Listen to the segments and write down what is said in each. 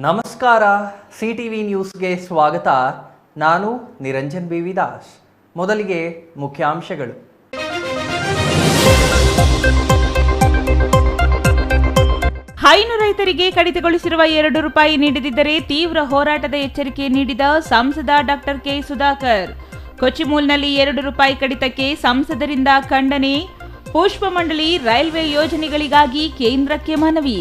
ನಮಸ್ಕಾರ, ಸಿಟಿವಿ ನ್ಯೂಸ್ಗೆ ಸ್ವಾಗತ. ನಾನು ನಿರಂಜನ್ ಬಿ ವಿದಾಸ್. ಮೊದಲಿಗೆ ಮುಖ್ಯಾಂಶಗಳು. ಹೈನು ರೈತರಿಗೆ ಕಡಿತಗೊಳಿಸಿರುವ ₹2 ನೀಡದಿದ್ದರೆ ತೀವ್ರ ಹೋರಾಟದ ಎಚ್ಚರಿಕೆ ನೀಡಿದ ಸಂಸದ ಡಾಕ್ಟರ್ ಕೆ ಸುಧಾಕರ್. ಕೊಚ್ಚಿಮೂಲ್ನಲ್ಲಿ ₹2 ಕಡಿತಕ್ಕೆ ಸಂಸದರಿಂದ ಖಂಡನೆ. ಪುಷ್ಪ ಮಂಡಳಿ ರೈಲ್ವೆ ಯೋಜನೆಗಳಿಗಾಗಿ ಕೇಂದ್ರಕ್ಕೆ ಮನವಿ.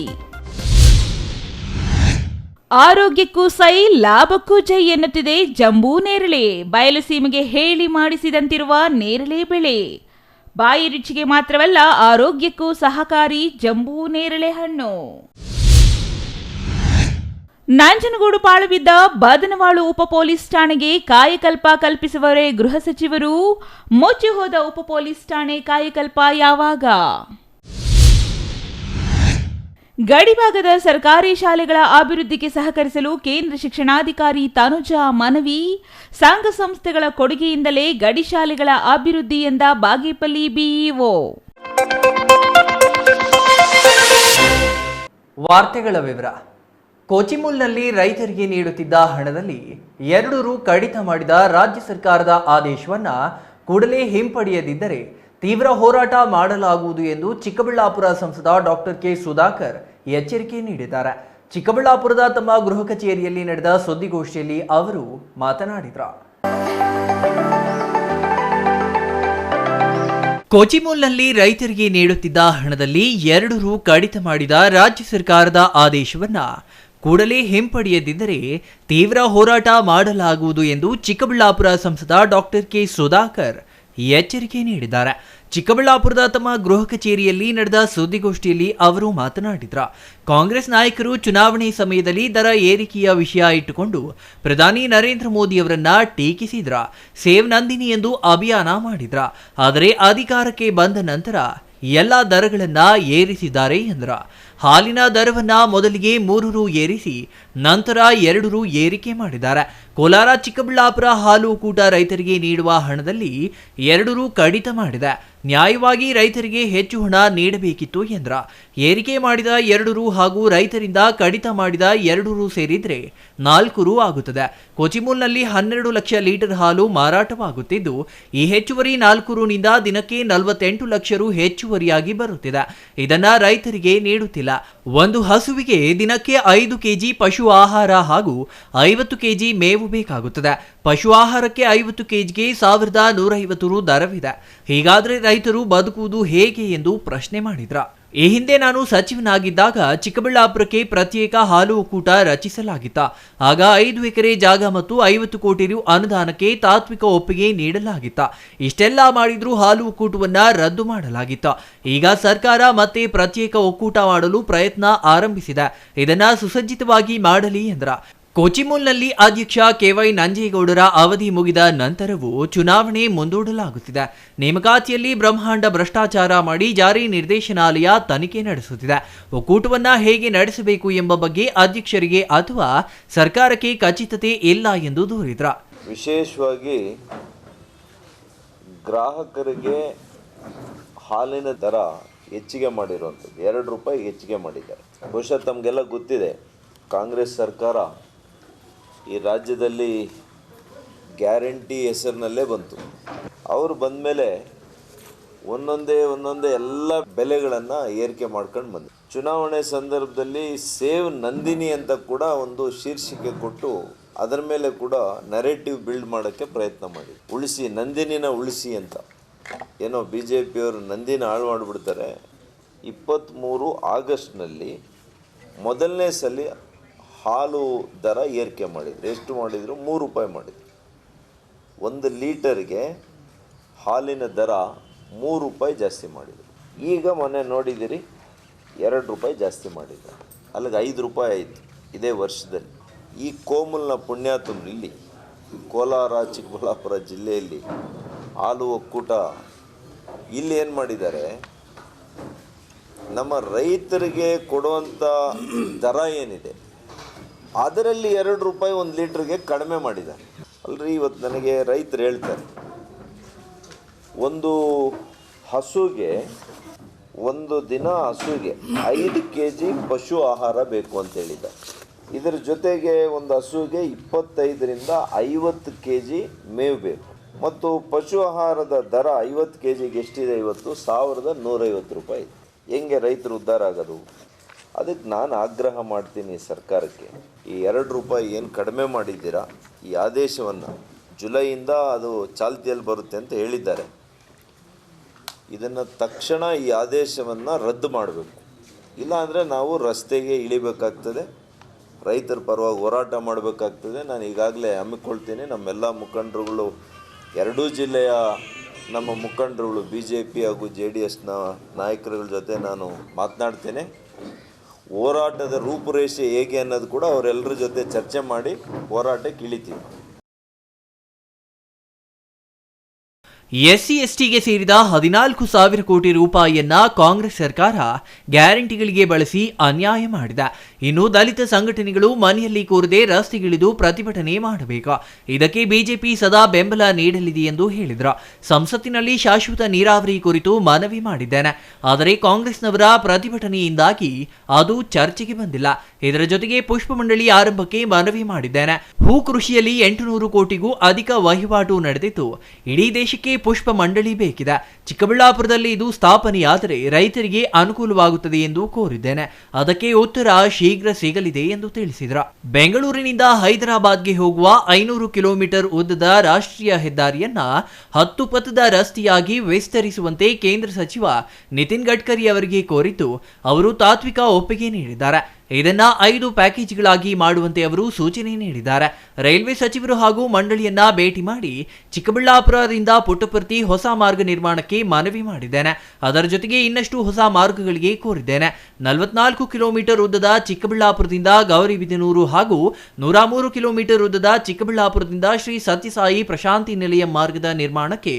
ಆರೋಗ್ಯಕ್ಕೂ ಸೈ, ಲಾಭಕ್ಕೂ ಜೈ ಎನ್ನುತ್ತಿದೆ ಜಂಬೂ ನೇರಳೆ. ಬಯಲುಸೀಮೆಗೆ ಹೇಳಿ ಮಾಡಿಸಿದಂತಿರುವ ನೇರಳೆ ಬೆಳೆ ಬಾಯಿ ರುಚಿಗೆ ಮಾತ್ರವಲ್ಲ, ಆರೋಗ್ಯಕ್ಕೂ ಸಹಕಾರಿ ಜಂಬೂ ನೇರಳೆ ಹಣ್ಣು. ನಂಜನಗೂಡು ಪಾಳು ಬಿದ್ದ ಬದನವಾಳು ಉಪ ಪೊಲೀಸ್ ಠಾಣೆಗೆ ಕಾಯಕಲ್ಪ ಕಲ್ಪಿಸುವವರೇ ಗೃಹ ಸಚಿವರು. ಮುಚ್ಚಿ ಹೋದ ಉಪ ಪೊಲೀಸ್ ಠಾಣೆ ಕಾಯಕಲ್ಪ ಯಾವಾಗ? ಗಡಿಭಾಗದ ಸರ್ಕಾರಿ ಶಾಲೆಗಳ ಅಭಿವೃದ್ಧಿಗೆ ಸಹಕರಿಸಲು ಕೇಂದ್ರ ಶಿಕ್ಷಣಾಧಿಕಾರಿ ತನುಜಾ ಮನವಿ. ಸಂಘ ಸಂಸ್ಥೆಗಳ ಕೊಡುಗೆಯಿಂದಲೇ ಗಡಿ ಶಾಲೆಗಳ ಅಭಿವೃದ್ಧಿ ಎಂದ ಬಾಗೇಪಲ್ಲಿ ಬಿಇಒ. ವಾರ್ತೆಗಳ ವಿವರ. ಕೊಚಿಮೂಲ್ನಲ್ಲಿ ರೈತರಿಗೆ ನೀಡುತ್ತಿದ್ದ ಹಣದಲ್ಲಿ ₹2 ಕಡಿತ ಮಾಡಿದ ರಾಜ್ಯ ಸರ್ಕಾರದ ಆದೇಶವನ್ನ ಕೂಡಲೇ ಹಿಂಪಡೆಯದಿದ್ದರೆ ತೀವ್ರ ಹೋರಾಟ ಮಾಡಲಾಗುವುದು ಎಂದು ಚಿಕ್ಕಬಳ್ಳಾಪುರ ಸಂಸದ ಡಾಕ್ಟರ್ ಕೆ ಸುಧಾಕರ್ ಎಚ್ಚರಿಕೆ ನೀಡಿದ್ದಾರೆ. ಚಿಕ್ಕಬಳ್ಳಾಪುರದ ತಮ್ಮ ಗೃಹ ಕಚೇರಿಯಲ್ಲಿ ನಡೆದ ಸುದ್ದಿಗೋಷ್ಠಿಯಲ್ಲಿ ಅವರು ಮಾತನಾಡಿದರು. ಕೊಚಿಮೂಲ್ನಲ್ಲಿ ರೈತರಿಗೆ ನೀಡುತ್ತಿದ್ದ ಹಣದಲ್ಲಿ ₹2 ಕಡಿತ ಮಾಡಿದ ರಾಜ್ಯ ಸರ್ಕಾರದ ಆದೇಶವನ್ನ ಕೂಡಲೇ ಹಿಂಪಡೆಯದಿದ್ದರೆ ತೀವ್ರ ಹೋರಾಟ ಮಾಡಲಾಗುವುದು ಎಂದು ಚಿಕ್ಕಬಳ್ಳಾಪುರ ಸಂಸದ ಡಾಕ್ಟರ್ ಕೆ ಸುಧಾಕರ್ ಎಚ್ಚರಿಕೆ ನೀಡಿದ್ದಾರೆ. ಚಿಕ್ಕಬಳ್ಳಾಪುರದ ತಮ್ಮ ಗೃಹ ಕಚೇರಿಯಲ್ಲಿ ನಡೆದ ಸುದ್ದಿಗೋಷ್ಠಿಯಲ್ಲಿ ಅವರು ಮಾತನಾಡಿದರು. ಕಾಂಗ್ರೆಸ್ ನಾಯಕರು ಚುನಾವಣೆ ಸಮಯದಲ್ಲಿ ದರ ಏರಿಕೆಯ ವಿಷಯ ಇಟ್ಟುಕೊಂಡು ಪ್ರಧಾನಿ ನರೇಂದ್ರ ಮೋದಿ ಅವರನ್ನ ಟೀಕಿಸಿದ್ರ. ಸೇವ್ ನಂದಿನಿ ಎಂದು ಅಭಿಯಾನ ಮಾಡಿದ್ರ. ಆದರೆ ಅಧಿಕಾರಕ್ಕೆ ಬಂದ ನಂತರ ಎಲ್ಲ ದರಗಳನ್ನ ಏರಿಸಿದ್ದಾರೆ ಎಂದ್ರ. ಹಾಲಿನ ದರವನ್ನ ಮೊದಲಿಗೆ ₹3 ಏರಿಸಿ ನಂತರ ₹2 ಏರಿಕೆ ಮಾಡಿದ್ದಾರೆ. ಕೋಲಾರ ಚಿಕ್ಕಬಳ್ಳಾಪುರ ಹಾಲು ಒಕ್ಕೂಟ ರೈತರಿಗೆ ನೀಡುವ ಹಣದಲ್ಲಿ ₹2 ಕಡಿತ ಮಾಡಿದೆ. ನ್ಯಾಯವಾಗಿ ರೈತರಿಗೆ ಹೆಚ್ಚು ಹಣ ನೀಡಬೇಕಿತ್ತು ಎಂದ್ರ. ಏರಿಕೆ ಮಾಡಿದ ₹2 ಹಾಗೂ ರೈತರಿಂದ ಕಡಿತ ಮಾಡಿದ ₹2 ಸೇರಿದ್ರೆ ₹4 ಆಗುತ್ತದೆ. ಕೊಚಿಮೂಲ್ನಲ್ಲಿ 12 ಲಕ್ಷ ಲೀಟರ್ ಹಾಲು ಮಾರಾಟವಾಗುತ್ತಿದ್ದು, ಈ ಹೆಚ್ಚುವರಿ ₹4ನಿಂದ ದಿನಕ್ಕೆ 48 ಲಕ್ಷ ರು ಹೆಚ್ಚುವರಿಯಾಗಿ ಬರುತ್ತಿದೆ. ಇದನ್ನ ರೈತರಿಗೆ ನೀಡುತ್ತಿಲ್ಲ. ಒಂದು ಹಸುವಿಗೆ ದಿನಕ್ಕೆ 5 ಕೆಜಿ ಪಶು ಆಹಾರ ಹಾಗೂ 50 ಕೆಜಿ ಮೇವು ಬೇಕಾಗುತ್ತದೆ. ಪಶು ಆಹಾರಕ್ಕೆ 50 ಕೆಜಿಗೆ ₹1,150 ದರವಿದೆ. ಹೀಗಾದ್ರೆ ರೈತರು ಬದುಕುವುದು ಹೇಗೆ ಎಂದು ಪ್ರಶ್ನೆ ಮಾಡಿದ್ರ. ಈ ಹಿಂದೆ ನಾನು ಸಚಿವನಾಗಿದ್ದಾಗ ಚಿಕ್ಕಬಳ್ಳಾಪುರಕ್ಕೆ ಪ್ರತ್ಯೇಕ ಹಾಲು ಒಕ್ಕೂಟ ರಚಿಸಲಾಗಿತ್ತ. ಆಗ 5 ಎಕರೆ ಜಾಗ ಮತ್ತು 50 ಕೋಟಿ ರು ಅನುದಾನಕ್ಕೆ ತಾತ್ವಿಕ ಒಪ್ಪಿಗೆ ನೀಡಲಾಗಿತ್ತ. ಇಷ್ಟೆಲ್ಲ ಮಾಡಿದ್ರೂ ಹಾಲು ಒಕ್ಕೂಟವನ್ನ ರದ್ದು ಮಾಡಲಾಗಿತ್ತ. ಈಗ ಸರ್ಕಾರ ಮತ್ತೆ ಪ್ರತ್ಯೇಕ ಒಕ್ಕೂಟ ಮಾಡಲು ಪ್ರಯತ್ನ ಆರಂಭಿಸಿದೆ. ಇದನ್ನ ಸುಸಜ್ಜಿತವಾಗಿ ಮಾಡಲಿ ಎಂದ್ರ. ಕೊಚಿಮೂಲ್ನಲ್ಲಿ ಅಧ್ಯಕ್ಷ ಕೆವೈ ನಂಜೇಗೌಡರ ಅವಧಿ ಮುಗಿದ ನಂತರವೂ ಚುನಾವಣೆ ಮುಂದೂಡಲಾಗುತ್ತಿದೆ. ನೇಮಕಾತಿಯಲ್ಲಿ ಬ್ರಹ್ಮಾಂಡ ಭ್ರಷ್ಟಾಚಾರ ಮಾಡಿ ಜಾರಿ ನಿರ್ದೇಶನಾಲಯ ತನಿಖೆ ನಡೆಸುತ್ತಿದೆ. ಒಕ್ಕೂಟವನ್ನ ಹೇಗೆ ನಡೆಸಬೇಕು ಎಂಬ ಬಗ್ಗೆ ಅಧ್ಯಕ್ಷರಿಗೆ ಅಥವಾ ಸರ್ಕಾರಕ್ಕೆ ಖಚಿತತೆ ಇಲ್ಲ ಎಂದು ದೂರಿದ್ರ. ವಿಶೇಷವಾಗಿ ಗ್ರಾಹಕರಿಗೆ ಹಾಲಿನ ದರ ಹೆಚ್ಚಿಗೆ ಮಾಡಿರುವಂಥದ್ದು ₹2 ಹೆಚ್ಚಿಗೆ ಮಾಡಿದ್ದಾರೆ. ಬಹುಶಃ ತಮಗೆಲ್ಲ ಗೊತ್ತಿದೆ, ಕಾಂಗ್ರೆಸ್ ಸರ್ಕಾರ ಈ ರಾಜ್ಯದಲ್ಲಿ ಗ್ಯಾರಂಟಿ ಹೆಸರಿನಲ್ಲೇ ಬಂತು. ಅವರು ಬಂದ ಮೇಲೆ ಒಂದೊಂದೇ ಎಲ್ಲ ಬೆಲೆಗಳನ್ನು ಏರಿಕೆ ಮಾಡ್ಕೊಂಡು ಬಂದರು. ಚುನಾವಣೆ ಸಂದರ್ಭದಲ್ಲಿ ಸೇವ್ ನಂದಿನಿ ಅಂತ ಕೂಡ ಒಂದು ಶೀರ್ಷಿಕೆ ಕೊಟ್ಟು ಅದರ ಮೇಲೆ ಕೂಡ ನರೇಟಿವ್ ಬಿಲ್ಡ್ ಮಾಡೋಕ್ಕೆ ಪ್ರಯತ್ನ ಮಾಡಿ, ಉಳಿಸಿ ನಂದಿನಿನ ಉಳಿಸಿ ಅಂತ. ಏನೋ BJPಯವರು ನಂದಿನ ಹಾಳು ಮಾಡಿಬಿಡ್ತಾರೆ. 23 ಆಗಸ್ಟ್ನಲ್ಲಿ ಮೊದಲನೇ ಸಲ ಹಾಲು ದರ ಏರಿಕೆ ಮಾಡಿದರು. ಎಷ್ಟು ಮಾಡಿದರು? ₹3 ಮಾಡಿದರು. 1 ಲೀಟರ್ಗೆ ಹಾಲಿನ ದರ ₹3 ಜಾಸ್ತಿ ಮಾಡಿದರು. ಈಗ ಮೊನ್ನೆ ನೋಡಿದ್ದೀರಿ ₹2 ಜಾಸ್ತಿ ಮಾಡಿದ್ದಾರೆ. ಅಲ್ಲಿಗೆ ₹5 ಆಯಿತು ಇದೇ ವರ್ಷದಲ್ಲಿ. ಈ ಕೋಮಲ್ನ ಪುಣ್ಯಾತ್ಮರು ಇಲ್ಲಿ ಕೋಲಾರ ಚಿಕ್ಕಬಳ್ಳಾಪುರ ಜಿಲ್ಲೆಯಲ್ಲಿ ಹಾಲು ಒಕ್ಕೂಟ ಇಲ್ಲಿ ಏನು ಮಾಡಿದ್ದಾರೆ, ನಮ್ಮ ರೈತರಿಗೆ ಕೊಡುವಂಥ ದರ ಏನಿದೆ ಅದರಲ್ಲಿ ₹2 1 ಲೀಟ್ರಿಗೆ ಕಡಿಮೆ ಮಾಡಿದ್ದಾರೆ. ಅಲ್ರಿ, ಇವತ್ತು ನನಗೆ ರೈತರು ಹೇಳ್ತಾರೆ, ಒಂದು ಹಸುಗೆ ಒಂದು ದಿನ ಹಸುಗೆ 5 kg ಪಶು ಆಹಾರ ಬೇಕು ಅಂತ ಹೇಳಿದ್ದಾರೆ. ಇದರ ಜೊತೆಗೆ ಒಂದು ಹಸುವಿಗೆ 25ರಿಂದ 50 kg ಮೇವು ಬೇಕು. ಮತ್ತು ಪಶು ಆಹಾರದ ದರ 50 kgಗೆ ಎಷ್ಟಿದೆ ಇವತ್ತು? 1150 ರೂಪಾಯಿ. ಹೆಂಗೆ ರೈತರು ಉದ್ಧಾರ ಆಗೋದು? ಅದಕ್ಕೆ ನಾನು ಆಗ್ರಹ ಮಾಡ್ತೀನಿ ಸರ್ಕಾರಕ್ಕೆ, ಈ 2 ರೂಪಾಯಿ ಏನು ಕಡಿಮೆ ಮಾಡಿದ್ದೀರಾ, ಈ ಆದೇಶವನ್ನು ಜುಲೈಯಿಂದ ಅದು ಚಾಲ್ತಿಯಲ್ಲಿ ಬರುತ್ತೆ ಅಂತ ಹೇಳಿದ್ದಾರೆ. ಇದನ್ನು ತಕ್ಷಣ ಈ ಆದೇಶವನ್ನು ರದ್ದು ಮಾಡಬೇಕು. ಇಲ್ಲಾಂದರೆ ನಾವು ರಸ್ತೆಗೆ ಇಳಿಬೇಕಾಗ್ತದೆ, ರೈತರ ಪರವಾಗಿ ಹೋರಾಟ ಮಾಡಬೇಕಾಗ್ತದೆ. ನಾನು ಈಗಾಗಲೇ ಹಮ್ಮಿಕೊಳ್ತೀನಿ, ನಮ್ಮೆಲ್ಲ ಮುಖಂಡರುಗಳು, ಎರಡೂ ಜಿಲ್ಲೆಯ ನಮ್ಮ ಮುಖಂಡರುಗಳು BJP ಹಾಗೂ JDSನ ನಾಯಕರುಗಳ ಜೊತೆ ನಾನು ಮಾತನಾಡ್ತೇನೆ. ಹೋರಾಟದ ರೂಪುರೇಷೆ ಹೇಗೆ ಅನ್ನೋದು ಕೂಡ ಅವರೆಲ್ಲರ ಜೊತೆ ಚರ್ಚೆ ಮಾಡಿ ಹೋರಾಟಕ್ಕೆ ಇಳಿತೀವಿ. SC/STಗೆ ಸೇರಿದ 14,000 ಕೋಟಿ ರೂಪಾಯಿಯನ್ನ ಕಾಂಗ್ರೆಸ್ ಸರ್ಕಾರ ಗ್ಯಾರಂಟಿಗಳಿಗೆ ಬಳಸಿ ಅನ್ಯಾಯ ಮಾಡಿದೆ. ಇನ್ನು ದಲಿತ ಸಂಘಟನೆಗಳು ಮನೆಯಲ್ಲಿ ಕೂರದೆ ರಸ್ತೆಗಿಳಿದು ಪ್ರತಿಭಟನೆ ಮಾಡಬೇಕು. ಇದಕ್ಕೆ ಬಿಜೆಪಿ ಸದಾ ಬೆಂಬಲ ನೀಡಲಿದೆ ಎಂದು ಹೇಳಿದರು. ಸಂಸತ್ತಿನಲ್ಲಿ ಶಾಶ್ವತ ನೀರಾವರಿ ಕುರಿತು ಮನವಿ ಮಾಡಿದ್ದೇನೆ, ಆದರೆ ಕಾಂಗ್ರೆಸ್ನವರ ಪ್ರತಿಭಟನೆಯಿಂದಾಗಿ ಅದು ಚರ್ಚೆಗೆ ಬಂದಿಲ್ಲ. ಇದರ ಜೊತೆಗೆ ಪುಷ್ಪ ಮಂಡಳಿ ಆರಂಭಕ್ಕೆ ಮನವಿ ಮಾಡಿದ್ದೇನೆ. ಹೂ ಕೃಷಿಯಲ್ಲಿ 800 ಕೋಟಿಗೂ ಅಧಿಕ ವಹಿವಾಟು ನಡೆದಿದ್ದು, ಇಡೀ ದೇಶಕ್ಕೆ ಪುಷ್ಪ ಮಂಡಳಿ ಬೇಕಿದೆ. ಚಿಕ್ಕಬಳ್ಳಾಪುರದಲ್ಲಿ ಇದು ಸ್ಥಾಪನೆಯಾದರೆ ರೈತರಿಗೆ ಅನುಕೂಲವಾಗುತ್ತದೆ ಎಂದು ಕೋರಿದ್ದೇನೆ. ಅದಕ್ಕೆ ಉತ್ತರ ಶೀಘ್ರ ಸಿಗಲಿದೆ ಎಂದು ತಿಳಿಸಿದರು. ಬೆಂಗಳೂರಿನಿಂದ ಹೈದರಾಬಾದ್ಗೆ ಹೋಗುವ 500 ಕಿಲೋಮೀಟರ್ ಉದ್ದದ ರಾಷ್ಟ್ರೀಯ ಹೆದ್ದಾರಿಯನ್ನ 10 ಪಥದ ರಸ್ತೆಯಾಗಿ ವಿಸ್ತರಿಸುವಂತೆ ಕೇಂದ್ರ ಸಚಿವ ನಿತಿನ್ ಗಡ್ಕರಿ ಅವರಿಗೆ ಕೋರಿದ್ದು, ಅವರು ತಾತ್ವಿಕ ಒಪ್ಪಿಗೆ ನೀಡಿದ್ದಾರೆ. ಇದನ್ನ 5 ಪ್ಯಾಕೇಜ್ಗಳಾಗಿ ಮಾಡುವಂತೆ ಅವರು ಸೂಚನೆ ನೀಡಿದ್ದಾರೆ. ರೈಲ್ವೆ ಸಚಿವರು ಹಾಗೂ ಮಂಡಳಿಯನ್ನ ಭೇಟಿ ಮಾಡಿ ಚಿಕ್ಕಬಳ್ಳಾಪುರದಿಂದ ಪುಟ್ಟಪರ್ತಿ ಹೊಸ ಮಾರ್ಗ ನಿರ್ಮಾಣಕ್ಕೆ ಮನವಿ ಮಾಡಿದ್ದೇನೆ. ಅದರ ಜೊತೆಗೆ ಇನ್ನಷ್ಟು ಹೊಸ ಮಾರ್ಗಗಳಿಗೆ ಕೋರಿದ್ದೇನೆ. 44 ಕಿಲೋಮೀಟರ್ ಉದ್ದದ ಚಿಕ್ಕಬಳ್ಳಾಪುರದಿಂದ ಗೌರಿಬಿದನೂರು ಹಾಗೂ 103 ಕಿಲೋಮೀಟರ್ ಉದ್ದದ ಚಿಕ್ಕಬಳ್ಳಾಪುರದಿಂದ ಶ್ರೀ ಸತ್ಯಸಾಯಿ ಪ್ರಶಾಂತಿ ನಿಲಯ ಮಾರ್ಗದ ನಿರ್ಮಾಣಕ್ಕೆ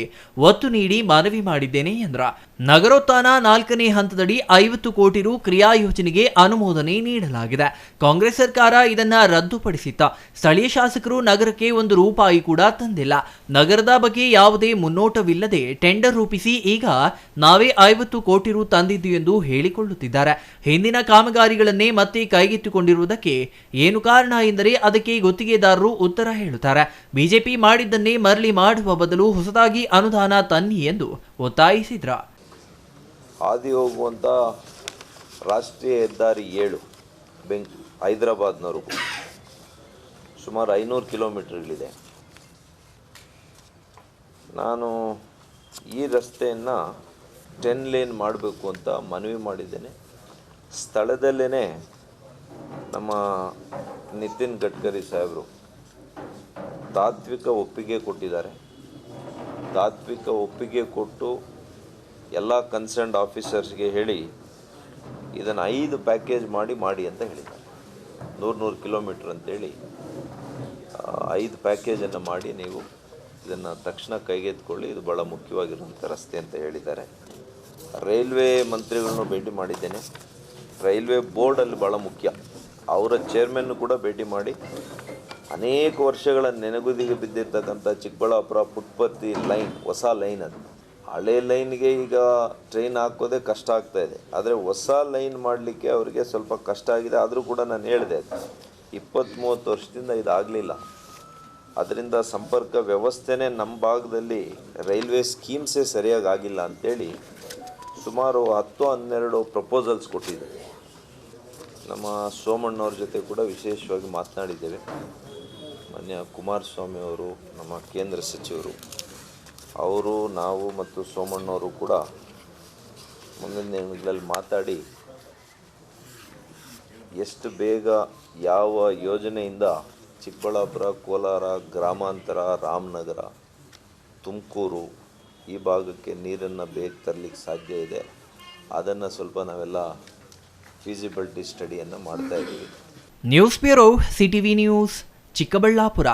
ಒತ್ತು ನೀಡಿ ಮನವಿ ಮಾಡಿದ್ದೇನೆ ಎಂದರು. ನಗರೋತ್ಥಾನ 4ನೇ ಹಂತದಡಿ 50 ಕೋಟಿ ರು ಕ್ರಿಯಾ ಯೋಜನೆಗೆ ಅನುಮೋದನೆ ನೀಡಲಾಗಿದೆ. ಕಾಂಗ್ರೆಸ್ ಸರ್ಕಾರ ಇದನ್ನ ರದ್ದುಪಡಿಸಿತ್ತ. ಸ್ಥಳೀಯ ಶಾಸಕರು ನಗರಕ್ಕೆ 1 ರೂಪಾಯಿ ಕೂಡ ತಂದಿಲ್ಲ. ನಗರದ ಬಗ್ಗೆ ಯಾವುದೇ ಮುನ್ನೋಟವಿಲ್ಲದೆ ಟೆಂಡರ್ ರೂಪಿಸಿ ಈಗ ನಾವೇ 50 ಕೋಟಿ ರು ತಂದಿದ್ದು ಎಂದು ಹೇಳಿಕೊಳ್ಳುತ್ತಿದ್ದಾರೆ. ಹಿಂದಿನ ಕಾಮಗಾರಿಗಳನ್ನೇ ಮತ್ತೆ ಕೈಗೆತ್ತಿಕೊಂಡಿರುವುದಕ್ಕೆ ಏನು ಕಾರಣ ಎಂದರೆ ಅದಕ್ಕೆ ಗುತ್ತಿಗೆದಾರರು ಉತ್ತರ ಹೇಳುತ್ತಾರೆ. ಬಿಜೆಪಿ ಮಾಡಿದ್ದನ್ನೇ ಮರಳಿ ಮಾಡುವ ಬದಲು ಹೊಸದಾಗಿ ಅನುದಾನ ತನ್ನಿ ಎಂದು ಒತ್ತಾಯಿಸಿದ್ರು. ಹಾದಿ ಹೋಗುವಂಥ ರಾಷ್ಟ್ರೀಯ ಹೆದ್ದಾರಿ 7 ಹೈದರಾಬಾದ್ನವರೆಗೂ ಸುಮಾರು 500 ಕಿಲೋಮೀಟರ್ಗಳಿದೆ. ನಾನು ಈ ರಸ್ತೆಯನ್ನು 10 ಲೇನ್ ಮಾಡಬೇಕು ಅಂತ ಮನವಿ ಮಾಡಿದ್ದೇನೆ. ಸ್ಥಳದಲ್ಲೇ ನಮ್ಮ ನಿತಿನ್ ಗಡ್ಕರಿ ಸಾಹೇಬರು ತಾತ್ವಿಕ ಒಪ್ಪಿಗೆ ಕೊಟ್ಟಿದ್ದಾರೆ. ತಾತ್ವಿಕ ಒಪ್ಪಿಗೆ ಕೊಟ್ಟು ಎಲ್ಲ ಕನ್ಸರ್ನ್ಡ್ ಆಫೀಸರ್ಸ್ಗೆ ಹೇಳಿ ಇದನ್ನು 5 ಪ್ಯಾಕೇಜ್ ಮಾಡಿ ಅಂತ ಹೇಳಿದ್ದಾರೆ. 100 ಕಿಲೋಮೀಟ್ರ್ ಅಂತೇಳಿ 5 ಪ್ಯಾಕೇಜನ್ನು ಮಾಡಿ ನೀವು ಇದನ್ನು ತಕ್ಷಣ ಕೈಗೆತ್ತಿಕೊಳ್ಳಿ, ಇದು ಭಾಳ ಮುಖ್ಯವಾಗಿರುವಂಥ ರಸ್ತೆ ಅಂತ ಹೇಳಿದ್ದಾರೆ. ರೈಲ್ವೆ ಮಂತ್ರಿಗಳನ್ನು ಭೇಟಿ ಮಾಡಿದ್ದೇನೆ. ರೈಲ್ವೆ ಬೋರ್ಡಲ್ಲಿ ಭಾಳ ಮುಖ್ಯ, ಅವರ ಚೇರ್ಮನ್ನು ಕೂಡ ಭೇಟಿ ಮಾಡಿ ಅನೇಕ ವರ್ಷಗಳ ನೆನೆಗುದಿಗೆ ಬಿದ್ದಿರ್ತಕ್ಕಂಥ ಚಿಕ್ಕಬಳ್ಳಾಪುರ ಪುಟ್ಟಪರ್ತಿ ಲೈನ್, ಹೊಸ ಲೈನ್, ಅದು ಹಳೆ ಲೈನ್ಗೆ ಈಗ ಟ್ರೈನ್ ಹಾಕೋದೇ ಕಷ್ಟ ಆಗ್ತಾಯಿದೆ. ಆದರೆ ಹೊಸ ಲೈನ್ ಮಾಡಲಿಕ್ಕೆ ಅವರಿಗೆ ಸ್ವಲ್ಪ ಕಷ್ಟ ಆಗಿದೆ. ಆದರೂ ಕೂಡ ನಾನು ಹೇಳಿದೆ 20-30 ವರ್ಷದಿಂದ ಇದಾಗಲಿಲ್ಲ. ಅದರಿಂದ ಸಂಪರ್ಕ ವ್ಯವಸ್ಥೆನೇ ನಮ್ಮ ಭಾಗದಲ್ಲಿ ರೈಲ್ವೆ ಸ್ಕೀಮ್ಸೇ ಸರಿಯಾಗಿ ಆಗಿಲ್ಲ ಅಂಥೇಳಿ ಸುಮಾರು 10-12 ಪ್ರಪೋಸಲ್ಸ್ ಕೊಟ್ಟಿದ್ದೆ. ನಮ್ಮ ಸೋಮಣ್ಣವ್ರ ಜೊತೆ ಕೂಡ ವಿಶೇಷವಾಗಿ ಮಾತನಾಡಿದ್ದೇವೆ. ಮಾನ್ಯ ಕುಮಾರಸ್ವಾಮಿ ಅವರು, ನಮ್ಮ ಕೇಂದ್ರ ಸಚಿವರು, ಅವರು, ನಾವು ಮತ್ತು ಸೋಮಣ್ಣವರು ಕೂಡ ಮುಂದಿನ ದಿನಗಳಲ್ಲಿ ಮಾತಾಡಿ ಎಷ್ಟು ಬೇಗ ಯಾವ ಯೋಜನೆಯಿಂದ ಚಿಕ್ಕಬಳ್ಳಾಪುರ, ಕೋಲಾರ, ಗ್ರಾಮಾಂತರ, ರಾಮನಗರ, ತುಮಕೂರು ಈ ಭಾಗಕ್ಕೆ ನೀರನ್ನು ಬೇಗ ತರಲಿಕ್ಕೆ ಸಾಧ್ಯ ಇದೆ, ಅದನ್ನು ಸ್ವಲ್ಪ ನಾವೆಲ್ಲ ಫೀಸಿಬಿಲಿಟಿ ಸ್ಟಡಿಯನ್ನು ಮಾಡ್ತಾಯಿದ್ದೀವಿ. News bureau, CTV news, Chikkaballapur.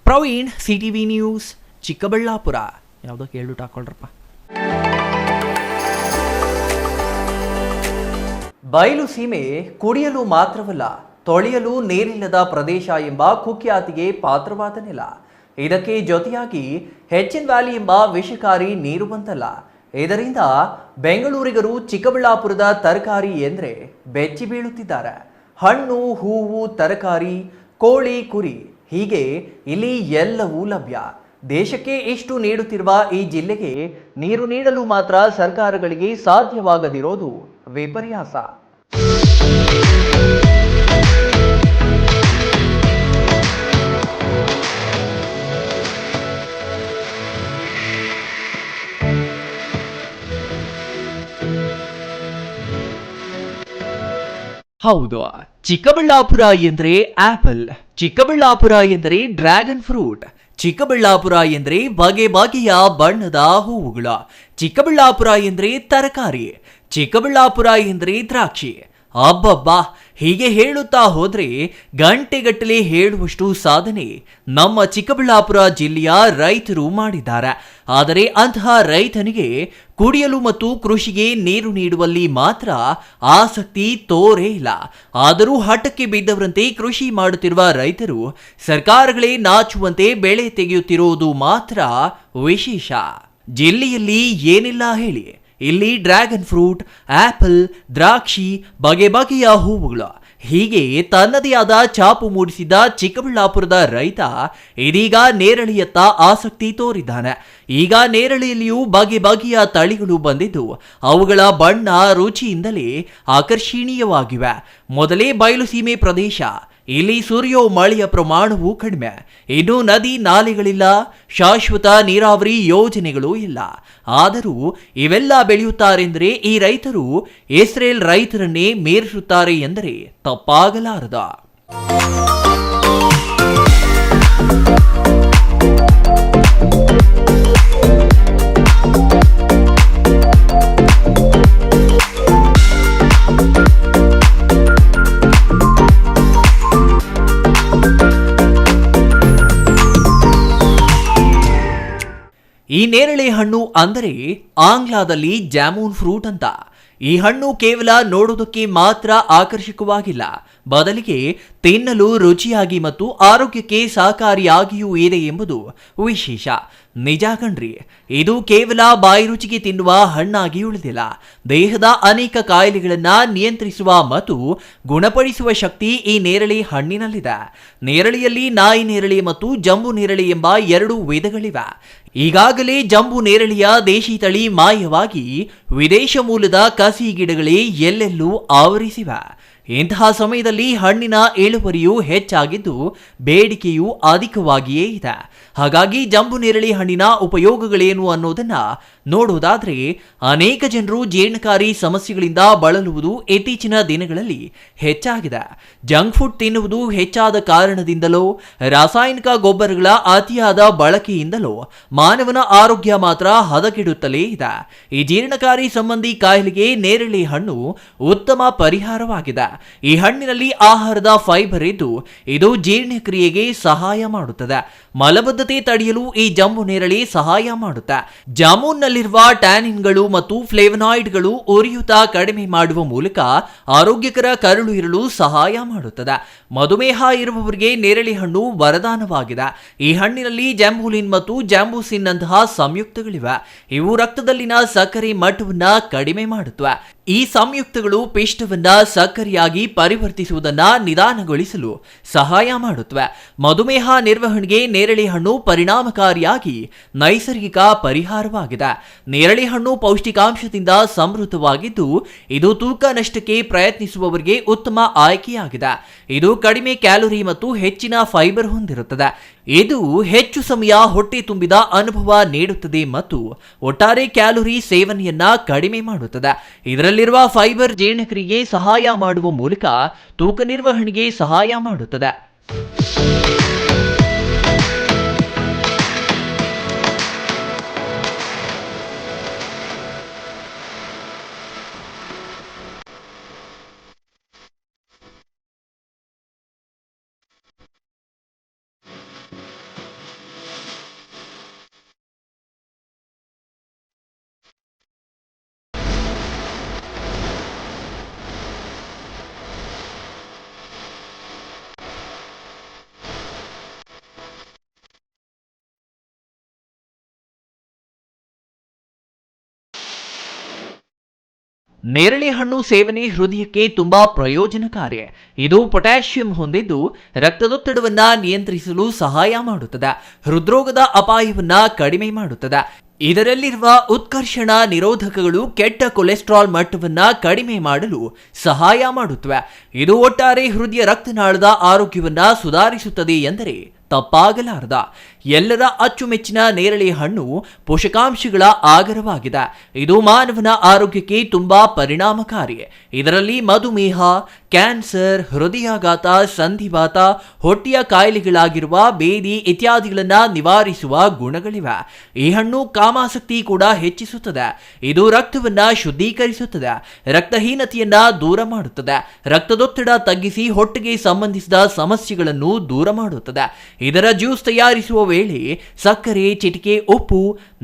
Praveen, CTV news, Chikkaballapur. ಯಾವುದೋ ಕೇಳ್ಬಿಟ್ಟು ಹಾಕೊಳ್ರಪ್ಪ. ಬಯಲು ಸೀಮೆ ಕುಡಿಯಲು ಮಾತ್ರವಲ್ಲ, ತೊಳೆಯಲು ನೀರಿಲ್ಲದ ಪ್ರದೇಶ ಎಂಬ ಕುಖ್ಯಾತಿಗೆ ಪಾತ್ರವಾದ ನೆಲ. ಇದಕ್ಕೆ ಜೊತೆಯಾಗಿ HN ವ್ಯಾಲಿ ಎಂಬ ವಿಷಕಾರಿ ನೀರು ಬಂತಲ್ಲ. ಇದರಿಂದ ಬೆಂಗಳೂರಿಗರು ಚಿಕ್ಕಬಳ್ಳಾಪುರದ ತರಕಾರಿ ಎಂದರೆ ಬೆಚ್ಚಿ ಬೀಳುತ್ತಿದ್ದಾರೆ. ಹಣ್ಣು, ಹೂವು, ತರಕಾರಿ, ಕೋಳಿ, ಕುರಿ ಹೀಗೆ ಇಲ್ಲಿ ಎಲ್ಲವೂ ಲಭ್ಯ. ದೇಶಕ್ಕೆ ಇಷ್ಟು ನೀಡುತ್ತಿರುವ ಈ ಜಿಲ್ಲೆಗೆ ನೀರು ನೀಡಲು ಮಾತ್ರ ಸರ್ಕಾರಗಳಿಗೆ ಸಾಧ್ಯವಾಗದಿರೋದು ವಿಪರ್ಯಾಸ. ಹೌದು, ಚಿಕ್ಕಬಳ್ಳಾಪುರ ಎಂದರೆ ಆಪಲ್, ಚಿಕ್ಕಬಳ್ಳಾಪುರ ಎಂದರೆ ಡ್ರ್ಯಾಗನ್ ಫ್ರೂಟ್, ಚಿಕ್ಕಬಳ್ಳಾಪುರ ಎಂದರೆ ಬಗೆ ಬಗೆಯ ಬಣ್ಣದ ಹೂವುಗಳು, ಚಿಕ್ಕಬಳ್ಳಾಪುರ ಎಂದರೆ ತರಕಾರಿ, ಚಿಕ್ಕಬಳ್ಳಾಪುರ ಎಂದರೆ ದ್ರಾಕ್ಷಿ. ಅಬ್ಬಬ್ಬಾ, ಹೀಗೆ ಹೇಳುತ್ತಾ ಹೋದ್ರೆ ಗಂಟೆಗಟ್ಟಲೆ ಹೇಳುವಷ್ಟು ಸಾಧನೆ ನಮ್ಮ ಚಿಕ್ಕಬಳ್ಳಾಪುರ ಜಿಲ್ಲೆಯ ರೈತರು ಮಾಡಿದ್ದಾರೆ. ಆದರೆ ಅಂತಹ ರೈತನಿಗೆ ಕುಡಿಯಲು ಮತ್ತು ಕೃಷಿಗೆ ನೀರು ನೀಡುವಲ್ಲಿ ಮಾತ್ರ ಆಸಕ್ತಿ ತೋರೇ ಇಲ್ಲ. ಆದರೂ ಹಠಕ್ಕೆ ಬಿದ್ದವರಂತೆ ಕೃಷಿ ಮಾಡುತ್ತಿರುವ ರೈತರು ಸರ್ಕಾರಗಳೇ ನಾಚುವಂತೆ ಬೆಳೆ ತೆಗೆಯುತ್ತಿರುವುದು ಮಾತ್ರ ವಿಶೇಷ. ಜಿಲ್ಲೆಯಲ್ಲಿ ಏನಿಲ್ಲ ಹೇಳಿ, ಇಲ್ಲಿ ಡ್ರ್ಯಾಗನ್ ಫ್ರೂಟ್, ಆಪಲ್, ದ್ರಾಕ್ಷಿ, ಬಗೆ ಬಗೆಯ ಹೂವುಗಳು ಹೀಗೆ ತನ್ನದೇ ಆದ ಛಾಪು ಮೂಡಿಸಿದ ಚಿಕ್ಕಬಳ್ಳಾಪುರದ ರೈತ ಇದೀಗ ನೇರಳೆಯತ್ತ ಆಸಕ್ತಿ ತೋರಿದ್ದಾನೆ. ಈಗ ನೇರಳೆಯಲ್ಲಿಯೂ ಬಗೆ ಬಗೆಯ ತಳಿಗಳು ಬಂದಿದ್ದು ಅವುಗಳ ಬಣ್ಣ ರುಚಿಯಿಂದಲೇ ಆಕರ್ಷಣೀಯವಾಗಿವೆ. ಮೊದಲೇ ಬಯಲು ಸೀಮೆ ಪ್ರದೇಶ, ಇಲ್ಲಿ ಸುರಿಯೋ ಮಳೆಯ ಪ್ರಮಾಣವೂ ಕಡಿಮೆ, ಇನ್ನು ನದಿ ನಾಲೆಗಳಿಲ್ಲ, ಶಾಶ್ವತ ನೀರಾವರಿ ಯೋಜನೆಗಳೂ ಇಲ್ಲ. ಆದರೂ ಇವೆಲ್ಲ ಬೆಳೆಯುತ್ತಾರೆಂದರೆ ಈ ರೈತರು ಇಸ್ರೇಲ್ ರೈತರನ್ನೇ ಮೀರಿಸುತ್ತಾರೆ ಎಂದರೆ ತಪ್ಪಾಗಲಾರದ. ಈ ನೇರಳೆ ಹಣ್ಣು ಅಂದರೆ ಆಂಗ್ಲದಲ್ಲಿ ಜಾಮೂನ್ ಫ್ರೂಟ್ ಅಂತ. ಈ ಹಣ್ಣು ಕೇವಲ ನೋಡೋದಕ್ಕೆ ಮಾತ್ರ ಆಕರ್ಷಕವಾಗಿಲ್ಲ, ಬದಲಿಗೆ ತಿನ್ನಲು ರುಚಿಯಾಗಿ ಮತ್ತು ಆರೋಗ್ಯಕ್ಕೆ ಸಹಕಾರಿಯಾಗಿಯೂ ಇದೆ ಎಂಬುದು ವಿಶೇಷ. ನಿಜ ಕಣ್ರಿ, ಇದು ಕೇವಲ ಬಾಯಿ ರುಚಿಗೆ ತಿನ್ನುವ ಹಣ್ಣಾಗಿ ಉಳಿದಿಲ್ಲ. ದೇಹದ ಅನೇಕ ಕಾಯಿಲೆಗಳನ್ನು ನಿಯಂತ್ರಿಸುವ ಮತ್ತು ಗುಣಪಡಿಸುವ ಶಕ್ತಿ ಈ ನೇರಳೆ ಹಣ್ಣಿನಲ್ಲಿದೆ. ನೇರಳೆಯಲ್ಲಿ ನಾಯಿ ನೇರಳೆ ಮತ್ತು ಜಂಬು ನೇರಳೆ ಎಂಬ 2 ವಿಧಗಳಿವೆ. ಈಗಾಗಲೇ ಜಂಬು ನೇರಳೆಯ ದೇಶಿ ತಳಿ ಮಾಯವಾಗಿ ವಿದೇಶ ಮೂಲದ ಕಸಿ ಗಿಡಗಳೇ ಎಲ್ಲೆಲ್ಲೂ ಆವರಿಸಿವೆ. ಇಂತಹ ಸಮಯದಲ್ಲಿ ಹಣ್ಣಿನ ಇಳುವರಿಯೂ ಹೆಚ್ಚಾಗಿದ್ದು ಬೇಡಿಕೆಯೂ ಅಧಿಕವಾಗಿಯೇ ಇದೆ. ಹಾಗಾಗಿ ಜಂಬು ನೇರಳೆ ಹಣ್ಣಿನ ಉಪಯೋಗಗಳೇನು ಅನ್ನೋದನ್ನ ನೋಡೋದಾದ್ರೆ, ಅನೇಕ ಜನರು ಜೀರ್ಣಕಾರಿ ಸಮಸ್ಯೆಗಳಿಂದ ಬಳಲುವುದು ಇತ್ತೀಚಿನ ದಿನಗಳಲ್ಲಿ ಹೆಚ್ಚಾಗಿದೆ. ಜಂಕ್ ಫುಡ್ ತಿನ್ನುವುದು ಹೆಚ್ಚಾದ ಕಾರಣದಿಂದಲೋ, ರಾಸಾಯನಿಕ ಗೊಬ್ಬರಗಳ ಅತಿಯಾದ ಬಳಕೆಯಿಂದಲೋ ಮಾನವನ ಆರೋಗ್ಯ ಮಾತ್ರ ಹದಗೆಡುತ್ತಲೇ ಇದೆ. ಈ ಜೀರ್ಣಕಾರಿ ಸಂಬಂಧಿ ಕಾಯಿಲೆಗೆ ನೇರಳೆ ಹಣ್ಣು ಉತ್ತಮ ಪರಿಹಾರವಾಗಿದೆ. ಈ ಹಣ್ಣಿನಲ್ಲಿ ಆಹಾರದ ಫೈಬರ್ ಇದ್ದು ಇದು ಜೀರ್ಣಕ್ರಿಯೆಗೆ ಸಹಾಯ ಮಾಡುತ್ತದೆ. ಮಲಬದ್ಧತೆ ತಡೆಯಲು ಈ ಜಂಬು ನೇರಳೆ ಸಹಾಯ ಮಾಡುತ್ತೆ. ಜಾಮೂನ್ನಲ್ಲಿರುವ ಟ್ಯಾನಿನ್ಗಳು ಮತ್ತು ಫ್ಲೇವನಾಯ್ಡ್ಗಳು ಉರಿಯೂತ ಕಡಿಮೆ ಮಾಡುವ ಮೂಲಕ ಆರೋಗ್ಯಕರ ಕರುಳು ಇರಲು ಸಹಾಯ ಮಾಡುತ್ತದೆ. ಮಧುಮೇಹ ಇರುವವರಿಗೆ ನೇರಳೆ ಹಣ್ಣು ವರದಾನವಾಗಿದೆ. ಈ ಹಣ್ಣಿನಲ್ಲಿ ಜಾಂಬುಲಿನ್ ಮತ್ತು ಜಾಂಬೂಸಿನ್ ನಂತಹ ಸಂಯುಕ್ತಗಳಿವೆ. ಇವು ರಕ್ತದಲ್ಲಿನ ಸಕ್ಕರೆ ಮಟ್ಟವನ್ನ ಕಡಿಮೆ ಮಾಡುತ್ತವೆ. ಈ ಸಂಯುಕ್ತಗಳು ಪಿಷ್ಟವನ್ನ ಸಕ್ಕರೆಯಾಗಿ ಪರಿವರ್ತಿಸುವುದನ್ನು ನಿಧಾನಗೊಳಿಸಲು ಸಹಾಯ ಮಾಡುತ್ತವೆ. ಮಧುಮೇಹ ನಿರ್ವಹಣೆಗೆ ನೇರಳೆ ಹಣ್ಣು ಪರಿಣಾಮಕಾರಿಯಾಗಿ ನೈಸರ್ಗಿಕ ಪರಿಹಾರವಾಗಿದೆ. ನೇರಳೆ ಹಣ್ಣು ಪೌಷ್ಟಿಕಾಂಶದಿಂದ ಸಮೃದ್ಧವಾಗಿದ್ದು ಇದು ತೂಕ ನಷ್ಟಕ್ಕೆ ಪ್ರಯತ್ನಿಸುವವರಿಗೆ ಉತ್ತಮ ಆಯ್ಕೆಯಾಗಿದೆ. ಇದು ಕಡಿಮೆ ಕ್ಯಾಲೋರಿ ಮತ್ತು ಹೆಚ್ಚಿನ ಫೈಬರ್ ಹೊಂದಿರುತ್ತದೆ. ಇದು ಹೆಚ್ಚು ಸಮಯ ಹೊಟ್ಟೆ ತುಂಬಿದ ಅನುಭವ ನೀಡುತ್ತದೆ ಮತ್ತು ಒಟ್ಟಾರೆ ಕ್ಯಾಲೋರಿ ಸೇವನೆಯನ್ನ ಕಡಿಮೆ ಮಾಡುತ್ತದೆ. ಇದರಲ್ಲಿರುವ ಫೈಬರ್ ಜೀರ್ಣಕ್ರಿಯೆಗೆ ಸಹಾಯ ಮಾಡುವ ಮೂಲಕ ತೂಕ ನಿರ್ವಹಣೆಗೆ ಸಹಾಯ ಮಾಡುತ್ತದೆ. ನೇರಳೆ ಹಣ್ಣು ಸೇವನೆ ಹೃದಯಕ್ಕೆ ತುಂಬಾ ಪ್ರಯೋಜನಕಾರಿ. ಇದು ಪೊಟ್ಯಾಷಿಯಂ ಹೊಂದಿದ್ದು ರಕ್ತದೊತ್ತಡವನ್ನ ನಿಯಂತ್ರಿಸಲು ಸಹಾಯ ಮಾಡುತ್ತದೆ. ಹೃದ್ರೋಗದ ಅಪಾಯವನ್ನ ಕಡಿಮೆ ಮಾಡುತ್ತದೆ. ಇದರಲ್ಲಿರುವ ಉತ್ಕರ್ಷಣ ನಿರೋಧಕಗಳು ಕೆಟ್ಟ ಕೊಲೆಸ್ಟ್ರಾಲ್ ಮಟ್ಟವನ್ನ ಕಡಿಮೆ ಮಾಡಲು ಸಹಾಯ ಮಾಡುತ್ತವೆ. ಇದು ಒಟ್ಟಾರೆ ಹೃದಯ ರಕ್ತನಾಳದ ಆರೋಗ್ಯವನ್ನ ಸುಧಾರಿಸುತ್ತದೆ ಎಂದರೆ ತಪ್ಪಾಗಲಾರದ. ಎಲ್ಲರ ಅಚ್ಚುಮೆಚ್ಚಿನ ನೇರಳೆ ಹಣ್ಣು ಪೋಷಕಾಂಶಗಳ ಆಗರವಾಗಿದೆ. ಇದು ಮಾನವನ ಆರೋಗ್ಯಕ್ಕೆ ತುಂಬಾ ಪರಿಣಾಮಕಾರಿ. ಇದರಲ್ಲಿ ಮಧುಮೇಹ, ಕ್ಯಾನ್ಸರ್, ಹೃದಯಾಘಾತ, ಸಂಧಿವಾತ, ಹೊಟ್ಟೆಯ ಕಾಯಿಲೆಗಳಾಗಿರುವ ಬೇದಿ ಇತ್ಯಾದಿಗಳನ್ನ ನಿವಾರಿಸುವ ಗುಣಗಳಿವೆ. ಈ ಹಣ್ಣು ಕಾಮಾಸಕ್ತಿ ಕೂಡ ಹೆಚ್ಚಿಸುತ್ತದೆ. ಇದು ರಕ್ತವನ್ನ ಶುದ್ಧೀಕರಿಸುತ್ತದೆ, ರಕ್ತಹೀನತೆಯನ್ನ ದೂರ ಮಾಡುತ್ತದೆ, ರಕ್ತದೊತ್ತಡ ತಗ್ಗಿಸಿ ಹೊಟ್ಟೆಗೆ ಸಂಬಂಧಿಸಿದ ಸಮಸ್ಯೆಗಳನ್ನು ದೂರ ಮಾಡುತ್ತದೆ. ಇದರ ಜ್ಯೂಸ್ ತಯಾರಿಸುವ ವೇಳೆ ಸಕ್ಕರೆ, ಚಿಟಿಕೆ ಉಪ್ಪು,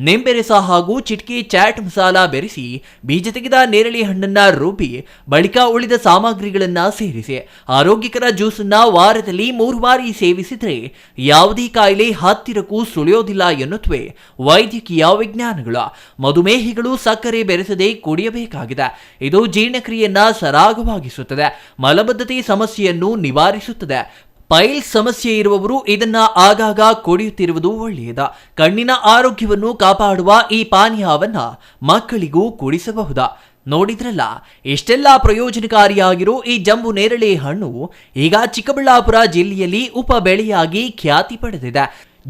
ನಿಂಬೆರಸ ಹಾಗೂ ಚಿಟಿಕೆ ಚಾಟ್ ಮಸಾಲ ಬೆರೆಸಿ ಬೀಜ ತೆಗೆದ ನೇರಳೆ ಹಣ್ಣನ್ನ ರುಬ್ಬಿ ಬಳಿಕ ಉಳಿದ ಸಾಮಗ್ರಿಗಳನ್ನ ಸೇರಿಸಿ ಆರೋಗ್ಯಕರ ಜ್ಯೂಸನ್ನ ವಾರದಲ್ಲಿ 3 ಬಾರಿ ಸೇವಿಸಿದ್ರೆ ಯಾವುದೇ ಕಾಯಿಲೆ ಹತ್ತಿರಕ್ಕೂ ಸುಳಿಯೋದಿಲ್ಲ ಎನ್ನುತ್ತವೆ ವೈದ್ಯಕೀಯ ವಿಜ್ಞಾನಗಳು. ಮಧುಮೇಹಿಗಳು ಸಕ್ಕರೆ ಬೆರೆಸದೆ ಕುಡಿಯಬೇಕಾಗಿದೆ. ಇದು ಜೀರ್ಣಕ್ರಿಯೆಯನ್ನ ಸರಾಗವಾಗಿಸುತ್ತದೆ, ಮಲಬದ್ಧತೆ ಸಮಸ್ಯೆಯನ್ನು ನಿವಾರಿಸುತ್ತದೆ. ಪೈಲ್ಸ್ ಸಮಸ್ಯೆ ಇರುವವರು ಇದನ್ನ ಆಗಾಗ ಕುಡಿಯುತ್ತಿರುವುದು ಒಳ್ಳೆಯದ. ಕಣ್ಣಿನ ಆರೋಗ್ಯವನ್ನು ಕಾಪಾಡುವ ಈ ಪಾನೀಯವನ್ನ ಮಕ್ಕಳಿಗೂ ಕುಡಿಸಬಹುದು. ನೋಡಿದ್ರಲ್ಲ, ಇಷ್ಟೆಲ್ಲ ಪ್ರಯೋಜನಕಾರಿಯಾಗಿರೋ ಈ ಜಂಬು ನೇರಳೆ ಹಣ್ಣು ಈಗ ಚಿಕ್ಕಬಳ್ಳಾಪುರ ಜಿಲ್ಲೆಯಲ್ಲಿ ಉಪ ಬೆಳೆಯಾಗಿ ಖ್ಯಾತಿ ಪಡೆದಿದೆ.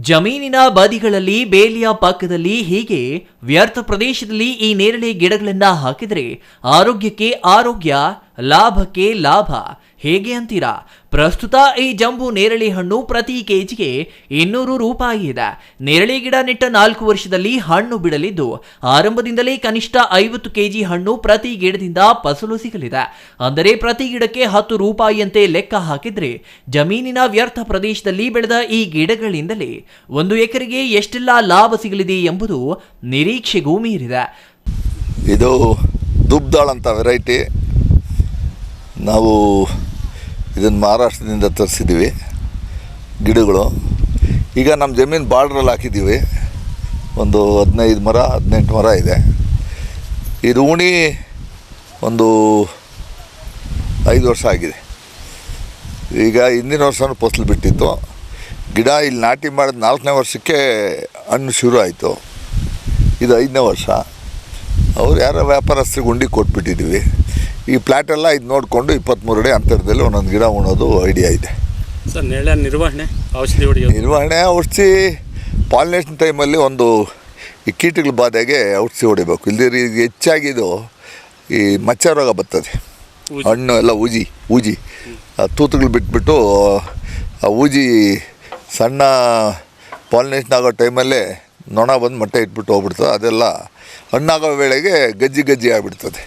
ಜಮೀನಿನ ಬದಿಗಳಲ್ಲಿ, ಬೇಲಿಯ ಪಕ್ಕದಲ್ಲಿ, ಹೀಗೆ ವ್ಯರ್ಥ ಪ್ರದೇಶದಲ್ಲಿ ಈ ನೇರಳೆ ಗಿಡಗಳನ್ನ ಹಾಕಿದರೆ ಆರೋಗ್ಯಕ್ಕೆ ಆರೋಗ್ಯ, ಲಾಭಕ್ಕೆ ಲಾಭ. ಹೇಗೆ ಅಂತೀರಾ? ಪ್ರಸ್ತುತ ಈ ಜಂಬು ನೇರಳೆ ಹಣ್ಣು ಪ್ರತಿ ಕೆಜಿಗೆ 200 ರೂಪಾಯಿ ಇದೆ. ನೇರಳೆ ಗಿಡ ನೆಟ್ಟ 4 ವರ್ಷದಲ್ಲಿ ಹಣ್ಣು ಬಿಡಲಿದ್ದು ಆರಂಭದಿಂದಲೇ ಕನಿಷ್ಠ 50 ಕೆಜಿ ಹಣ್ಣು ಪ್ರತಿ ಗಿಡದಿಂದ ಫಸಲು ಸಿಗಲಿದೆ. ಅಂದರೆ ಪ್ರತಿ ಗಿಡಕ್ಕೆ 10 ರೂಪಾಯಿಯಂತೆ ಲೆಕ್ಕ ಹಾಕಿದ್ರೆ ಜಮೀನಿನ ವ್ಯರ್ಥ ಪ್ರದೇಶದಲ್ಲಿ ಬೆಳೆದ ಈ ಗಿಡಗಳಿಂದಲೇ 1 ಎಕರೆಗೆ ಎಷ್ಟೆಲ್ಲ ಲಾಭ ಸಿಗಲಿದೆ ಎಂಬುದು ನಿರೀಕ್ಷೆಗೂ ಮೀರಿದೆ. ಇದು ದುಬ್ದಾಳ್ ಅಂತ ವೆರೈಟಿ. ನಾವು ಇದನ್ನು ಮಹಾರಾಷ್ಟ್ರದಿಂದ ತರಿಸಿದ್ದೀವಿ ಗಿಡಗಳು. ಈಗ ನಮ್ಮ ಜಮೀನು ಬಾರ್ಡ್ರಲ್ಲಿ ಹಾಕಿದ್ದೀವಿ. ಒಂದು 15 ಮರ 18 ಮರ ಇದೆ. ಇದು ಉಣಿ ಒಂದು 5 ವರ್ಷ ಆಗಿದೆ. ಈಗ ಹಿಂದಿನ ವರ್ಷನೂ ಫಸಲು ಬಿಟ್ಟಿತ್ತು. ಗಿಡ ಇಲ್ಲಿ ನಾಟಿ ಮಾಡಿದ 4ನೇ ವರ್ಷಕ್ಕೆ ಹಣ್ಣು ಶುರು ಆಯಿತು. ಇದು 5ನೇ ವರ್ಷ. ಅವ್ರು ಯಾರೋ ವ್ಯಾಪಾರಸ್ಥರಿಗೆ ಉಂಡಿ ಕೊಟ್ಬಿಟ್ಟಿದ್ದೀವಿ. ಈ ಪ್ಲಾಟೆಲ್ಲ ಇದು ನೋಡಿಕೊಂಡು 23 ಅಡಿ ಅಂತರದಲ್ಲಿ ಒಂದೊಂದು ಗಿಡ ಉಣೋದು ಐಡಿಯಾ ಇದೆ ಸರ್. ನೇರಳೆ ನಿರ್ವಹಣೆ, ಔಷಧಿ ಹೊಡೆಯೋದು, ಔಷಧಿ ಪಾಲಿನೇಷನ್ ಟೈಮಲ್ಲಿ ಒಂದು ಈ ಕೀಟಗಳ ಬಾಧೆಗೆ ಔಷಧಿ ಹೊಡಿಬೇಕು. ಇಲ್ಲದೇ ಹೆಚ್ಚಾಗಿದು ಈ ಮಚ್ಚ ರೋಗ ಬರ್ತದೆ. ಹಣ್ಣು ಎಲ್ಲ ಊಜಿ ತೂತುಗಳು ಬಿಟ್ಬಿಟ್ಟು ಆ ಊಜಿ ಸಣ್ಣ ಪಾಲಿನೇಷನ್ ಆಗೋ ಟೈಮಲ್ಲೇ ನೊಣ ಬಂದು ಮೊಟ್ಟೆ ಇಟ್ಬಿಟ್ಟು ಹೋಗ್ಬಿಡ್ತದೆ. ಅದೆಲ್ಲ ಹಣ್ಣಾಗೋ ವೇಳೆಗೆ ಗಜ್ಜಿ ಆಗಿಬಿಡ್ತದೆ.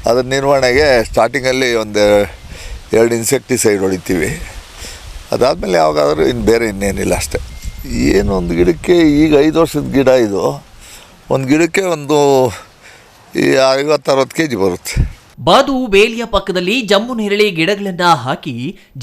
ಅದರ ನಿರ್ವಹಣೆಗೆ ಸ್ಟಾರ್ಟಿಂಗಲ್ಲಿ 2 ಇನ್ಸೆಕ್ಟಿಸೈಡ್ ಹೊಡಿತೀವಿ. ಅದಾದಮೇಲೆ ಯಾವಾಗಾದರೂ ಬೇರೆ ಇನ್ನೇನಿಲ್ಲ ಅಷ್ಟೇ. ಒಂದು ಗಿಡಕ್ಕೆ ಈಗ 5 ವರ್ಷದ ಗಿಡ ಇದು. ಒಂದು ಗಿಡಕ್ಕೆ ಒಂದು 50-60 ಕೆಜಿ ಬರುತ್ತೆ. ಬಾದು ಬೇಲಿಯ ಪಕ್ಕದಲ್ಲಿ ಜಂಬು ನೇರಳೆ ಗಿಡಗಳನ್ನ ಹಾಕಿ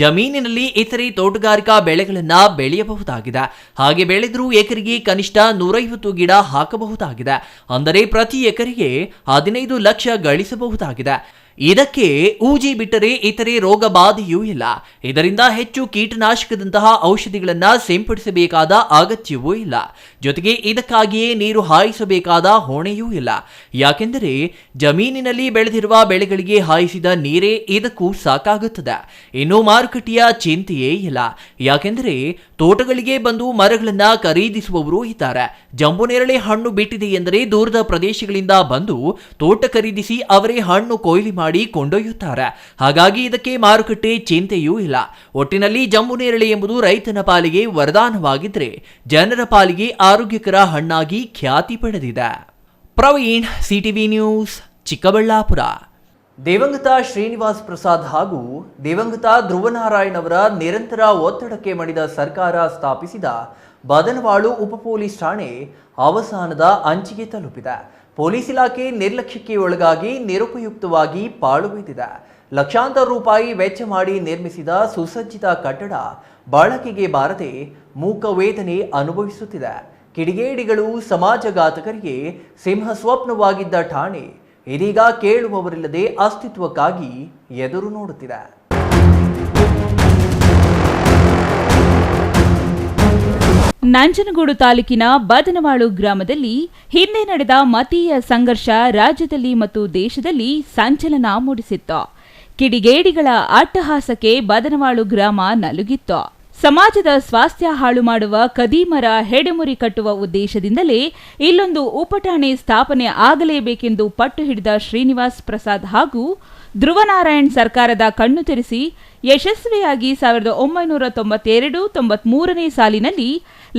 ಜಮೀನಿನಲ್ಲಿ ಇತರೆ ತೋಟಗಾರಿಕಾ ಬೆಳೆಗಳನ್ನ ಬೆಳೆಯಬಹುದಾಗಿದೆ. ಹಾಗೆ ಬೆಳೆದರೂ ಎಕರೆಗೆ ಕನಿಷ್ಠ 150 ಗಿಡ ಹಾಕಬಹುದಾಗಿದೆ. ಅಂದರೆ ಪ್ರತಿ ಎಕರೆಗೆ 15 ಲಕ್ಷ ಗಳಿಸಬಹುದಾಗಿದೆ. ಇದಕ್ಕೆ ಊಜಿ ಬಿಟ್ಟರೆ ಇತರೆ ರೋಗ ಬಾಧೆಯೂ ಇಲ್ಲ. ಇದರಿಂದ ಹೆಚ್ಚು ಕೀಟನಾಶಕದಂತಹ ಔಷಧಿಗಳನ್ನ ಸಿಂಪಡಿಸಬೇಕಾದ ಅಗತ್ಯವೂ ಇಲ್ಲ. ಜೊತೆಗೆ ಇದಕ್ಕಾಗಿಯೇ ನೀರು ಹಾಯಿಸಬೇಕಾದ ಹೊಣೆಯೂ ಇಲ್ಲ. ಯಾಕೆಂದರೆ ಜಮೀನಿನಲ್ಲಿ ಬೆಳೆದಿರುವ ಬೆಳೆಗಳಿಗೆ ಹಾಯಿಸಿದ ನೀರೇ ಇದಕ್ಕೂ ಸಾಕಾಗುತ್ತದೆ. ಇನ್ನು ಮಾರುಕಟ್ಟೆಯ ಚಿಂತೆಯೇ ಇಲ್ಲ. ಯಾಕೆಂದರೆ ತೋಟಗಳಿಗೆ ಬಂದು ಮರಗಳನ್ನ ಖರೀದಿಸುವವರು ಇದ್ದಾರೆ. ಜಂಬು ನೇರಳೆ ಹಣ್ಣು ಬಿಟ್ಟಿದೆ ಎಂದರೆ ದೂರದ ಪ್ರದೇಶಗಳಿಂದ ಬಂದು ತೋಟ ಖರೀದಿಸಿ ಅವರೇ ಹಣ್ಣು ಕೊಯ್ಲಿ ಮಾಡಿ ಕೊಂಡೊಯ್ಯುತ್ತಾರೆ. ಹಾಗಾಗಿ ಇದಕ್ಕೆ ಮಾರುಕಟ್ಟೆ ಚಿಂತೆಯೂ ಇಲ್ಲ. ಒಟ್ಟಿನಲ್ಲಿ ಜಂಬು ನೇರಳೆ ಎಂಬುದು ರೈತನ ಪಾಲಿಗೆ ವರದಾನವಾಗಿದ್ರೆ ಜನರ ಪಾಲಿಗೆ ಆರೋಗ್ಯಕರ ಹಣ್ಣಾಗಿ ಖ್ಯಾತಿ ಪಡೆದಿದೆ. Praveen, CTV news, Chikkaballapur. ದಿವಂಗತ ಶ್ರೀನಿವಾಸ್ ಪ್ರಸಾದ್ ಹಾಗೂ ದಿವಂಗತ ಧ್ರುವನಾರಾಯಣ್ ಅವರ ನಿರಂತರ ಒತ್ತಡಕ್ಕೆ ಮಣಿದ ಸರ್ಕಾರ ಸ್ಥಾಪಿಸಿದ ಬದನವಾಳು ಉಪ ಪೊಲೀಸ್ ಠಾಣೆ ಅವಸಾನದ ಅಂಚಿಗೆ ತಲುಪಿದೆ. ಪೊಲೀಸ್ ಇಲಾಖೆ ನಿರ್ಲಕ್ಷ್ಯಕ್ಕೆ ಒಳಗಾಗಿ ನಿರುಪಯುಕ್ತವಾಗಿ ಪಾಳು ಬಿದ್ದಿದೆ. ಲಕ್ಷಾಂತರ ರೂಪಾಯಿ ವೆಚ್ಚ ಮಾಡಿ ನಿರ್ಮಿಸಿದ ಸುಸಜ್ಜಿತ ಕಟ್ಟಡ ಬಳಕೆಗೆ ಬಾರದೆ ಮೂಕ ವೇದನೆ ಅನುಭವಿಸುತ್ತಿದೆ. ಕಿಡಿಗೇಡಿಗಳು, ಸಮಾಜಘಾತಕರಿಗೆ ಸಿಂಹ ಸ್ವಪ್ನವಾಗಿದ್ದ ಠಾಣೆ ಇದೀಗ ಕೇಳುವವರಿಲ್ಲದೆ ಅಸ್ತಿತ್ವಕ್ಕಾಗಿ ಎದುರು ನೋಡುತ್ತಿದೆ. ನಂಜನಗೂಡು ತಾಲೂಕಿನ ಬದನವಾಳು ಗ್ರಾಮದಲ್ಲಿ ಹಿಂದೆ ನಡೆದ ಮತೀಯ ಸಂಘರ್ಷ ರಾಜ್ಯದಲ್ಲಿ ಮತ್ತು ದೇಶದಲ್ಲಿ ಸಂಚಲನ ಮೂಡಿಸಿತ್ತು. ಕಿಡಿಗೇಡಿಗಳ ಅಟ್ಟಹಾಸಕ್ಕೆ ಬದನವಾಳು ಗ್ರಾಮ ನಲುಗಿತ್ತು. ಸಮಾಜದ ಸ್ವಾಸ್ಥ್ಯ ಹಾಳು ಮಾಡುವ ಕದೀಮರ ಹೆಡೆಮುರಿ ಕಟ್ಟುವ ಉದ್ದೇಶದಿಂದಲೇ ಇಲ್ಲೊಂದು ಉಪಠಾಣೆ ಸ್ಥಾಪನೆ ಆಗಲೇಬೇಕೆಂದು ಪಟ್ಟು ಹಿಡಿದ ಶ್ರೀನಿವಾಸ್ ಪ್ರಸಾದ್ ಹಾಗೂ ಧ್ರುವನಾರಾಯಣ್ ಸರ್ಕಾರದ ಕಣ್ಣು ತೆರೆಸಿ ಯಶಸ್ವಿಯಾಗಿ 1992-93ನೇ ಸಾಲಿನಲ್ಲಿ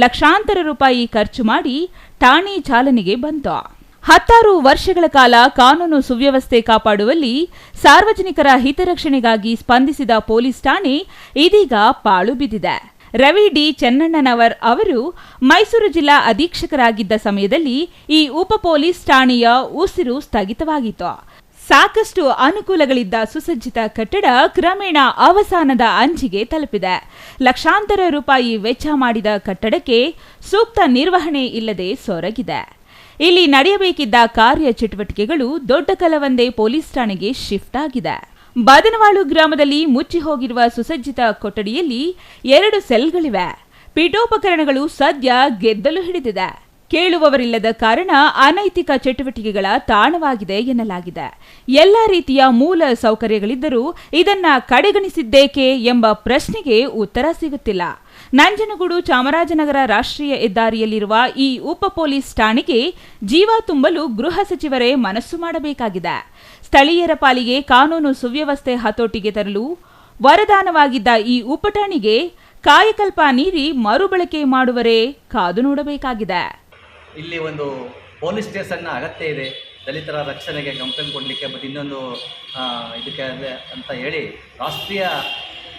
ಲಕ್ಷಾಂತರ ರೂಪಾಯಿ ಖರ್ಚು ಮಾಡಿ ಠಾಣೆ ಚಾಲನೆಗೆ ಬಂತು. 16 ವರ್ಷಗಳ ಕಾಲ ಕಾನೂನು ಸುವ್ಯವಸ್ಥೆ ಕಾಪಾಡುವಲ್ಲಿ ಸಾರ್ವಜನಿಕರ ಹಿತರಕ್ಷಣೆಗಾಗಿ ಸ್ಪಂದಿಸಿದ ಪೊಲೀಸ್ ಠಾಣೆ ಇದೀಗ ಪಾಳು ಬಿದ್ದಿದೆ. ರವಿ ಡಿ ಚೆನ್ನಣ್ಣನವರ್ ಅವರು ಮೈಸೂರು ಜಿಲ್ಲಾ ಅಧೀಕ್ಷಕರಾಗಿದ್ದ ಸಮಯದಲ್ಲಿ ಈ ಉಪ ಪೊಲೀಸ್ ಠಾಣೆಯ ಉಸಿರು ಸ್ಥಗಿತವಾಗಿತ್ತು. ಸಾಕಷ್ಟು ಅನುಕೂಲಗಳಿದ್ದ ಸುಸಜ್ಜಿತ ಕಟ್ಟಡ ಕ್ರಮೇಣ ಅವಸಾನದ ಅಂಚಿಗೆ ತಲುಪಿದೆ. ಲಕ್ಷಾಂತರ ರೂಪಾಯಿ ವೆಚ್ಚ ಮಾಡಿದ ಕಟ್ಟಡಕ್ಕೆ ಸೂಕ್ತ ನಿರ್ವಹಣೆ ಇಲ್ಲದೆ ಸೊರಗಿದೆ. ಇಲ್ಲಿ ನಡೆಯಬೇಕಿದ್ದ ಕಾರ್ಯ ಚಟುವಟಿಕೆಗಳು ದೊಡ್ಡ ಕಲವಂದೆ ಪೊಲೀಸ್ ಠಾಣೆಗೆ ಶಿಫ್ಟ್ ಆಗಿದೆ. ಬದನವಾಳು ಗ್ರಾಮದಲ್ಲಿ ಮುಚ್ಚಿ ಹೋಗಿರುವ ಸುಸಜ್ಜಿತ ಕೊಠಡಿಯಲ್ಲಿ 2 ಸೆಲ್ಗಳಿವೆ. ಪೀಠೋಪಕರಣಗಳು ಸದ್ಯ ಗೆದ್ದಲು ಹಿಡಿದಿದೆ. ಕೇಳುವವರಿಲ್ಲದ ಕಾರಣ ಅನೈತಿಕ ಚಟುವಟಿಕೆಗಳ ತಾಣವಾಗಿದೆ ಎನ್ನಲಾಗಿದೆ. ಎಲ್ಲ ರೀತಿಯ ಮೂಲ ಸೌಕರ್ಯಗಳಿದ್ದರೂ ಇದನ್ನ ಕಡೆಗಣಿಸಿದ್ದೇಕೆ ಎಂಬ ಪ್ರಶ್ನೆಗೆ ಉತ್ತರ ಸಿಗುತ್ತಿಲ್ಲ. ನಂಜನಗೂಡು ಚಾಮರಾಜನಗರ ರಾಷ್ಟ್ರೀಯ ಹೆದ್ದಾರಿಯಲ್ಲಿರುವ ಈ ಉಪ ಪೊಲೀಸ್ ಠಾಣೆಗೆ ಜೀವ ತುಂಬಲು ಗೃಹ ಸಚಿವರೇ ಮನಸ್ಸು ಮಾಡಬೇಕಾಗಿದೆ. ಸ್ಥಳೀಯರ ಪಾಲಿಗೆ ಕಾನೂನು ಸುವ್ಯವಸ್ಥೆ ಹತೋಟಿಗೆ ತರಲು ವರದಾನವಾಗಿದ್ದ ಈ ಉಪಠಾಣೆಗೆ ಕಾಯಕಲ್ಪ ನೀಡಿ ಮರುಬಳಕೆ ಮಾಡುವರೇ ಕಾದು ನೋಡಬೇಕಾಗಿದೆ. ಇಲ್ಲಿ ಒಂದು ಪೊಲೀಸ್ ಸ್ಟೇಷನ್ನ ಅಗತ್ಯ ಇದೆ, ದಲಿತರ ರಕ್ಷಣೆಗೆ ಕಂಪ್ಲೇಂಟ್ ಕೊಡಲಿಕ್ಕೆ ಮತ್ತು ಇನ್ನೊಂದು ಇದಕ್ಕೆ ಅಂತ ಹೇಳಿ ರಾಷ್ಟ್ರೀಯ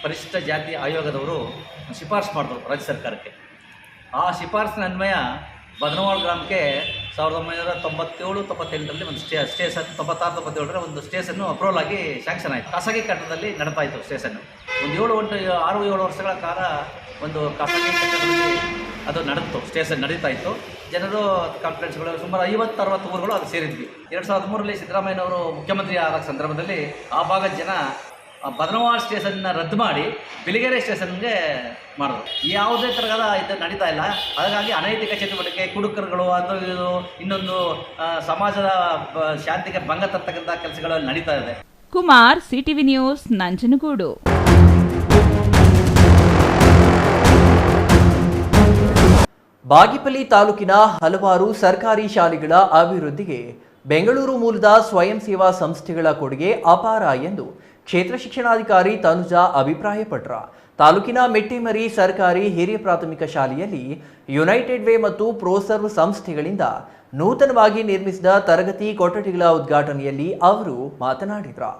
ಪರಿಶಿಷ್ಟ ಜಾತಿ ಆಯೋಗದವರು ಶಿಫಾರಸು ಮಾಡಿದ್ರು ರಾಜ್ಯ ಸರ್ಕಾರಕ್ಕೆ. ಆ ಶಿಫಾರಸಿನ ಅನ್ವಯ ಬದನವಾಳು ಗ್ರಾಮಕ್ಕೆ 1997-98ರಲ್ಲಿ ಒಂದು ಸ್ಟೇಷನ್ 96-97ರಲ್ಲಿ ಒಂದು ಸ್ಟೇಷನ್ನು ಅಪ್ರೂವಲ್ ಆಗಿ ಸ್ಯಾಂಕ್ಷನ್ ಆಯಿತು. ಖಾಸಗಿ ಕಟ್ಟಡದಲ್ಲಿ ನಡೀತಾ ಇತ್ತು ಸ್ಟೇಷನ್ನು. ಒಂದು 6-7 ವರ್ಷಗಳ ಕಾಲ ಒಂದು ಖಾಸಗಿ ಕಟ್ಟಡದಲ್ಲಿ ಅದು ನಡೆದಿತ್ತು, ಸ್ಟೇಷನ್ ನಡೀತಾ ಇತ್ತು. ಜನರು ಕಂಪ್ಲೇಂಟ್ಸ್ಗಳು ಸುಮಾರು 50-60 ಊರುಗಳು ಅದು ಸೇರಿದ್ವಿ. 2013ರಲ್ಲಿ ಸಿದ್ದರಾಮಯ್ಯನವರು ಮುಖ್ಯಮಂತ್ರಿ ಆದ ಸಂದರ್ಭದಲ್ಲಿ ಆ ಭಾಗದ ಜನ ಬದನವಾಳು ಸ್ಟೇಷನ್ನ ರದ್ದು ಮಾಡಿ ಬಿಳಿಗೆರೆ ಸ್ಟೇಷನ್ಗೆ ಮಾಡಿದ್ರು. ಯಾವುದೇ ಥರದ ಇದು ನಡೀತಾ ಇಲ್ಲ. ಹಾಗಾಗಿ ಅನೈತಿಕ ಚಟುವಟಿಕೆ, ಕುಡುಕರುಗಳು, ಅದು ಇದು ಇನ್ನೊಂದು ಸಮಾಜದ ಶಾಂತಿಗೆ ಭಂಗ ತರ್ತಕ್ಕಂಥ ಕೆಲಸಗಳು ನಡೀತಾ ಇದೆ. Kumar, CTV news, Nanjangud. ಬಾಗೇಪಲ್ಲಿ ತಾಲೂಕಿನ ಹಲವಾರು ಸರ್ಕಾರಿ ಶಾಲೆಗಳ ಅಭಿವೃದ್ಧಿಗೆ ಬೆಂಗಳೂರು ಮೂಲದ ಸ್ವಯಂ ಸೇವಾ ಸಂಸ್ಥೆಗಳ ಕೊಡುಗೆ ಅಪಾರ ಎಂದು ಕ್ಷೇತ್ರ ಶಿಕ್ಷಣಾಧಿಕಾರಿ ತನುಜಾ ಅಭಿಪ್ರಾಯಪಟ್ಟರು. ತಾಲೂಕಿನ ಮೆಟ್ಟಿಮರಿ ಸರ್ಕಾರಿ ಹಿರಿಯ ಪ್ರಾಥಮಿಕ ಶಾಲೆಯಲ್ಲಿ ಯುನೈಟೆಡ್ ವೇ ಮತ್ತು ಪ್ರೋಸರ್ವ್ ಸಂಸ್ಥೆಗಳಿಂದ ನೂತನವಾಗಿ ನಿರ್ಮಿಸಿದ ತರಗತಿ ಕೊಠಡಿಗಳ ಉದ್ಘಾಟನೆಯಲ್ಲಿ ಅವರು ಮಾತನಾಡಿದರು.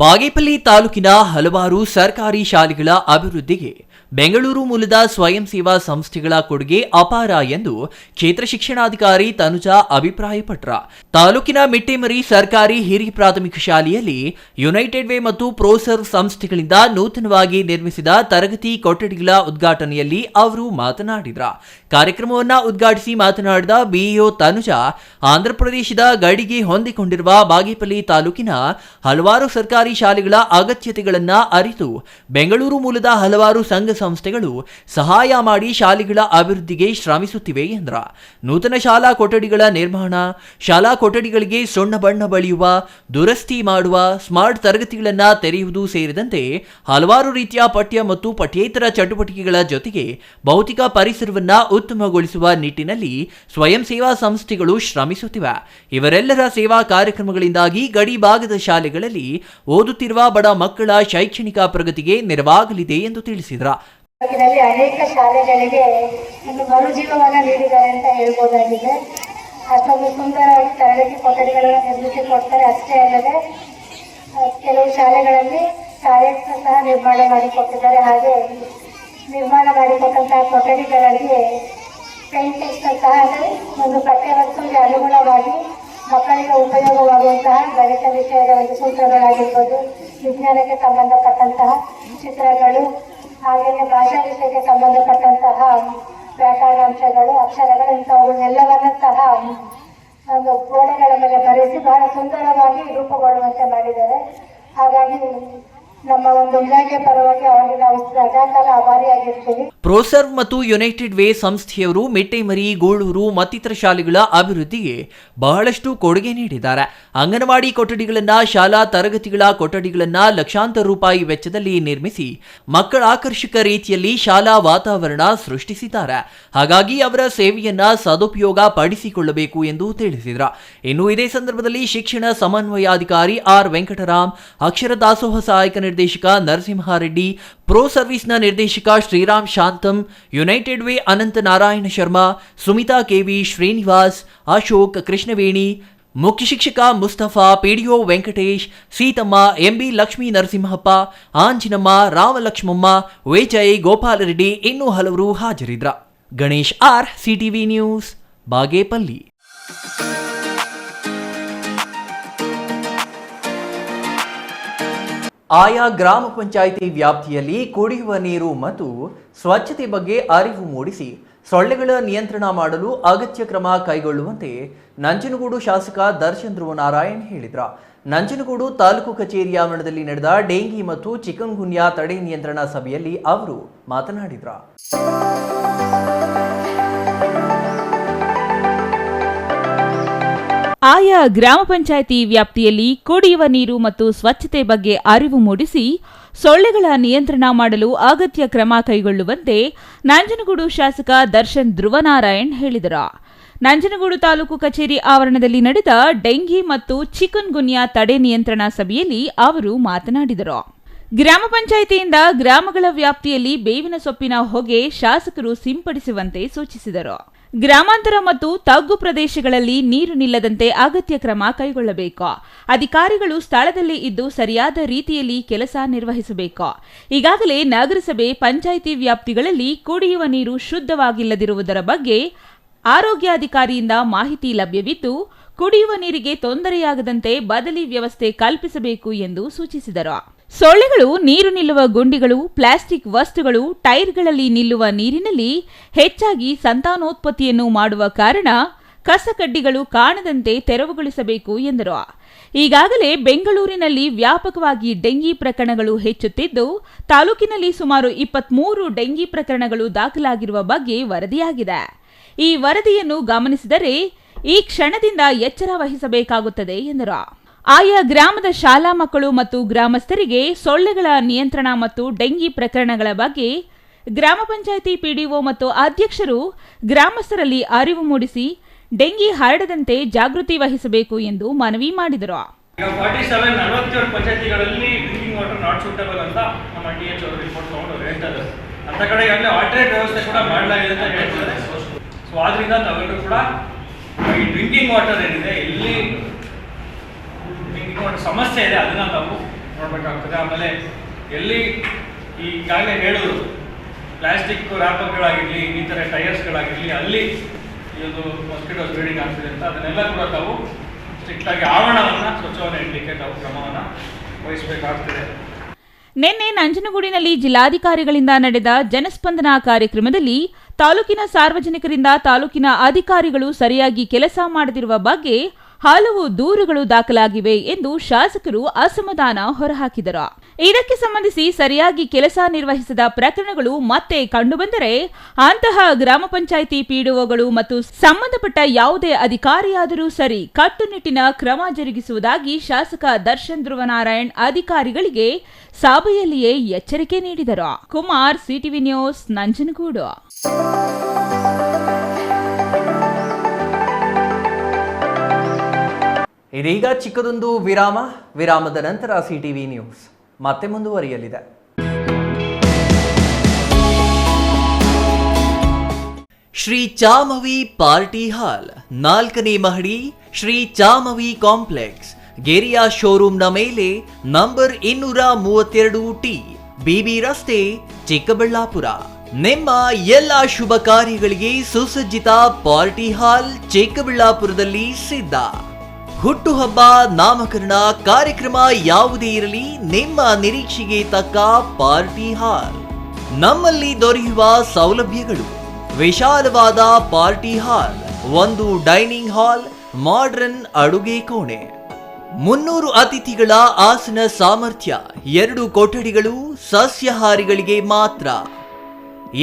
ಬಾಗೇಪಲ್ಲಿ ತಾಲೂಕಿನ ಹಲವಾರು ಸರ್ಕಾರಿ ಶಾಲೆಗಳ ಅಭಿವೃದ್ಧಿಗೆ ಬೆಂಗಳೂರು ಮೂಲದ ಸ್ವಯಂ ಸೇವಾ ಸಂಸ್ಥೆಗಳ ಕೊಡುಗೆ ಅಪಾರ ಎಂದು ಕ್ಷೇತ್ರ ಶಿಕ್ಷಣಾಧಿಕಾರಿ ತನುಜಾ ಅಭಿಪ್ರಾಯಪಟ್ಟರು. ತಾಲೂಕಿನ ಮಿಟ್ಟೆಮರಿ ಸರ್ಕಾರಿ ಹಿರಿಯ ಪ್ರಾಥಮಿಕ ಶಾಲೆಯಲ್ಲಿ ಯುನೈಟೆಡ್ ವೇ ಮತ್ತು ಪ್ರೋಸರ್ವ್ ಸಂಸ್ಥೆಗಳಿಂದ ನೂತನವಾಗಿ ನಿರ್ಮಿಸಿದ ತರಗತಿ ಕೊಠಡಿಗಳ ಉದ್ಘಾಟನೆಯಲ್ಲಿ ಅವರು ಮಾತನಾಡಿದರು. ಕಾರ್ಯಕ್ರಮವನ್ನು ಉದ್ಘಾಟಿಸಿ ಮಾತನಾಡಿದ ಬಿಇಒ ತನುಜಾ, ಆಂಧ್ರಪ್ರದೇಶದ ಗಡಿಗೆ ಹೊಂದಿಕೊಂಡಿರುವ ಬಾಗೇಪಲ್ಲಿ ತಾಲೂಕಿನ ಹಲವಾರು ಸರ್ಕಾರಿ ಶಾಲೆಗಳ ಅಗತ್ಯತೆಗಳನ್ನು ಅರಿತು ಬೆಂಗಳೂರು ಮೂಲದ ಹಲವಾರು ಸಂಘ ಸಂಸ್ಥೆಗಳು ಸಹಾಯ ಮಾಡಿ ಶಾಲೆಗಳ ಅಭಿವೃದ್ಧಿಗೆ ಶ್ರಮಿಸುತ್ತಿವೆ ಎಂದರು. ನೂತನ ಶಾಲಾ ಕೊಠಡಿಗಳ ನಿರ್ಮಾಣ, ಶಾಲಾ ಕೊಠಡಿಗಳಿಗೆ ಸುಣ್ಣ ಬಣ್ಣ ಬಳಿಯುವ, ದುರಸ್ತಿ ಮಾಡುವ, ಸ್ಮಾರ್ಟ್ ತರಗತಿಗಳನ್ನು ತೆರೆಯುವುದು ಸೇರಿದಂತೆ ಹಲವಾರು ರೀತಿಯ ಪಠ್ಯ ಮತ್ತು ಪಠ್ಯೇತರ ಚಟುವಟಿಕೆಗಳ ಜೊತೆಗೆ ಭೌತಿಕ ಪರಿಸರವನ್ನು ಉತ್ತಮಗೊಳಿಸುವ ನಿಟ್ಟಿನಲ್ಲಿ ಸ್ವಯಂ ಸೇವಾ ಸಂಸ್ಥೆಗಳು ಶ್ರಮಿಸುತ್ತಿವೆ. ಇವರೆಲ್ಲರ ಸೇವಾ ಕಾರ್ಯಕ್ರಮಗಳಿಂದಾಗಿ ಗಡಿ ಭಾಗದ ಶಾಲೆಗಳಲ್ಲಿ ಓದುತ್ತಿರುವ ಬಡ ಮಕ್ಕಳ ಶೈಕ್ಷಣಿಕ ಪ್ರಗತಿಗೆ ನೆರವಾಗಲಿದೆ ಎಂದು ತಿಳಿಸಿದರು. ಅನೇಕ ಶಾಲೆಗಳಿಗೆ ಒಂದು ಮರುಜೀವವನ್ನು ನೀಡಿದ್ದಾರೆ ಅಂತ ಹೇಳ್ಬೋದಾಗಿದೆ. ಅಷ್ಟೊಂದು ಸುಂದರವಾಗಿ ತರಗತಿ ಕೊಠಡಿಗಳನ್ನು ನಿರ್ಮಿಸಿ ಕೊಡ್ತಾರೆ. ಅಷ್ಟೇ ಅಲ್ಲದೆ ಕೆಲವು ಶಾಲೆಗಳಲ್ಲಿ ಟಾಯ್ಲೆಟ್ಸ್ ಸಹ ನಿರ್ಮಾಣ ಮಾಡಿಕೊಟ್ಟಿದ್ದಾರೆ. ಹಾಗೆ ನಿರ್ಮಾಣ ಮಾಡಿಕೊಟ್ಟಂತಹ ಕೊಠಡಿಗಳಲ್ಲಿ ಪೇಂಟಿಂಗ್ಸ್ ಸಹ ಒಂದು ಪಠ್ಯವಸ್ತುವಿಗೆ ಅನುಗುಣವಾಗಿ ಮಕ್ಕಳಿಗೆ ಉಪಯೋಗವಾಗುವಂತಹ ಗಣಿತ ವಿಷಯದ ಒಂದು ಸೂತ್ರಗಳಾಗಿರ್ಬೋದು, ವಿಜ್ಞಾನಕ್ಕೆ ಸಂಬಂಧಪಟ್ಟಂತಹ ಚಿತ್ರಗಳು, ಹಾಗೆಯೇ ಭಾಷಾ ವಿಷಯಕ್ಕೆ ಸಂಬಂಧಪಟ್ಟಂತಹ ವ್ಯಾಕರಣಾಂಶಗಳು, ಅಕ್ಷರಗಳು ಇಂಥವುಗಳನ್ನೆಲ್ಲವನ್ನೂ ಸಹ ಒಂದು ಗೋಡೆಗಳ ಮೇಲೆ ಬರೆಸಿ ಬಹಳ ಸುಂದರವಾಗಿ ರೂಪುಗೊಳ್ಳುವಂತೆ ಮಾಡಿದ್ದಾರೆ. ಹಾಗಾಗಿ ನಮ್ಮ ಒಂದು ಇಲಾಖೆ ಪರವಾಗಿ ಅವರಿಗೆ ನಾವು ಸದಾಕಾಲ ಆಭಾರಿಯಾಗಿರ್ತೀವಿ. ಪ್ರೋಸರ್ವ್ ಮತ್ತು ಯುನೈಟೆಡ್ ವೇ ಸಂಸ್ಥೆಯವರು ಮಿಟ್ಟೆಮರಿ, ಗೋಳೂರು ಮತ್ತಿತರ ಶಾಲೆಗಳ ಅಭಿವೃದ್ಧಿಗೆ ಬಹಳಷ್ಟು ಕೊಡುಗೆ ನೀಡಿದ್ದಾರೆ. ಅಂಗನವಾಡಿ ಕೊಠಡಿಗಳನ್ನ, ಶಾಲಾ ತರಗತಿಗಳ ಕೊಠಡಿಗಳನ್ನ ಲಕ್ಷಾಂತರ ರೂಪಾಯಿ ವೆಚ್ಚದಲ್ಲಿ ನಿರ್ಮಿಸಿ ಮಕ್ಕಳ ಆಕರ್ಷಕ ರೀತಿಯಲ್ಲಿ ಶಾಲಾ ವಾತಾವರಣ ಸೃಷ್ಟಿಸಿದ್ದಾರೆ. ಹಾಗಾಗಿ ಅವರ ಸೇವೆಯನ್ನ ಸದುಪಯೋಗ ಪಡಿಸಿಕೊಳ್ಳಬೇಕು ಎಂದು ತಿಳಿಸಿದರು. ಇನ್ನು ಇದೇ ಸಂದರ್ಭದಲ್ಲಿ ಶಿಕ್ಷಣ ಸಮನ್ವಯಾಧಿಕಾರಿ ಆರ್ ವೆಂಕಟರಾಮ್, ಅಕ್ಷರ ದಾಸೋಹ ಸಹಾಯಕ ನಿರ್ದೇಶಕ ನರಸಿಂಹಾರೆಡ್ಡಿ, ಪ್ರೋ ಸರ್ವಿಸ್ನ ನಿರ್ದೇಶಕ Shriram Shantam, United Way Anantha Narayana Sharma, Sumitha KV, Srinivas, Ashok, Krishnaveni, ಮುಖ್ಯ ಶಿಕ್ಷಕ ಮುಸ್ತಫಾ, ಪಿಡಿಒ ವೆಂಕಟೇಶ್, ಸೀತಮ್ಮ, ಎಂಬಿ ಲಕ್ಷ್ಮೀ ನರಸಿಂಹಪ್ಪ, ಆಂಜಿನಮ್ಮ, ರಾಮಲಕ್ಷ್ಮಮ್ಮ, ವಿಜಯ್, ಗೋಪಾಲರೆಡ್ಡಿ ಇನ್ನೂ ಹಲವರು ಹಾಜರಿದ್ರ. Ganesh R, CTV news, Bagepalli. ಆಯಾ ಗ್ರಾಮ ಪಂಚಾಯಿತಿ ವ್ಯಾಪ್ತಿಯಲ್ಲಿ ಕುಡಿಯುವ ನೀರು ಮತ್ತು ಸ್ವಚ್ಛತೆ ಬಗ್ಗೆ ಅರಿವು ಮೂಡಿಸಿ ಸೊಳ್ಳೆಗಳ ನಿಯಂತ್ರಣ ಮಾಡಲು ಅಗತ್ಯ ಕ್ರಮ ಕೈಗೊಳ್ಳುವಂತೆ ನಂಜನಗೂಡು ಶಾಸಕ ದರ್ಶನ್ ಧ್ರುವನಾರಾಯಣ್ ಹೇಳಿದರು. ನಂಜನಗೂಡು ತಾಲೂಕು ಕಚೇರಿ ಆವರಣದಲ್ಲಿ ನಡೆದ ಡೆಂಗಿ ಮತ್ತು ಚಿಕನ್ಗುನ್ಯಾ ತಡೆ ನಿಯಂತ್ರಣ ಸಭೆಯಲ್ಲಿ ಅವರು ಮಾತನಾಡಿದರು. ಆಯಾ ಗ್ರಾಮ ಪಂಚಾಯಿತಿ ವ್ಯಾಪ್ತಿಯಲ್ಲಿ ಕುಡಿಯುವ ನೀರು ಮತ್ತು ಸ್ವಚ್ಛತೆ ಬಗ್ಗೆ ಅರಿವು ಮೂಡಿಸಿ ಸೊಳ್ಳೆಗಳ ನಿಯಂತ್ರಣ ಮಾಡಲು ಅಗತ್ಯ ಕ್ರಮ ಕೈಗೊಳ್ಳುವಂತೆ ನಂಜನಗೂಡು ಶಾಸಕ ದರ್ಶನ್ ಧ್ರುವನಾರಾಯಣ್ ಹೇಳಿದರು. ನಂಜನಗೂಡು ತಾಲೂಕು ಕಚೇರಿ ಆವರಣದಲ್ಲಿ ನಡೆದ ಡೆಂಗಿ ಮತ್ತು ಚಿಕನ್ಗುನ್ಯಾ ತಡೆ ನಿಯಂತ್ರಣ ಸಭೆಯಲ್ಲಿ ಅವರು ಮಾತನಾಡಿದರು. ಗ್ರಾಮ ಪಂಚಾಯಿತಿಯಿಂದ ಗ್ರಾಮಗಳ ವ್ಯಾಪ್ತಿಯಲ್ಲಿ ಬೇವಿನ ಸೊಪ್ಪಿನ ಹೊಗೆ ಶಾಸಕರು ಸಿಂಪಡಿಸುವಂತೆ ಸೂಚಿಸಿದರು. ಗ್ರಾಮಾಂತರ ಮತ್ತು ತಗ್ಗು ಪ್ರದೇಶಗಳಲ್ಲಿ ನೀರು ನಿಲ್ಲದಂತೆ ಅಗತ್ಯ ಕ್ರಮ ಕೈಗೊಳ್ಳಬೇಕು. ಅಧಿಕಾರಿಗಳು ಸ್ಥಳದಲ್ಲಿ ಇದ್ದು ಸರಿಯಾದ ರೀತಿಯಲ್ಲಿ ಕೆಲಸ ನಿರ್ವಹಿಸಬೇಕು. ಈಗಾಗಲೇ ನಗರಸಭೆ, ಪಂಚಾಯಿತಿ ವ್ಯಾಪ್ತಿಗಳಲ್ಲಿ ಕುಡಿಯುವ ನೀರು ಶುದ್ಧವಾಗಿಲ್ಲದಿರುವುದರ ಬಗ್ಗೆ ಆರೋಗ್ಯಾಧಿಕಾರಿಯಿಂದ ಮಾಹಿತಿ ಲಭ್ಯವಿದ್ದು ಕುಡಿಯುವ ನೀರಿಗೆ ತೊಂದರೆಯಾಗದಂತೆ ಬದಲಿ ವ್ಯವಸ್ಥೆ ಕಲ್ಪಿಸಬೇಕು ಎಂದು ಸೂಚಿಸಿದರು. ಸೊಳ್ಳೆಗಳು ನೀರು ನಿಲ್ಲುವ ಗುಂಡಿಗಳು, ಪ್ಲಾಸ್ಟಿಕ್ ವಸ್ತುಗಳು, ಟೈರ್ಗಳಲ್ಲಿ ನಿಲ್ಲುವ ನೀರಿನಲ್ಲಿ ಹೆಚ್ಚಾಗಿ ಸಂತಾನೋತ್ಪತ್ತಿಯನ್ನು ಮಾಡುವ ಕಾರಣ ಕಸಕಡ್ಡಿಗಳು ಕಾಣದಂತೆ ತೆರವುಗೊಳಿಸಬೇಕು ಎಂದರು. ಈಗಾಗಲೇ ಬೆಂಗಳೂರಿನಲ್ಲಿ ವ್ಯಾಪಕವಾಗಿ ಡೆಂಗಿ ಪ್ರಕರಣಗಳು ಹೆಚ್ಚುತ್ತಿದ್ದು ತಾಲೂಕಿನಲ್ಲಿ ಸುಮಾರು 23 ಡೆಂಗಿ ಪ್ರಕರಣಗಳು ದಾಖಲಾಗಿರುವ ಬಗ್ಗೆ ವರದಿಯಾಗಿದೆ. ಈ ವರದಿಯನ್ನು ಗಮನಿಸಿದರೆ ಈ ಕ್ಷಣದಿಂದ ಎಚ್ಚರ ವಹಿಸಬೇಕಾಗುತ್ತದೆ ಎಂದರು. ಆಯಾ ಗ್ರಾಮದ ಶಾಲಾ ಮಕ್ಕಳು ಮತ್ತು ಗ್ರಾಮಸ್ಥರಿಗೆ ಸೊಳ್ಳೆಗಳ ನಿಯಂತ್ರಣ ಮತ್ತು ಡೆಂಗಿ ಪ್ರಕರಣಗಳ ಬಗ್ಗೆ ಗ್ರಾಮ ಪಂಚಾಯಿತಿ ಪಿಡಿಒ ಮತ್ತು ಅಧ್ಯಕ್ಷರು ಗ್ರಾಮಸ್ಥರಲ್ಲಿ ಅರಿವು ಮೂಡಿಸಿ ಡೆಂಗಿ ಹರಡದಂತೆ ಜಾಗೃತಿ ವಹಿಸಬೇಕು ಎಂದು ಮನವಿ ಮಾಡಿದರು. 47 ಪಂಚಾಯತಿಗಳಲ್ಲಿ ಡ್ರಿಂಕಿಂಗ್ ವಾಟರ್ ನಾಟ್ ಸೂಟಬಲ್ ಅಂತ ನಮ್ಮ ಟಿಎಚ್ ಅವರು ರಿಪೋರ್ಟ್ ತಗೊಂಡು ಹೇಳ್ತಾರೆ. ಅಂತ ಕಡೆ ಈಗಾಗಲೇ ಆಲ್ಟರ್ನೇಟ್ ವ್ಯವಸ್ಥೆ ಕೂಡ ಮಾಡಲಾಗಿದೆ ಅಂತ ಹೇಳ್ತಾರೆ. ಸೊ ಆದ್ರಿಂದ ನಾವೆಲ್ಲರೂ ಕೂಡ ಈ ಡ್ರಿಂಕಿಂಗ್ ವಾಟರ್ ಏನಿದೆ, ಇಲ್ಲಿ ಡ್ರಿಂಕಿಂಗ್ ವಾಟರ್ ಸಮಸ್ಯೆ ಇದೆ, ಅದನ್ನ ನಾವು ನೋಡಬೇಕಾಗ್ತದೆ. ಆಮೇಲೆ ಎಲ್ಲಿ ಈಗಾಗಲೇ ಹೇಳಿದ್ರು ಪ್ಲಾಸ್ಟಿಕ್ ರ್ಯಾಪರ್ಗಳಾಗಿರಲಿ, ಈ ಥರ ಟೈರ್ಸ್ಗಳಾಗಿರಲಿ, ಅಲ್ಲಿ ಇದು ಮಾಸ್ಕಿಟೋಸ್ ಬ್ರೀಡಿಂಗ್ ಆಗ್ತಿದೆ ಅಂತ ಅದನ್ನೆಲ್ಲ ಕೂಡ ತಾವು ಸ್ಟ್ರಿಕ್ಟಾಗಿ ಆವರಣವನ್ನು ಸ್ವಚ್ಛವನ್ನು ಇಡಲಿಕ್ಕೆ ತಾವು ಕ್ರಮವನ್ನು ವಹಿಸಬೇಕಾಗ್ತದೆ. ನಿನ್ನೆ ನಂಜನಗೂಡಿನಲ್ಲಿ ಜಿಲ್ಲಾಧಿಕಾರಿಗಳಿಂದ ನಡೆದ ಜನಸ್ಪಂದನಾ ಕಾರ್ಯಕ್ರಮದಲ್ಲಿ ತಾಲೂಕಿನ ಸಾರ್ವಜನಿಕರಿಂದ ತಾಲೂಕಿನ ಅಧಿಕಾರಿಗಳು ಸರಿಯಾಗಿ ಕೆಲಸ ಮಾಡದಿರುವ ಬಗ್ಗೆ ಹಲವು ದೂರುಗಳು ದಾಖಲಾಗಿವೆ ಎಂದು ಶಾಸಕರು ಅಸಮಾಧಾನ ಹೊರಹಾಕಿದರು. ಇದಕ್ಕೆ ಸಂಬಂಧಿಸಿ ಸರಿಯಾಗಿ ಕೆಲಸ ನಿರ್ವಹಿಸದ ಪ್ರಕರಣಗಳು ಮತ್ತೆ ಕಂಡುಬಂದರೆ ಅಂತಹ ಗ್ರಾಮ ಪಂಚಾಯಿತಿ ಪಿಡಿಒಗಳು ಮತ್ತು ಸಂಬಂಧಪಟ್ಟ ಯಾವುದೇ ಅಧಿಕಾರಿಯಾದರೂ ಸರಿ ಕಟ್ಟುನಿಟ್ಟಿನ ಕ್ರಮ ಜರುಗಿಸುವುದಾಗಿ ಶಾಸಕ ದರ್ಶನ್ ಧ್ರುವನಾರಾಯಣ್ ಅಧಿಕಾರಿಗಳಿಗೆ ಸಭೆಯಲ್ಲಿಯೇ ಎಚ್ಚರಿಕೆ ನೀಡಿದರು. Kumar, CTV news, Nanjangud. ಇದೀಗ ಚಿಕ್ಕದೊಂದು ವಿರಾಮದ ನಂತರ ಸಿಟಿವಿ ನ್ಯೂಸ್ ಮತ್ತೆ ಮುಂದುವರಿಯಲಿದೆ. ಶ್ರೀ ಚಾಮವಿ ಪಾರ್ಟಿ ಹಾಲ್, 4ನೇ ಮಹಡಿ, ಶ್ರೀ ಚಾಮವಿ ಕಾಂಪ್ಲೆಕ್ಸ್, ಗೆರಿಯಾ ಶೋರೂಮ್ನ ಮೇಲೆ, ನಂಬರ್ 232T, ಬಿಬಿ ರಸ್ತೆ, ಚಿಕ್ಕಬಳ್ಳಾಪುರ. ನಿಮ್ಮ ಎಲ್ಲ ಶುಭ ಕಾರ್ಯಗಳಿಗೆ ಸುಸಜ್ಜಿತ ಪಾರ್ಟಿ ಹಾಲ್ ಚಿಕ್ಕಬಳ್ಳಾಪುರದಲ್ಲಿ ಸಿದ್ಧ. ಹುಟ್ಟುಹಬ್ಬ, ನಾಮಕರಣ, ಕಾರ್ಯಕ್ರಮ ಯಾವುದೇ ಇರಲಿ, ನಿಮ್ಮ ನಿರೀಕ್ಷೆಗೆ ತಕ್ಕ ಪಾರ್ಟಿ ಹಾಲ್. ನಮ್ಮಲ್ಲಿ ದೊರೆಯುವ ಸೌಲಭ್ಯಗಳು: ವಿಶಾಲವಾದ ಪಾರ್ಟಿ ಹಾಲ್, ಒಂದು ಡೈನಿಂಗ್ ಹಾಲ್, ಮಾಡರ್ನ್ ಅಡುಗೆ ಕೋಣೆ, 300 ಅತಿಥಿಗಳ ಆಸನ ಸಾಮರ್ಥ್ಯ, 2 ಕೊಠಡಿಗಳು ಸಸ್ಯಾಹಾರಿಗಳಿಗೆ ಮಾತ್ರ,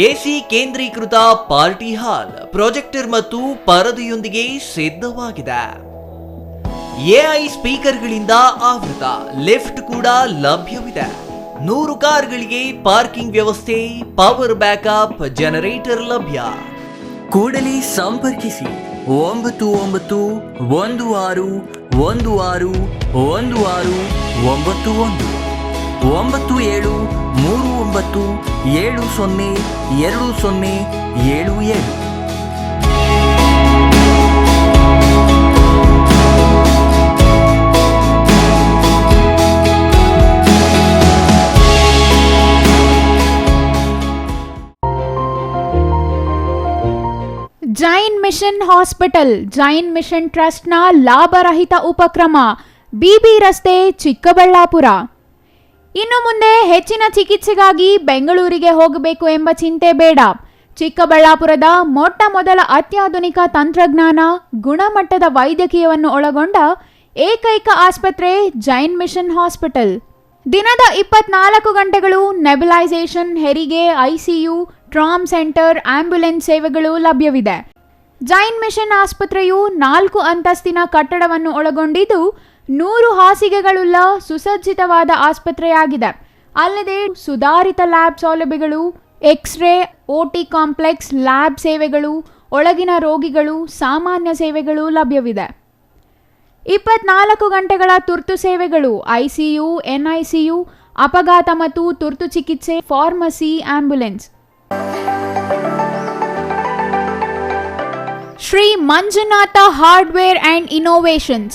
ಎಸಿ ಕೇಂದ್ರೀಕೃತ ಪಾರ್ಟಿ ಹಾಲ್, ಪ್ರೊಜೆಕ್ಟರ್ ಮತ್ತು ಪರದೆಯೊಂದಿಗೆ ಸಿದ್ಧವಾಗಿದೆ. ಎಐ ಸ್ಪೀಕರ್ಗಳಿಂದ ಆವೃತ, ಲಿಫ್ಟ್ ಕೂಡ ಲಭ್ಯವಿದೆ. 100 ಕಾರ್ಗಳಿಗೆ ಪಾರ್ಕಿಂಗ್ ವ್ಯವಸ್ಥೆ, ಪವರ್ ಬ್ಯಾಕಪ್ ಜನರೇಟರ್ ಲಭ್ಯ. ಕೂಡಲೇ ಸಂಪರ್ಕಿಸಿ 9916161691 9739702077. Jain Mission Hospital, Jain Mission ಟ್ರಸ್ಟ್ನ ಲಾಭರಹಿತ ಉಪಕ್ರಮ, ಬಿಬಿ ರಸ್ತೆ, ಚಿಕ್ಕಬಳ್ಳಾಪುರ. ಇನ್ನು ಮುಂದೆ ಹೆಚ್ಚಿನ ಚಿಕಿತ್ಸೆಗಾಗಿ ಬೆಂಗಳೂರಿಗೆ ಹೋಗಬೇಕು ಎಂಬ ಚಿಂತೆ ಬೇಡ. ಚಿಕ್ಕಬಳ್ಳಾಪುರದ ಮೊಟ್ಟ ಮೊದಲ ಅತ್ಯಾಧುನಿಕ ತಂತ್ರಜ್ಞಾನ, ಗುಣಮಟ್ಟದ ವೈದ್ಯಕೀಯವನ್ನು ಒಳಗೊಂಡ ಏಕೈಕ ಆಸ್ಪತ್ರೆ ಜೈನ್ ಮಿಷನ್ ಹಾಸ್ಪಿಟಲ್. ದಿನದ 24 ಗಂಟೆಗಳು ನೆಬುಲೈಸೇಷನ್, ಹೆರಿಗೆ, ಐಸಿಯು, ಟ್ರಾಮ್ ಸೆಂಟರ್, ಆಂಬ್ಯುಲೆನ್ಸ್ ಸೇವೆಗಳು ಲಭ್ಯವಿದೆ. ಜೈನ್ ಮಿಷನ್ ಆಸ್ಪತ್ರೆಯು 4 ಅಂತಸ್ತಿನ ಕಟ್ಟಡವನ್ನು ಒಳಗೊಂಡಿದ್ದು 100 ಹಾಸಿಗೆಗಳುಳ್ಳ ಸುಸಜ್ಜಿತವಾದ ಆಸ್ಪತ್ರೆಯಾಗಿದೆ. ಅಲ್ಲದೆ ಸುಧಾರಿತ ಲ್ಯಾಬ್ ಸೌಲಭ್ಯಗಳು, ಎಕ್ಸ್ರೇ, ಓಟಿ ಕಾಂಪ್ಲೆಕ್ಸ್, ಲ್ಯಾಬ್ ಸೇವೆಗಳು, ಒಳಗಿನ ರೋಗಿಗಳು, ಸಾಮಾನ್ಯ ಸೇವೆಗಳು ಲಭ್ಯವಿದೆ. 24 ಗಂಟೆಗಳ ತುರ್ತು ಸೇವೆಗಳು, ಐಸಿಯು, ಎನ್ಐಸಿಯು, ಅಪಘಾತ ಮತ್ತು ತುರ್ತು ಚಿಕಿತ್ಸೆ, pharmacy, ambulance. Shri Manjunatha hardware and innovations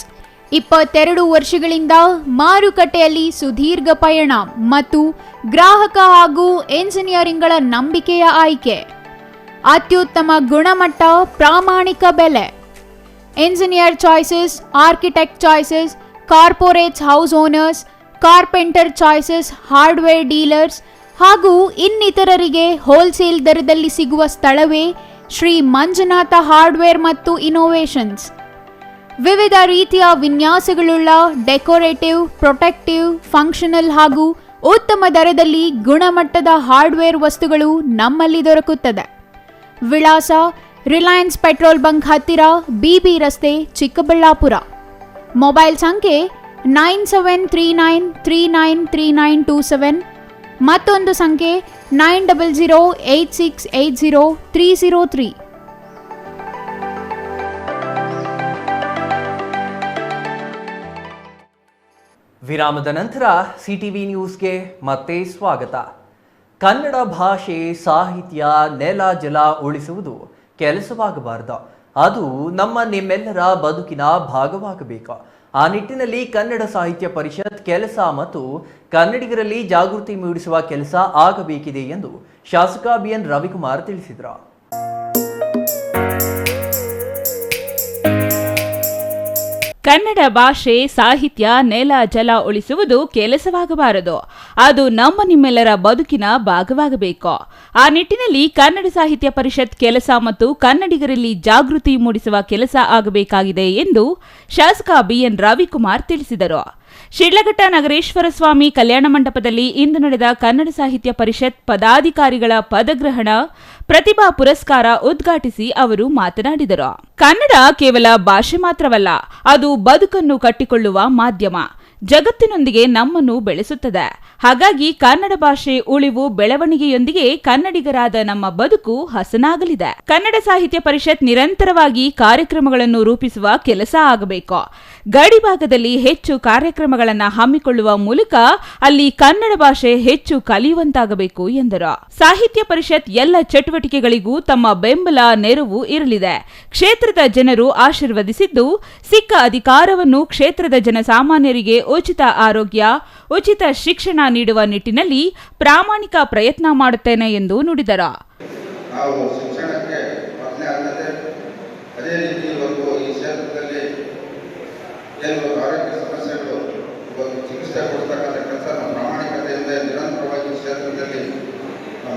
22 ವರ್ಷಗಳಿಂದ ಮಾರುಕಟ್ಟೆಯಲ್ಲಿ ಸುದೀರ್ಘ ಪಯಣ ಮತ್ತು ಗ್ರಾಹಕ ಹಾಗೂ ಎಂಜಿನಿಯರಿಂಗ್ಗಳ ನಂಬಿಕೆಯ ಆಯ್ಕೆ. ಅತ್ಯುತ್ತಮ ಗುಣಮಟ್ಟ, ಪ್ರಾಮಾಣಿಕ ಬೆಲೆ. Engineer choices, architect choices, corporates, house owners, carpenter choices, hardware dealers ಹಾಗೂ ಇನ್ನಿತರರಿಗೆ ಹೋಲ್ಸೇಲ್ ದರದಲ್ಲಿ ಸಿಗುವ ಸ್ಥಳವೇ ಶ್ರೀ ಮಂಜುನಾಥ ಹಾರ್ಡ್ವೇರ್ ಮತ್ತು ಇನ್ನೋವೇಷನ್ಸ್. ವಿವಿಧ ರೀತಿಯ ವಿನ್ಯಾಸಗಳುಳ್ಳ ಡೆಕೋರೇಟಿವ್, ಪ್ರೊಟೆಕ್ಟಿವ್, ಫಂಕ್ಷನಲ್ ಹಾಗೂ ಉತ್ತಮ ದರದಲ್ಲಿ ಗುಣಮಟ್ಟದ ಹಾರ್ಡ್ವೇರ್ ವಸ್ತುಗಳು ನಮ್ಮಲ್ಲಿ ದೊರಕುತ್ತದೆ. ವಿಳಾಸ: ರಿಲಯನ್ಸ್ ಪೆಟ್ರೋಲ್ ಬಂಕ್ ಹತ್ತಿರ, ಬಿಬಿ ರಸ್ತೆ, ಚಿಕ್ಕಬಳ್ಳಾಪುರ. ಮೊಬೈಲ್ ಸಂಖ್ಯೆ 9739393927, ಮತ್ತೊಂದು ಸಂಖ್ಯೆ 9008680303. ವಿರಾಮದ ನಂತರ ಸಿಟಿವಿ ನ್ಯೂಸ್ಗೆ ಮತ್ತೆ ಸ್ವಾಗತ. ಕನ್ನಡ ಭಾಷೆ, ಸಾಹಿತ್ಯ, ನೆಲ ಜಲ ಉಳಿಸುವುದು ಕೆಲಸವಾಗಬಾರದು, ಅದು ನಿಮ್ಮೆಲ್ಲರ ಬದುಕಿನ ಭಾಗವಾಗಬೇಕು. ಆ ನಿಟ್ಟಿನಲ್ಲಿ ಕನ್ನಡ ಸಾಹಿತ್ಯ ಪರಿಷತ್ ಕೆಲಸ ಮತ್ತು ಕನ್ನಡಿಗರಲ್ಲಿ ಜಾಗೃತಿ ಮೂಡಿಸುವ ಕೆಲಸ ಆಗಬೇಕಿದೆ ಎಂದು ಶಾಸಕ ಬಿಎನ್ ರವಿಕುಮಾರ್ ತಿಳಿಸಿದರು. ಕನ್ನಡ ಭಾಷೆ, ಸಾಹಿತ್ಯ, ನೆಲ ಜಲ ಉಳಿಸುವುದು ಕೆಲಸವಾಗಬಾರದು, ಅದು ನಿಮ್ಮೆಲ್ಲರ ಬದುಕಿನ ಭಾಗವಾಗಬೇಕು. ಆ ನಿಟ್ಟಿನಲ್ಲಿ ಕನ್ನಡ ಸಾಹಿತ್ಯ ಪರಿಷತ್ ಕೆಲಸ ಮತ್ತು ಕನ್ನಡಿಗರಲ್ಲಿ ಜಾಗೃತಿ ಮೂಡಿಸುವ ಕೆಲಸ ಆಗಬೇಕಾಗಿದೆ ಎಂದು ಶಾಸಕ ಬಿಎನ್ ರವಿಕುಮಾರ್ ತಿಳಿಸಿದರು. ಶಿಡ್ಲಘಟ್ಟ ನಗರೇಶ್ವರ ಸ್ವಾಮಿ ಕಲ್ಯಾಣ ಮಂಟಪದಲ್ಲಿ ಇಂದು ನಡೆದ ಕನ್ನಡ ಸಾಹಿತ್ಯ ಪರಿಷತ್ ಪದಾಧಿಕಾರಿಗಳ ಪದಗ್ರಹಣ ಪ್ರತಿಭಾ ಪುರಸ್ಕಾರ ಉದ್ಘಾಟಿಸಿ ಅವರು ಮಾತನಾಡಿದರು. ಕನ್ನಡ ಕೇವಲ ಭಾಷೆ ಮಾತ್ರವಲ್ಲ, ಅದು ಬದುಕನ್ನು ಕಟ್ಟಿಕೊಳ್ಳುವ ಮಾಧ್ಯಮ, ಜಗತ್ತಿನೊಂದಿಗೆ ನಮ್ಮನ್ನು ಬೆಳೆಸುತ್ತದೆ. ಹಾಗಾಗಿ ಕನ್ನಡ ಭಾಷೆ ಉಳಿವು ಬೆಳವಣಿಗೆಯೊಂದಿಗೆ ಕನ್ನಡಿಗರಾದ ನಮ್ಮ ಬದುಕು ಹಸನಾಗಲಿದೆ. ಕನ್ನಡ ಸಾಹಿತ್ಯ ಪರಿಷತ್ ನಿರಂತರವಾಗಿ ಕಾರ್ಯಕ್ರಮಗಳನ್ನು ರೂಪಿಸುವ ಕೆಲಸ ಆಗಬೇಕು. ಗಡಿಭಾಗದಲ್ಲಿ ಹೆಚ್ಚು ಕಾರ್ಯಕ್ರಮಗಳನ್ನು ಹಮ್ಮಿಕೊಳ್ಳುವ ಮೂಲಕ ಅಲ್ಲಿ ಕನ್ನಡ ಭಾಷೆ ಹೆಚ್ಚು ಕಲಿಯುವಂತಾಗಬೇಕು ಎಂದರು. ಸಾಹಿತ್ಯ ಪರಿಷತ್ ಎಲ್ಲ ಚಟುವಟಿಕೆಗಳಿಗೂ ತಮ್ಮ ಬೆಂಬಲ, ನೆರವು ಇರಲಿದೆ. ಕ್ಷೇತ್ರದ ಜನರು ಆಶೀರ್ವದಿಸಿದ್ದು, ಸಿಕ್ಕ ಅಧಿಕಾರವನ್ನು ಕ್ಷೇತ್ರದ ಜನಸಾಮಾನ್ಯರಿಗೆ ಉಚಿತ ಆರೋಗ್ಯ, ಉಚಿತ ಶಿಕ್ಷಣ ನೀಡುವ ನಿಟ್ಟಿನಲ್ಲಿ ಪ್ರಾಮಾಣಿಕ ಪ್ರಯತ್ನ ಮಾಡುತ್ತೇನೆ ಎಂದು ನುಡಿದರು. ನಾವು ಶಿಕ್ಷಣಕ್ಕೆ ಮೊದಲನೇ ಆದ್ಯತೆ, ಅದೇ ರೀತಿ ಇವತ್ತು ಈ ಕ್ಷೇತ್ರದಲ್ಲಿ ಏನು ಆರೋಗ್ಯ ಸಮಸ್ಯೆಗಳು ಚಿಕಿತ್ಸೆ ಕೊಡ್ತಕ್ಕಂಥ ಕೆಲಸ ಪ್ರಾಮಾಣಿಕತೆಯಿಂದ ನಿರಂತರವಾಗಿ ಕ್ಷೇತ್ರದಲ್ಲಿ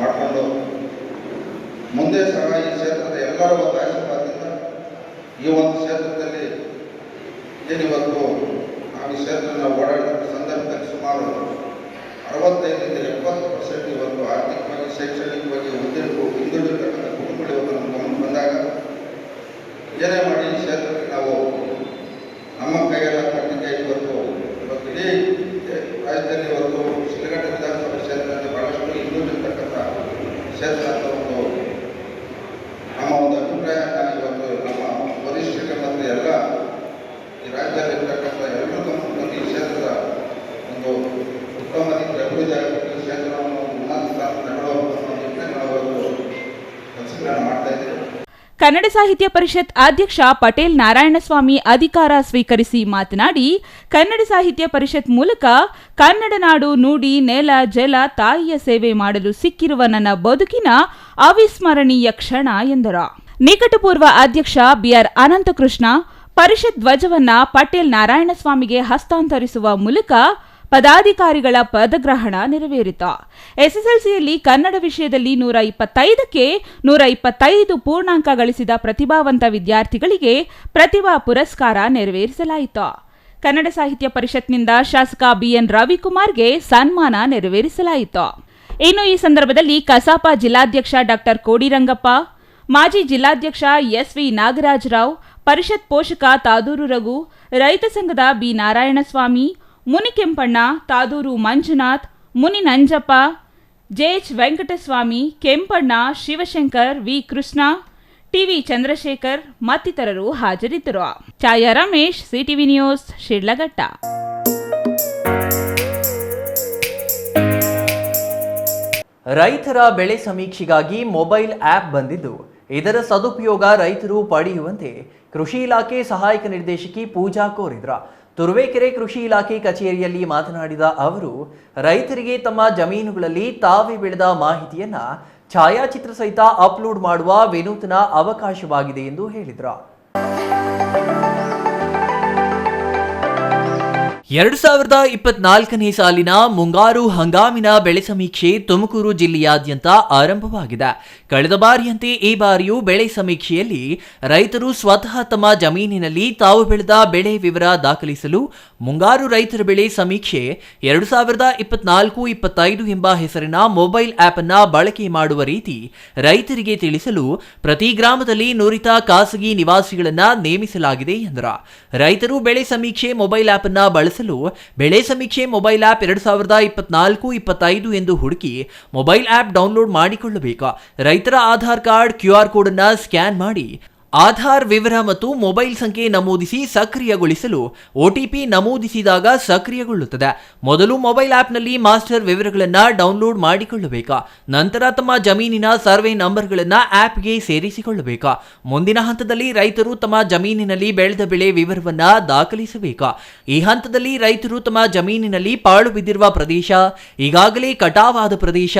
ಮಾಡಿಕೊಂಡು ಮುಂದೆ ಸಹ ಈ ಒಂದು ಆಶೀರ್ವಾದದಿಂದ ಈ ಒಂದು ಕ್ಷೇತ್ರದಲ್ಲಿ ಏನಿವತ್ತು ನಾವು ಈ ಕ್ಷೇತ್ರನ ಓಡಾಡಿದ ಸಂದರ್ಭದಲ್ಲಿ ಸುಮಾರು 65ರಿಂದ 70% ಇವತ್ತು ಆರ್ಥಿಕವಾಗಿ ಶೈಕ್ಷಣಿಕವಾಗಿ ಹಿಂದುಳಿದಿರ್ತಕ್ಕಂಥ ಕುಟುಂಬಗಳು ಇವತ್ತು ನಮ್ಮ ಗಮನ ಬಂದಾಗ ಏನೇ ಮಾಡಿ ಈ ಕ್ಷೇತ್ರಕ್ಕೆ ನಾವು ನಮ್ಮ ಕೈಯೆಲ್ಲ ಕಟ್ಟಿಗೆ ಇವತ್ತು ಇಡೀ ರಾಜ್ಯದಲ್ಲಿ ಇವತ್ತು ಶಿಲಘಟ್ಟ ವಿಧಾನಸಭಾ ಕ್ಷೇತ್ರದಲ್ಲಿ ಬಹಳಷ್ಟು ಹಿಂದುಳಿದಿರ್ತಕ್ಕಂಥ ಕ್ಷೇತ್ರ ಅಂತ ನಮ್ಮ ಒಂದು ಅಭಿಪ್ರಾಯನ ಇವತ್ತು ನಮ್ಮ ವರಿಷ್ಠರಿಗೆ ಮತ್ತು ಎಲ್ಲ ಈ ರಾಜ್ಯದಲ್ಲಿರ್ತಕ್ಕಂಥ ಎಲ್ಲರಿಗೂ ಈ ಕ್ಷೇತ್ರದ ಒಂದು ಉತ್ತಮ ರೀತಿಯ ಅಭಿವೃದ್ಧಿ ಆಗಬೇಕು, ಈ ಕ್ಷೇತ್ರವನ್ನು ಉನ್ನತ ಸ್ಥಾನ ತಗೊಳ್ಳಬೇಕು ಅನ್ನೋ ನಿಟ್ಟಿನಲ್ಲಿ ನಾವು ಇವತ್ತು ಕೆಲಸಗಳನ್ನು ಮಾಡ್ತಾ ಇದ್ದೇವೆ. ಕನ್ನಡ ಸಾಹಿತ್ಯ ಪರಿಷತ್ ಅಧ್ಯಕ್ಷ ಪಟೇಲ್ ನಾರಾಯಣಸ್ವಾಮಿ ಅಧಿಕಾರ ಸ್ವೀಕರಿಸಿ ಮಾತನಾಡಿ, ಕನ್ನಡ ಸಾಹಿತ್ಯ ಪರಿಷತ್ ಮೂಲಕ ಕನ್ನಡ ನಾಡು, ನುಡಿ, ನೆಲ, ಜಲ, ತಾಯಿಯ ಸೇವೆ ಮಾಡಲು ಸಿಕ್ಕಿರುವ ನನ್ನ ಬದುಕಿನ ಅವಿಸ್ಮರಣೀಯ ಕ್ಷಣ ಎಂದರು. ನಿಕಟಪೂರ್ವ ಅಧ್ಯಕ್ಷ ಬಿಆರ್ ಅನಂತಕೃಷ್ಣ ಪರಿಷತ್ ಧ್ವಜವನ್ನ ಪಟೇಲ್ ನಾರಾಯಣಸ್ವಾಮಿಗೆ ಹಸ್ತಾಂತರಿಸುವ ಮೂಲಕ ಪದಾಧಿಕಾರಿಗಳ ಪದಗ್ರಹಣ ನೆರವೇರಿತು. ಎಸ್ಎಸ್ಎಲ್ಸಿಯಲ್ಲಿ ಕನ್ನಡ ವಿಷಯದಲ್ಲಿ 125ಕ್ಕೆ 125 ಪೂರ್ಣಾಂಕ ಗಳಿಸಿದ ಪ್ರತಿಭಾವಂತ ವಿದ್ಯಾರ್ಥಿಗಳಿಗೆ ಪ್ರತಿಭಾ ಪುರಸ್ಕಾರ ನೆರವೇರಿಸಲಾಯಿತು. ಕನ್ನಡ ಸಾಹಿತ್ಯ ಪರಿಷತ್ನಿಂದ ಶಾಸಕ ಬಿಎನ್ ರವಿಕುಮಾರ್ಗೆ ಸನ್ಮಾನ ನೆರವೇರಿಸಲಾಯಿತು. ಇನ್ನು ಈ ಸಂದರ್ಭದಲ್ಲಿ ಕಸಾಪ ಜಿಲ್ಲಾಧ್ಯಕ್ಷ ಡಾಕ್ಟರ್ ಕೋಡಿರಂಗಪ್ಪ, ಮಾಜಿ ಜಿಲ್ಲಾಧ್ಯಕ್ಷ ಎಸ್ವಿ ನಾಗರಾಜರಾವ್, ಪರಿಷತ್ ಪೋಷಕ ತಾದೂರು ರಘು, ರೈತ ಸಂಘದ B Narayanaswamy, Munikempanna, Tadur Manjunath, Muni Nanjappa, JH Venkataswamy, Kempanna, Shivashankar, V Krishna, TV Chandrashekhar ಮತ್ತಿತರರು ಹಾಜರಿದ್ದರು. Chaya Ramesh, CTV news, Shidlaghatta. ರೈತರ ಬೆಳೆ ಸಮೀಕ್ಷೆಗಾಗಿ ಮೊಬೈಲ್ ಆ್ಯಪ್ ಬಂದಿದ್ದು, ಇದರ ಸದುಪಯೋಗ ರೈತರು ಪಡೆಯುವಂತೆ ಕೃಷಿ ಇಲಾಖೆ ಸಹಾಯಕ ನಿರ್ದೇಶಕಿ ಪೂಜಾ ಕೋರಿದ್ರ. ತುರುವೇಕೆರೆ ಕೃಷಿ ಇಲಾಖೆ ಕಚೇರಿಯಲ್ಲಿ ಮಾತನಾಡಿದ ಅವರು, ರೈತರಿಗೆ ತಮ್ಮ ಜಮೀನುಗಳಲ್ಲಿ ತಾವೇ ಬೆಳೆದ ಮಾಹಿತಿಯನ್ನ ಛಾಯಾಚಿತ್ರ ಸಹಿತ ಅಪ್ಲೋಡ್ ಮಾಡುವ ವಿನೂತನ ಅವಕಾಶವಾಗಿದೆ ಎಂದು ಹೇಳಿದರು. 2024ನೇ ಸಾಲಿನ ಮುಂಗಾರು ಹಂಗಾಮಿನ ಬೆಳೆ ಸಮೀಕ್ಷೆ ತುಮಕೂರು ಜಿಲ್ಲೆಯಾದ್ಯಂತ ಆರಂಭವಾಗಿದೆ. ಕಳೆದ ಬಾರಿಯಂತೆ ಈ ಬಾರಿಯೂ ಬೆಳೆ ಸಮೀಕ್ಷೆಯಲ್ಲಿ ರೈತರು ಸ್ವತಃ ತಮ್ಮ ಜಮೀನಿನಲ್ಲಿ ತಾವು ಬೆಳೆದ ಬೆಳೆ ವಿವರ ದಾಖಲಿಸಲು ಮುಂಗಾರು ರೈತರ ಬೆಳೆ ಸಮೀಕ್ಷೆ 2024-25 ಎಂಬ ಹೆಸರಿನ ಮೊಬೈಲ್ ಆಪ್ ಅನ್ನ ಬಳಕೆ ಮಾಡುವ ರೀತಿ ರೈತರಿಗೆ ತಿಳಿಸಲು ಪ್ರತಿ ಗ್ರಾಮದಲ್ಲಿ ನುರಿತ ಖಾಸಗಿ ನಿವಾಸಿಗಳನ್ನ ನೇಮಿಸಲಾಗಿದೆ ಎಂದರು. ರೈತರು ಬೆಳೆ ಸಮೀಕ್ಷೆ ಮೊಬೈಲ್ ಆಪ್ ಅನ್ನ ಬಳಸಲು ಬೆಳೆ ಸಮೀಕ್ಷೆ ಮೊಬೈಲ್ ಆಪ್ 2024-25 ಎಂದು ಹುಡುಕಿ ಮೊಬೈಲ್ ಆಪ್ ಡೌನ್ಲೋಡ್ ಮಾಡಿಕೊಳ್ಳಬೇಕು. ರೈತರ ಆಧಾರ್ ಕಾರ್ಡ್ QR ಕೋಡ್ ಅನ್ನು ಸ್ಕ್ಯಾನ್ ಮಾಡಿ ಆಧಾರ್ ವಿವರ ಮತ್ತು ಮೊಬೈಲ್ ಸಂಖ್ಯೆ ನಮೂದಿಸಿ ಸಕ್ರಿಯಗೊಳಿಸಲು OTP ನಮೂದಿಸಿದಾಗ ಸಕ್ರಿಯಗೊಳ್ಳುತ್ತದೆ. ಮೊದಲು ಮೊಬೈಲ್ ಆಪ್ನಲ್ಲಿ ಮಾಸ್ಟರ್ ವಿವರಗಳನ್ನು ಡೌನ್ಲೋಡ್ ಮಾಡಿಕೊಳ್ಳಬೇಕು. ನಂತರ ತಮ್ಮ ಜಮೀನಿನ ಸರ್ವೆ ನಂಬರ್ಗಳನ್ನು ಆಪ್ಗೆ ಸೇರಿಸಿಕೊಳ್ಳಬೇಕು. ಮುಂದಿನ ಹಂತದಲ್ಲಿ ರೈತರು ತಮ್ಮ ಜಮೀನಿನಲ್ಲಿ ಬೆಳೆದ ಬೆಳೆ ವಿವರವನ್ನು ದಾಖಲಿಸಬೇಕು. ಈ ಹಂತದಲ್ಲಿ ರೈತರು ತಮ್ಮ ಜಮೀನಿನಲ್ಲಿ ಪಾಳು ಬಿದ್ದಿರುವ ಪ್ರದೇಶ, ಈಗಾಗಲೇ ಕಟಾವಾದ ಪ್ರದೇಶ,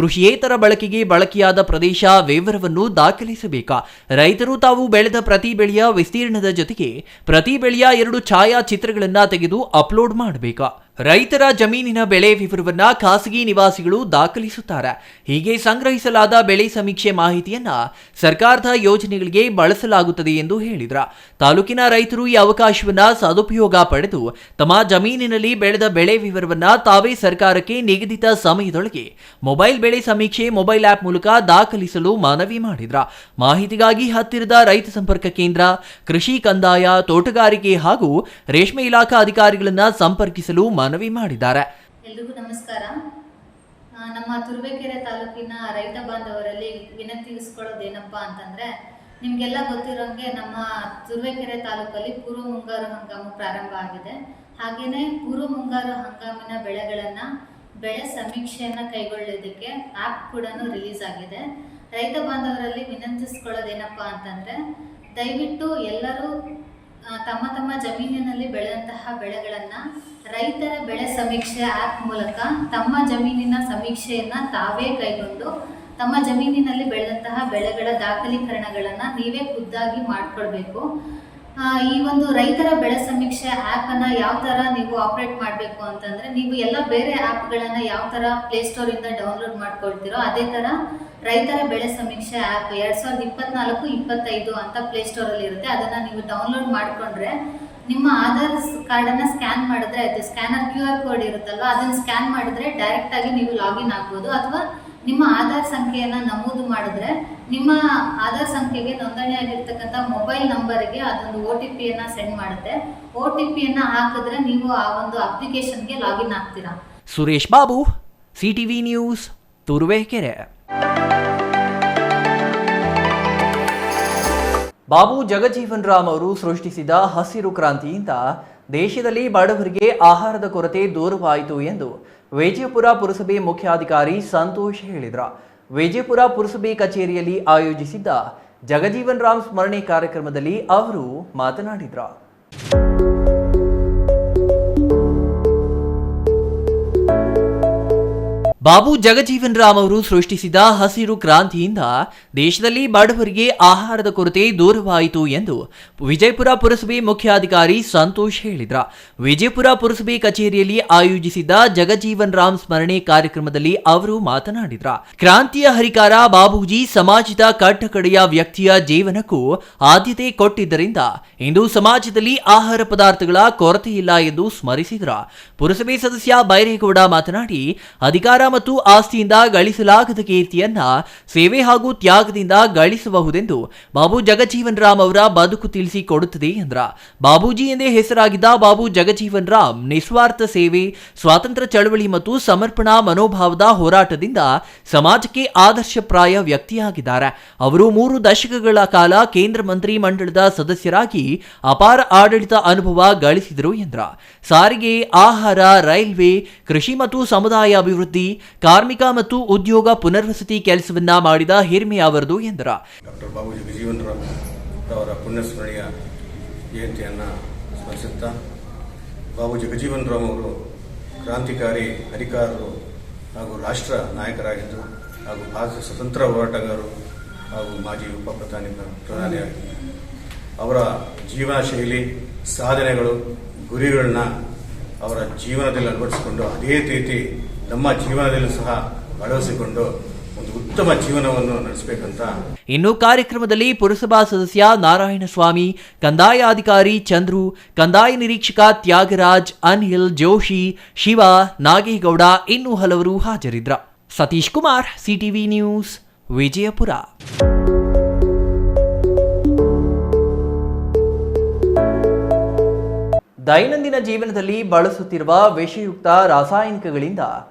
ಕೃಷಿಯೇತರ ಬಳಕೆಗೆ ಬಳಕೆಯಾದ ಪ್ರದೇಶ ವಿವರವನ್ನು ದಾಖಲಿಸಬೇಕು. ರೈತರು ತಾವು ಬೆಳೆದ ಪ್ರತಿ ಬೆಳೆಯ ವಿಸ್ತೀರ್ಣದ ಜೊತೆಗೆ ಪ್ರತಿ ಬೆಳೆಯ 2 ಛಾಯಾಚಿತ್ರಗಳನ್ನು ತೆಗೆದು ಅಪ್ಲೋಡ್ ಮಾಡಬೇಕು. ರೈತರ ಜಮೀನಿನ ಬೆಳೆ ವಿವರವನ್ನ ಖಾಸಗಿ ನಿವಾಸಿಗಳು ದಾಖಲಿಸುತ್ತಾರೆ. ಹೀಗೆ ಸಂಗ್ರಹಿಸಲಾದ ಬೆಳೆ ಸಮೀಕ್ಷೆ ಮಾಹಿತಿಯನ್ನ ಸರ್ಕಾರದ ಯೋಜನೆಗಳಿಗೆ ಬಳಸಲಾಗುತ್ತದೆ ಎಂದು ಹೇಳಿದರು. ತಾಲೂಕಿನ ರೈತರು ಈ ಅವಕಾಶವನ್ನ ಸದುಪಯೋಗ ಪಡೆದು ತಮ್ಮ ಜಮೀನಿನಲ್ಲಿ ಬೆಳೆದ ಬೆಳೆ ವಿವರವನ್ನ ತಾವೇ ಸರ್ಕಾರಕ್ಕೆ ನಿಗದಿತ ಸಮಯದೊಳಗೆ ಮೊಬೈಲ್ ಬೆಳೆ ಸಮೀಕ್ಷೆ ಮೊಬೈಲ್ ಆಪ್ ಮೂಲಕ ದಾಖಲಿಸಲು ಮನವಿ ಮಾಡಿದ್ರು. ಮಾಹಿತಿಗಾಗಿ ಹತ್ತಿರದ ರೈತ ಸಂಪರ್ಕ ಕೇಂದ್ರ, ಕೃಷಿ ಕಂದಾಯ, ತೋಟಗಾರಿಕೆ ಹಾಗೂ ರೇಷ್ಮೆ ಇಲಾಖಾ ಅಧಿಕಾರಿಗಳನ್ನ ಸಂಪರ್ಕಿಸಲು ಮನವಿ ಮಾಡಿದ್ದಾರೆ. ಎಲ್ರಿಗೂ ನಮಸ್ಕಾರ. ನಮ್ಮ ತುರುವೇಕೆರೆ ತಾಲೂಕಿನ ರೈತ ಬಾಂಧವರಲ್ಲಿ ವಿನಂತಿಸ್ಕೊಳ್ಳೋದೇನಪ್ಪಾ ಅಂತಂದ್ರೆ, ನಿಮ್ಗೆಲ್ಲ ಗೊತ್ತಿರೋಂಗೆ ನಮ್ಮ ತುರುವೇಕೆರೆ ತಾಲೂಕಲ್ಲಿ ಪೂರ್ವ ಮುಂಗಾರು ಹಂಗಾಮು ಪ್ರಾರಂಭ ಆಗಿದೆ. ಹಾಗೇನೆ ಪೂರ್ವ ಮುಂಗಾರು ಹಂಗಾಮಿನ ಬೆಳೆ ಸಮೀಕ್ಷೆಯನ್ನ ಕೈಗೊಳ್ಳೋದಕ್ಕೆ ಆ್ಯಪ್ ಕೂಡ ರಿಲೀಸ್ ಆಗಿದೆ. ರೈತ ಬಾಂಧವರಲ್ಲಿ ವಿನಂತಿಸ್ಕೊಳ್ಳೋದೇನಪ್ಪಾ ಅಂತಂದ್ರೆ, ದಯವಿಟ್ಟು ಎಲ್ಲರೂ ತಮ್ಮ ತಮ್ಮ ಜಮೀನಿನಲ್ಲಿ ಬೆಳೆದಂತಹ ಬೆಳೆಗಳನ್ನು ರೈತರ ಬೆಳೆ ಸಮೀಕ್ಷೆ ಆ್ಯಪ್ ಮೂಲಕ ತಮ್ಮ ಜಮೀನಿನ ಸಮೀಕ್ಷೆಯನ್ನು ತಾವೇ ಕೈಗೊಂಡು ತಮ್ಮ ಜಮೀನಿನಲ್ಲಿ ಬೆಳೆದಂತಹ ಬೆಳೆಗಳ ದಾಖಲೀಕರಣಗಳನ್ನು ನೀವೇ ಖುದ್ದಾಗಿ ಮಾಡಿಕೊಳ್ಬೇಕು. ಈ ಒಂದು ರೈತರ ಬೆಳೆ ಸಮೀಕ್ಷೆ ಆ್ಯಪನ್ನು ಯಾವ ಥರ ನೀವು ಆಪ್ರೇಟ್ ಮಾಡಬೇಕು ಅಂತಂದರೆ, ನೀವು ಎಲ್ಲ ಬೇರೆ ಆ್ಯಪ್ಗಳನ್ನು ಯಾವ ಥರ ಪ್ಲೇಸ್ಟೋರಿಂದ ಡೌನ್ಲೋಡ್ ಮಾಡ್ಕೊಳ್ತೀರೋ ಅದೇ ಥರ ರೈತರ ಬೆಳೆ ಸಮೀಕ್ಷೆ ಆ್ಯಪ್ 2024-25 ಅಂತ ಪ್ಲೇಸ್ಟೋರಲ್ಲಿ ಇರುತ್ತೆ. ಅದನ್ನು ನೀವು ಡೌನ್ಲೋಡ್ ಮಾಡಿಕೊಂಡ್ರೆ ನಿಮ್ಮ ಆಧಾರ್ ಕಾರ್ಡನ್ನು ಸ್ಕ್ಯಾನ್ ಮಾಡಿದ್ರೆ ಆಯಿತು. ಸ್ಕ್ಯಾನರ್ QR ಕೋಡ್ ಇರುತ್ತಲ್ವ, ಅದನ್ನು ಸ್ಕ್ಯಾನ್ ಮಾಡಿದ್ರೆ ಡೈರೆಕ್ಟಾಗಿ ನೀವು ಲಾಗಿನ್ ಆಗ್ಬೋದು. ಅಥವಾ ನಿಮ್ಮ ಆಧಾರ್ ಸಂಖ್ಯೆಯನ್ನು ನಮೂದು ಮಾಡಿದ್ರೆ ನಿಮ್ಮ ಆಧಾರ್ ಸಂಖ್ಯೆಗೆ ನೋಂದಣಿಯಾಗಿರ್ತಕ್ಕಂಥ ಮೊಬೈಲ್ ನಂಬರ್ಗೆ ಅದೊಂದು OTPಯನ್ನು ಸೆಂಡ್ ಮಾಡುತ್ತೆ. OTPಯನ್ನು ಹಾಕಿದ್ರೆ ನೀವು ಆ ಒಂದು ಅಪ್ಲಿಕೇಶನ್ಗೆ ಲಾಗಿನ್ ಆಗ್ತೀರಾ. Suresh Babu, CTV news, Turuvekere. ಬಾಬು ಜಗಜೀವನ್ ರಾಮ್ ಅವರು ಸೃಷ್ಟಿಸಿದ ಹಸಿರು ಕ್ರಾಂತಿಯಿಂದ ದೇಶದಲ್ಲಿ ಬಡವರಿಗೆ ಆಹಾರದ ಕೊರತೆ ದೂರವಾಯಿತು ಎಂದು ವಿಜಯಪುರ ಪುರಸಭೆ ಮುಖ್ಯಾಧಿಕಾರಿ ಸಂತೋಷ್ ಹೇಳಿದರು. ವಿಜಯಪುರ ಪುರಸಭೆ ಕಚೇರಿಯಲ್ಲಿ ಆಯೋಜಿಸಿದ್ದ ಜಗಜೀವನ್ ರಾಮ್ ಸ್ಮರಣೆ ಕಾರ್ಯಕ್ರಮದಲ್ಲಿ ಅವರು ಮಾತನಾಡಿದರು. ಬಾಬು ಜಗಜೀವನ್ ರಾಮ್ ಅವರು ಸೃಷ್ಟಿಸಿದ ಹಸಿರು ಕ್ರಾಂತಿಯಿಂದ ದೇಶದಲ್ಲಿ ಬಡವರಿಗೆ ಆಹಾರದ ಕೊರತೆ ದೂರವಾಯಿತು ಎಂದು ವಿಜಯಪುರ ಪುರಸಭೆ ಮುಖ್ಯಾಧಿಕಾರಿ ಸಂತೋಷ್ ಹೇಳಿದರು. ವಿಜಯಪುರ ಪುರಸಭೆ ಕಚೇರಿಯಲ್ಲಿ ಆಯೋಜಿಸಿದ್ದ ಜಗಜೀವನ್ ರಾಮ್ ಸ್ಮರಣೆ ಕಾರ್ಯಕ್ರಮದಲ್ಲಿ ಅವರು ಮಾತನಾಡಿದರು. ಕ್ರಾಂತಿಯ ಹರಿಕಾರ ಬಾಬೂಜಿ ಸಮಾಜದ ಕಟ್ಟಕಡೆಯ ವ್ಯಕ್ತಿಯ ಜೀವನಕ್ಕೂ ಆದ್ಯತೆ ಕೊಟ್ಟಿದ್ದರಿಂದ ಇಂದು ಸಮಾಜದಲ್ಲಿ ಆಹಾರ ಪದಾರ್ಥಗಳ ಕೊರತೆ ಇಲ್ಲ ಎಂದು ಸ್ಮರಿಸಿದರು. ಪುರಸಭೆ ಸದಸ್ಯ ಬೈರೇಗೌಡ ಮಾತನಾಡಿ, ಅಧಿಕಾರ ಮತ್ತು ಆಸ್ತಿಯಿಂದ ಗಳಿಸಲಾಗದ ಕೀರ್ತಿಯನ್ನ ಸೇವೆ ಹಾಗೂ ತ್ಯಾಗದಿಂದ ಗಳಿಸಬಹುದೆಂದು ಬಾಬು ಜಗಜೀವನ್ ರಾಮ್ ಅವರ ಬದುಕು ತಿಳಿಸಿಕೊಡುತ್ತದೆ ಎಂದ್ರ. ಬಾಬೂಜಿ ಎಂದೇ ಹೆಸರಾಗಿದ್ದ ಬಾಬು ಜಗಜೀವನ್ ರಾಮ್ ನಿಸ್ವಾರ್ಥ ಸೇವೆ, ಸ್ವಾತಂತ್ರ್ಯ ಚಳವಳಿ ಮತ್ತು ಸಮರ್ಪಣಾ ಮನೋಭಾವದ ಹೋರಾಟದಿಂದ ಸಮಾಜಕ್ಕೆ ಆದರ್ಶಪ್ರಾಯ ವ್ಯಕ್ತಿಯಾಗಿದ್ದಾರೆ. ಅವರು 3 ದಶಕಗಳ ಕಾಲ ಕೇಂದ್ರ ಮಂತ್ರಿ ಮಂಡಲದ ಸದಸ್ಯರಾಗಿ ಅಪಾರ ಆಡಳಿತ ಅನುಭವ ಗಳಿಸಿದರು ಎಂದ್ರ. ಸಾರಿಗೆ, ಆಹಾರ, ರೈಲ್ವೆ, ಕೃಷಿ ಮತ್ತು ಸಮುದಾಯ ಅಭಿವೃದ್ಧಿ, ಕಾರ್ಮಿಕ ಮತ್ತು ಉದ್ಯೋಗ ಪುನರ್ವಸತಿ ಕೆಲಸವನ್ನ ಮಾಡಿದ ಹಿರಿಮೆ ಅವರದು ಎಂದರು. ಡಾಕ್ಟರ್ ಬಾಬು ಜಗಜೀವನ್ ರಾಮ್ ಅವರ ಪುಣ್ಯಸ್ಮರಣೆಯ ಜಯಂತಿಯನ್ನು ಸ್ಮರಿಸುತ್ತಾ, ಬಾಬು ಜಗಜೀವನ್ ರಾಮ್ ಅವರು ಕ್ರಾಂತಿಕಾರಿ ಹರಿಕಾರರು ಹಾಗೂ ರಾಷ್ಟ್ರ ನಾಯಕರಾಗಿದ್ದರು ಹಾಗೂ ಭಾರತ ಸ್ವತಂತ್ರ ಹೋರಾಟಗಾರರು ಹಾಗೂ ಮಾಜಿ ಪ್ರಧಾನಿಯಾಗಿದ್ದರು. ಅವರ ಜೀವನ ಶೈಲಿ, ಸಾಧನೆಗಳು, ಗುರಿಗಳನ್ನ ಅವರ ಜೀವನದಲ್ಲಿ ಅಳವಡಿಸಿಕೊಂಡು ಅದೇ ರೀತಿ ನಮ್ಮ ಜೀವನದಲ್ಲೂ ಸಹ ಅಳವಡಿಸಿಕೊಂಡು ಒಂದು ಉತ್ತಮ ಜೀವನವನ್ನು ನಡೆಸಬೇಕಂತ. ಇನ್ನು ಕಾರ್ಯಕ್ರಮದಲ್ಲಿ ಪುರಸಭಾ ಸದಸ್ಯ ನಾರಾಯಣಸ್ವಾಮಿ, ಕಂದಾಯಾಧಿಕಾರಿ ಚಂದ್ರು, ಕಂದಾಯ ನಿರೀಕ್ಷಕ ತ್ಯಾಗರಾಜ್, ಅನಿಲ್, ಜೋಶಿ, ಶಿವ, ನಾಗೇಗೌಡ ಇನ್ನೂ ಹಲವರು ಹಾಜರಿದ್ದರು. Satish Kumar, CTV news, Vijayapura. ದೈನಂದಿನ ಜೀವನದಲ್ಲಿ ಬಳಸುತ್ತಿರುವ ವಿಷಯುಕ್ತ ರಾಸಾಯನಿಕಗಳಿಂದ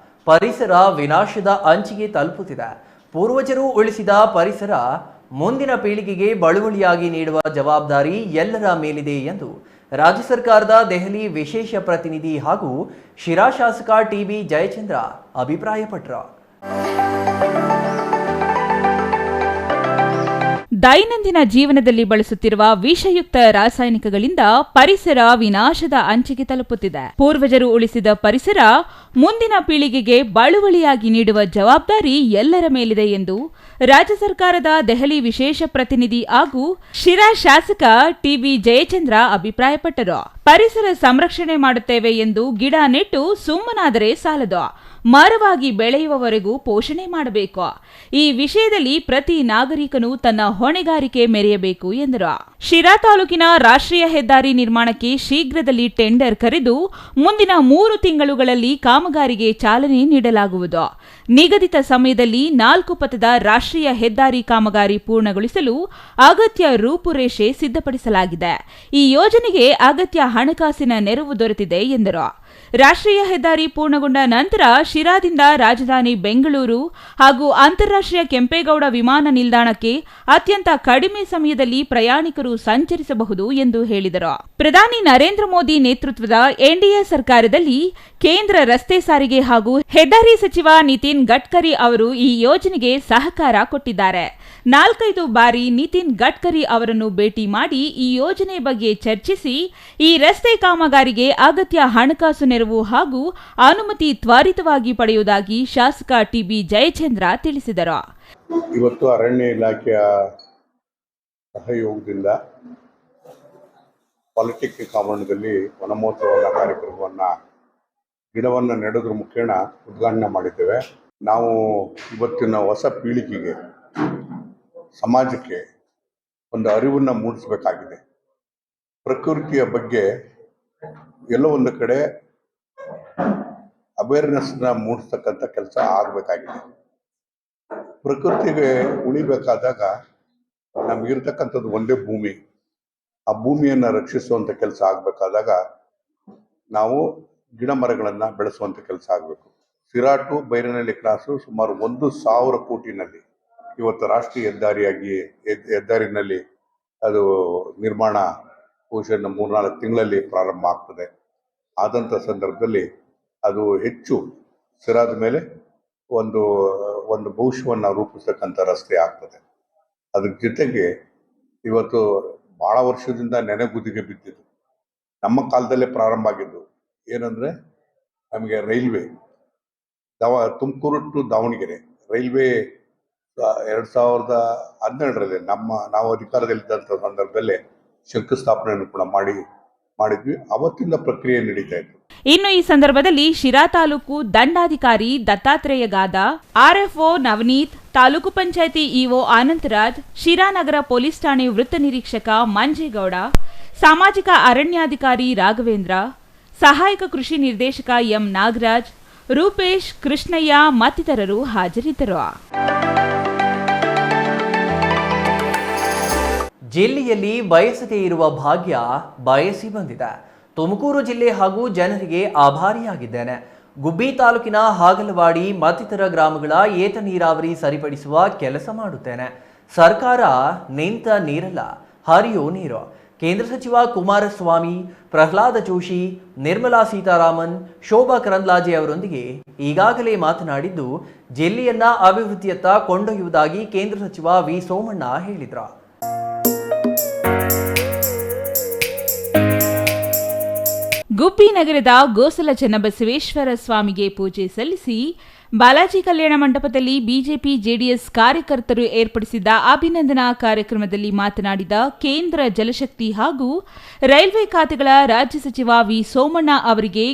ಪರಿಸರ ವಿನಾಶದ ಅಂಚಿಗೆ ತಲುಪುತ್ತಿದೆ. ಪೂರ್ವಜರು ಉಳಿಸಿದ ಪರಿಸರ ಮುಂದಿನ ಪೀಳಿಗೆಗೆ ಬಳುವಳಿಯಾಗಿ ನೀಡುವ ಜವಾಬ್ದಾರಿ ಎಲ್ಲರ ಮೇಲಿದೆ ಎಂದು ರಾಜ್ಯ ಸರ್ಕಾರದ ದೆಹಲಿ ವಿಶೇಷ ಪ್ರತಿನಿಧಿ ಹಾಗೂ ಶಿರಾ ಶಾಸಕ TB ಜಯಚಂದ್ರ ಅಭಿಪ್ರಾಯಪಟ್ಟರು. ದೈನಂದಿನ ಜೀವನದಲ್ಲಿ ಬಳಸುತ್ತಿರುವ ವಿಷಯುಕ್ತ ರಾಸಾಯನಿಕಗಳಿಂದ ಪರಿಸರ ವಿನಾಶದ ಅಂಚಿಗೆ ತಲುಪುತ್ತಿದೆ. ಪೂರ್ವಜರು ಉಳಿಸಿದ ಪರಿಸರ ಮುಂದಿನ ಪೀಳಿಗೆಗೆ ಬಳುವಳಿಯಾಗಿ ನೀಡುವ ಜವಾಬ್ದಾರಿ ಎಲ್ಲರ ಮೇಲಿದೆ ಎಂದು ರಾಜ್ಯ ಸರ್ಕಾರದ ದೆಹಲಿ ವಿಶೇಷ ಪ್ರತಿನಿಧಿ ಹಾಗೂ ಶಿರಾ ಶಾಸಕ TB ಜಯಚಂದ್ರ ಅಭಿಪ್ರಾಯಪಟ್ಟರು. ಪರಿಸರ ಸಂರಕ್ಷಣೆ ಮಾಡುತ್ತೇವೆ ಎಂದು ಗಿಡ ನೆಟ್ಟು ಸುಮ್ಮನಾದರೆ ಸಾಲದು, ಮರವಾಗಿ ಬೆಳೆಯುವವರೆಗೂ ಪೋಷಣೆ ಮಾಡಬೇಕು. ಈ ವಿಷಯದಲ್ಲಿ ಪ್ರತಿ ನಾಗರಿಕನು ತನ್ನ ಹೊಣೆಗಾರಿಕೆ ಮೆರೆಯಬೇಕು ಎಂದರು. ಶಿರಾ ತಾಲೂಕಿನ ರಾಷ್ಟ್ರೀಯ ಹೆದ್ದಾರಿ ನಿರ್ಮಾಣಕ್ಕೆ ಶೀಘ್ರದಲ್ಲಿ ಟೆಂಡರ್ ಕರೆದು ಮುಂದಿನ 3 ತಿಂಗಳುಗಳಲ್ಲಿ ಕಾಮಗಾರಿಗೆ ಚಾಲನೆ ನೀಡಲಾಗುವುದು. ನಿಗದಿತ ಸಮಯದಲ್ಲಿ 4 ಪಥದ ರಾಷ್ಟ್ರೀಯ ಹೆದ್ದಾರಿ ಕಾಮಗಾರಿ ಪೂರ್ಣಗೊಳಿಸಲು ಅಗತ್ಯ ರೂಪುರೇಷೆ ಸಿದ್ಧಪಡಿಸಲಾಗಿದೆ. ಈ ಯೋಜನೆಗೆ ಅಗತ್ಯ ಹಣಕಾಸಿನ ನೆರವು ದೊರೆತಿದೆ ಎಂದರು. ರಾಷ್ಟ್ರೀಯ ಹೆದ್ದಾರಿ ಪೂರ್ಣಗೊಂಡ ನಂತರ ಶಿರಾದಿಂದ ರಾಜಧಾನಿ ಬೆಂಗಳೂರು ಹಾಗೂ ಅಂತಾರಾಷ್ಟ್ರೀಯ ಕೆಂಪೇಗೌಡ ವಿಮಾನ ನಿಲ್ದಾಣಕ್ಕೆ ಅತ್ಯಂತ ಕಡಿಮೆ ಸಮಯದಲ್ಲಿ ಪ್ರಯಾಣಿಕರು ಸಂಚರಿಸಬಹುದು ಎಂದು ಹೇಳಿದರು. ಪ್ರಧಾನಿ ನರೇಂದ್ರ ಮೋದಿ ನೇತೃತ್ವದ NDA ಸರ್ಕಾರದಲ್ಲಿ ಕೇಂದ್ರ ರಸ್ತೆ ಸಾರಿಗೆ ಹಾಗೂ ಹೆದ್ದಾರಿ ಸಚಿವ ನಿತಿನ್ ಗಡ್ಕರಿ ಅವರು ಈ ಯೋಜನೆಗೆ ಸಹಕಾರ ಕೊಟ್ಟಿದ್ದಾರೆ. 4-5 ಬಾರಿ ನಿತಿನ್ ಗಡ್ಕರಿ ಅವರನ್ನು ಭೇಟಿ ಮಾಡಿ ಈ ಯೋಜನೆ ಬಗ್ಗೆ ಚರ್ಚಿಸಿ ಈ ರಸ್ತೆ ಕಾಮಗಾರಿಗೆ ಅಗತ್ಯ ಹಣಕಾಸು ನೆರವು ಹಾಗೂ ಅನುಮತಿ ತ್ವರಿತವಾಗಿ ಪಡೆಯುವುದಾಗಿ ಶಾಸಕ TB ಜಯಚಂದ್ರ ತಿಳಿಸಿದರು. ಇವತ್ತು ಅರಣ್ಯ ಇಲಾಖೆಯ ಸಹಯೋಗದಿಂದ ಪಾಲಿಟೆಕ್ನಿಕ್ ಆವರಣದಲ್ಲಿ ವನ ಮಹೋತ್ಸವದ ಕಾರ್ಯಕ್ರಮವನ್ನು ಗಿಡವನ್ನು ನೆಡೋದ್ರ ಮುಖೇನ ಉದ್ಘಾಟನೆ ಮಾಡಿದ್ದೇವೆ. ನಾವು ಇವತ್ತಿನ ಹೊಸ ಪೀಳಿಗೆಗೆ, ಸಮಾಜಕ್ಕೆ ಒಂದು ಅರಿವನ್ನು ಮೂಡಿಸಬೇಕಾಗಿದೆ. ಪ್ರಕೃತಿಯ ಬಗ್ಗೆ ಎಲ್ಲೋ ಒಂದು ಕಡೆ ಅವೇರ್ನೆಸ್ನ ಮೂಡಿಸ್ತಕ್ಕಂಥ ಕೆಲಸ ಆಗಬೇಕಾಗಿದೆ. ಪ್ರಕೃತಿಗೆ ಉಳಿಬೇಕಾದಾಗ ನಮಗಿರ್ತಕ್ಕಂಥದ್ದು ಒಂದೇ ಭೂಮಿ. ಆ ಭೂಮಿಯನ್ನು ರಕ್ಷಿಸುವಂಥ ಕೆಲಸ ಆಗಬೇಕಾದಾಗ ನಾವು ಗಿಡ ಮರಗಳನ್ನು ಬೆಳೆಸುವಂಥ ಕೆಲಸ ಆಗಬೇಕು. ಸಿರಾ ಟು ಬೈರನಹಳ್ಳಿ ಕ್ರಾಸು ಸುಮಾರು 1,000 ಕೋಟಿನಲ್ಲಿ ಇವತ್ತು ರಾಷ್ಟ್ರೀಯ ಹೆದ್ದಾರಿನಲ್ಲಿ ಅದು ನಿರ್ಮಾಣ ಬಹುಶಃ 3-4 ತಿಂಗಳಲ್ಲಿ ಪ್ರಾರಂಭ ಆಗ್ತದೆ. ಆದಂಥ ಸಂದರ್ಭದಲ್ಲಿ ಅದು ಹೆಚ್ಚು ಸಿರಾದ ಮೇಲೆ ಒಂದು ಭವಿಷ್ಯವನ್ನು ರೂಪಿಸ್ತಕ್ಕಂಥ ರಸ್ತೆ ಆಗ್ತದೆ. ಅದ್ರ ಜೊತೆಗೆ ಇವತ್ತು ಭಾಳ ವರ್ಷದಿಂದ ನೆನೆಗುದಿಗೆ ಬಿದ್ದಿದ್ದು, ನಮ್ಮ ಕಾಲದಲ್ಲೇ ಪ್ರಾರಂಭ ಆಗಿದ್ದು ಏನಂದರೆ, ನಮಗೆ railway Tumakuru to Davanagere railway 2012ರಲ್ಲಿ ನಾವು ಅಧಿಕಾರದಲ್ಲಿದ್ದಂಥ ಸಂದರ್ಭದಲ್ಲೇ ಶಂಕುಸ್ಥಾಪನೆಯನ್ನು ಕೂಡ ಮಾಡಿದ್ವಿ. ಅವತ್ತಿಂದ ಪ್ರಕ್ರಿಯೆ ನಡೀತಾ ಇತ್ತು. ಇನ್ನು ಈ ಸಂದರ್ಭದಲ್ಲಿ ಶಿರಾ ತಾಲೂಕು ದಂಡಾಧಿಕಾರಿ ದತ್ತಾತ್ರೇಯ ಗಾದ, ಆರ್ಎಫ್ಒ ನವನೀತ್, ತಾಲೂಕು ಪಂಚಾಯಿತಿ ಇಒ ಆನಂತರಾಜ್, ಶಿರಾ ನಗರ ಪೊಲೀಸ್ ಠಾಣೆ ವೃತ್ತ ನಿರೀಕ್ಷಕ ಮಂಜೇಗೌಡ, ಸಾಮಾಜಿಕ ಅರಣ್ಯಾಧಿಕಾರಿ ರಾಘವೇಂದ್ರ, ಸಹಾಯಕ ಕೃಷಿ ನಿರ್ದೇಶಕ ಎಂ ನಾಗರಾಜ್, ರೂಪೇಶ್, ಕೃಷ್ಣಯ್ಯ ಮತ್ತಿತರರು ಹಾಜರಿದ್ದರು. ಜಿಲ್ಲೆಯಲ್ಲಿ ಬಯಸದೇ ಇರುವ ಭಾಗ್ಯ ಬಯಸಿ ಬಂದಿದೆ. ತುಮಕೂರು ಜಿಲ್ಲೆ ಹಾಗೂ ಜನರಿಗೆ ಆಭಾರಿಯಾಗಿದ್ದೇನೆ. ಗುಬ್ಬಿ ತಾಲೂಕಿನ ಹಾಗಲವಾಡಿ ಮತ್ತಿತರ ಗ್ರಾಮಗಳ ಏತ ನೀರಾವರಿ ಸರಿಪಡಿಸುವ ಕೆಲಸ ಮಾಡುತ್ತೇನೆ. ಸರ್ಕಾರ ನಿಂತ ನೀರಲ್ಲ, ಹರಿಯೋ ನೀರು. ಕೇಂದ್ರ ಸಚಿವ ಕುಮಾರಸ್ವಾಮಿ, ಪ್ರಹ್ಲಾದ ಜೋಶಿ, ನಿರ್ಮಲಾ ಸೀತಾರಾಮನ್, ಶೋಭಾ ಕರಂದ್ಲಾಜೆ ಅವರೊಂದಿಗೆ ಈಗಾಗಲೇ ಮಾತನಾಡಿದ್ದು ಜಿಲ್ಲೆಯನ್ನ ಅಭಿವೃದ್ಧಿಯತ್ತ ಕೊಂಡೊಯ್ಯುವುದಾಗಿ ಕೇಂದ್ರ ಸಚಿವ ವಿ ಸೋಮಣ್ಣ ಹೇಳಿದರು. ಗುಬ್ಬಿ ನಗರದ ಗೋಸಲ ಚನ್ನಬಸವೇಶ್ವರ ಸ್ವಾಮಿಗೆ ಪೂಜೆ ಸಲ್ಲಿಸಿ ಬಾಲಾಜಿ ಕಲ್ಯಾಣ ಮಂಟಪದಲ್ಲಿ ಬಿಜೆಪಿ ಜೆಡಿಎಸ್ ಕಾರ್ಯಕರ್ತರು ಏರ್ಪಡಿಸಿದ್ದ ಅಭಿನಂದನಾ ಕಾರ್ಯಕ್ರಮದಲ್ಲಿ ಮಾತನಾಡಿದ ಕೇಂದ್ರ ಜಲಶಕ್ತಿ ಹಾಗೂ ರೈಲ್ವೆ ಖಾತೆಗಳ ರಾಜ್ಯ ಸಚಿವ ವಿ ಸೋಮಣ್ಣ ಅವರಿಗೆ